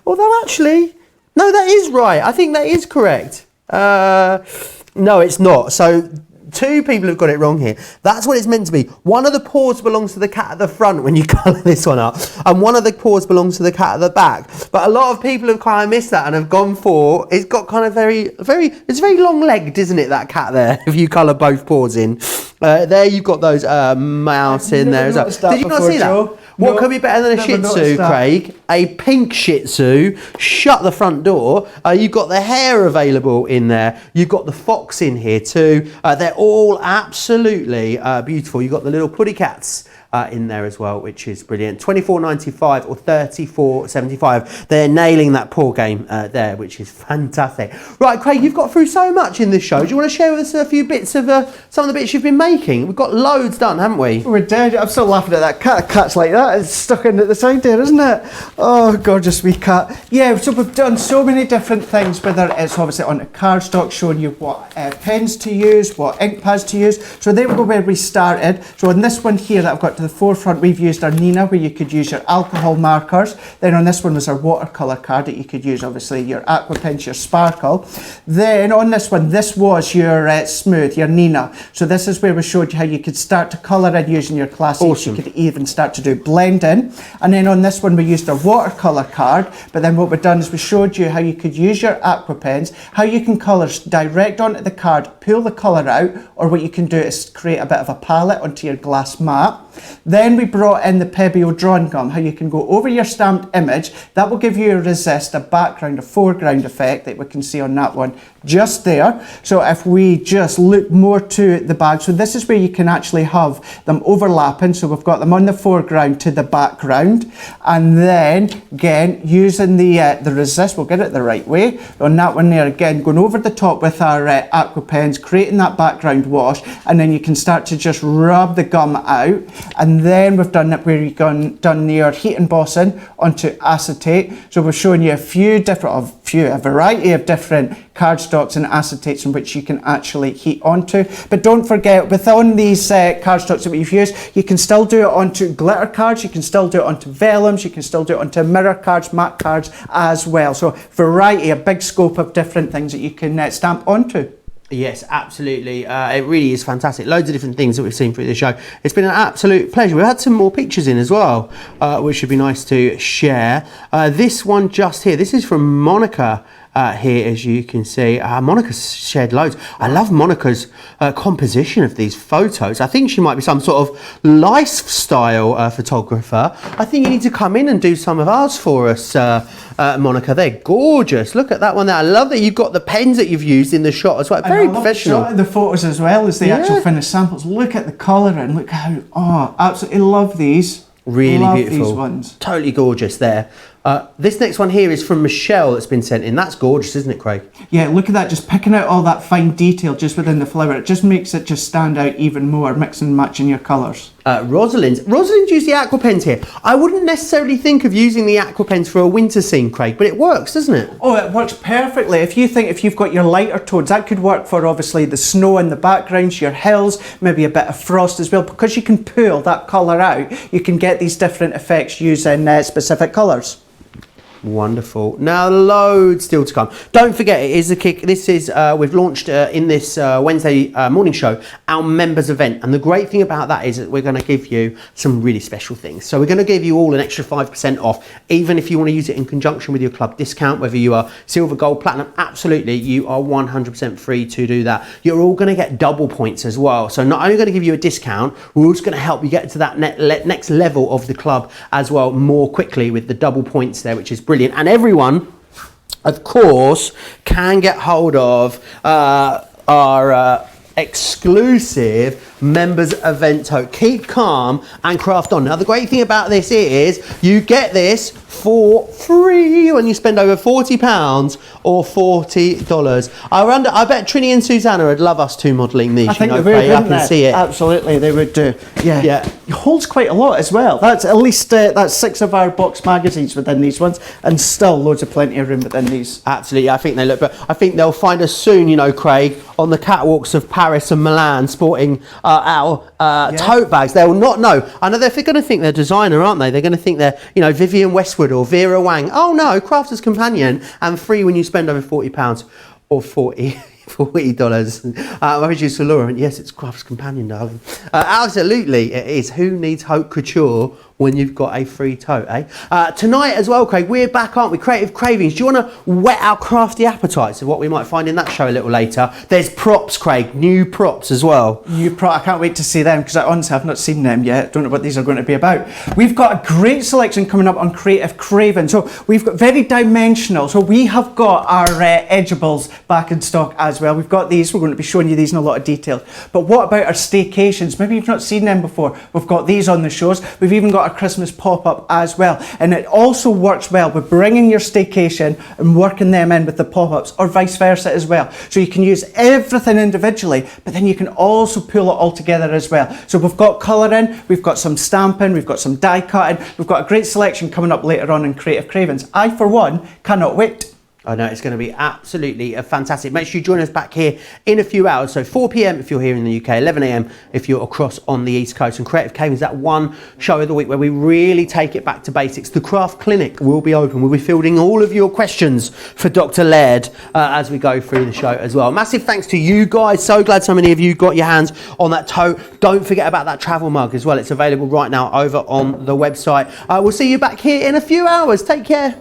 Although actually, no, that is right. I think that is correct. No, it's not. So two people have got it wrong here. That's what it's meant to be. One of the paws belongs to the cat at the front when you colour this one up, and one of the paws belongs to the cat at the back. But a lot of people have kind of missed that and have gone for, it's got kind of it's very long-legged, isn't it, that cat there, if you colour both paws in. There you've got those mouse in there as well. Did you not see that? What could be better than a Shih Tzu, Craig? A pink Shih Tzu. Shut the front door. You've got the hair available in there. You've got the fox in here too. They're all absolutely beautiful. You've got the little puddy cats in there as well, which is brilliant. $24.95 or $34.75. They're nailing that paw game there, which is fantastic. Right, Craig, you've got through so much in this show. Do you want to share with us a few bits of some of the bits you've been making? We've got loads done, haven't we? We're dead. I'm still laughing at that cat. Cat's like that. It's stuck in at the side there, isn't it? Oh, gorgeous wee cat. Yeah, so we've done so many different things, whether it's obviously on a cardstock showing you what pens to use, what ink pads to use. So there we go where we started. So on this one here that I've got to the forefront, we've used our Nina, where you could use your alcohol markers. Then on this one was our watercolour card that you could use, obviously your aqua pens, your sparkle. Then on this one, this was your smooth, your Nina. So this is where we showed you how you could start to colour in using your classics. Awesome. You could even start to do blending. And then on this one, we used our watercolour card. But then what we've done is we showed you how you could use your aqua pens, how you can colour direct onto the card, pull the colour out, or what you can do is create a bit of a palette onto your glass mat. Then we brought in the Pebeo drawing gum, how you can go over your stamped image. That will give you a resist, a background, a foreground effect that we can see on that one just there. So if we just look more to the bag, so this is where you can actually have them overlapping. So we've got them on the foreground to the background. And then again, using the resist, we'll get it the right way. On that one there, again, going over the top with our aqua pens, creating that background wash. And then you can start to just rub the gum out. And then we've done it where you've done your heat embossing onto acetate. So we're showing you a variety of different cardstocks and acetates in which you can actually heat onto. But don't forget, within these cardstocks that we've used, you can still do it onto glitter cards, you can still do it onto vellums, you can still do it onto mirror cards, matte cards as well. So variety, a big scope of different things that you can stamp onto. Yes, absolutely. It really is fantastic. Loads of different things that we've seen through the show. It's been an absolute pleasure. We've had some more pictures in as well, which should be nice to share. This one just here, this is from Monica. Here, as you can see, Monica's shared loads. I love Monica's composition of these photos. I think she might be some sort of lifestyle photographer. I think you need to come in and do some of ours for us, Monica. They're gorgeous. Look at that one there. I love that you've got the pens that you've used in the shot as well. Very professional. I love the photos as well as the actual finished samples. Look at the colouring. Look how, absolutely love these. Really love beautiful. These ones. Totally gorgeous there. This next one here is from Michelle that's been sent in. That's gorgeous, isn't it, Craig? Yeah, look at that, just picking out all that fine detail just within the flower. It just makes it just stand out even more, mixing and matching your colours. Rosalind's used the aqua pens here. I wouldn't necessarily think of using the aqua pens for a winter scene, Craig, but it works, doesn't it? Oh, it works perfectly. If you've got your lighter tones, that could work for obviously the snow in the backgrounds, your hills, maybe a bit of frost as well. Because you can pull that colour out, you can get these different effects using specific colours. Wonderful. Now, loads still to come. Don't forget, it is a kick. This is, we've launched in this Wednesday morning show, our members event. And the great thing about that is that we're going to give you some really special things. So we're going to give you all an extra 5% off, even if you want to use it in conjunction with your club discount, whether you are silver, gold, platinum, absolutely, you are 100% free to do that. You're all going to get double points as well. So not only going to give you a discount, we're also going to help you get to that next level of the club as well more quickly with the double points there, which is brilliant. And everyone, of course, can get hold of our exclusive members event tote. Keep calm and craft on. Now, the great thing about this is you get this for free when you spend over £40 or $40. I bet Trini and Susanna would love us two modelling these. I think they would, I can see it. Absolutely, they would do. Yeah. It holds quite a lot as well. That's at least that's 6 of our box magazines within these ones, and still loads of plenty of room within these. Absolutely, I think they look. But I think they'll find us soon, you know, Craig, on the catwalks of Paris and Milan, sporting our tote bags. They will not know. I know they're going to think they're designer, aren't they? They're going to think they're, you know, Vivienne Westwood or Vera Wang. Oh no, Crafter's Companion, and free when you spend over £40 or $40. I was used to Laura, and yes, it's Crafter's Companion, darling. Absolutely, it is. Who needs haute couture when you've got a free tote, eh? Tonight as well, Craig, we're back, aren't we? Creative Cravings. Do you want to whet our crafty appetites of what we might find in that show a little later? There's props, Craig, new props as well. I can't wait to see them, because I honestly have not seen them yet. Don't know what these are going to be about. We've got a great selection coming up on Creative Cravings. So we've got very dimensional. So we have got our edgeables back in stock as well. We've got these. We're going to be showing you these in a lot of detail. But what about our staycations? Maybe you've not seen them before. We've got these on the shows. We've even got our Christmas pop-up as well, and it also works well with bringing your staycation and working them in with the pop-ups, or vice versa as well. So you can use everything individually, but then you can also pull it all together as well. So we've got colouring, we've got some stamping, we've got some die cutting, we've got a great selection coming up later on in Creative Cravings. I, for one, cannot wait. I know it's going to be absolutely fantastic. Make sure you join us back here in a few hours. So 4 p.m. if you're here in the UK, 11 a.m. if you're across on the East Coast. And Creative Cravings is that one show of the week where we really take it back to basics. The Craft Clinic will be open. We'll be fielding all of your questions for Dr. Laird as we go through the show as well. Massive thanks to you guys. So glad so many of you got your hands on that tote. Don't forget about that travel mug as well. It's available right now over on the website. We'll see you back here in a few hours. Take care.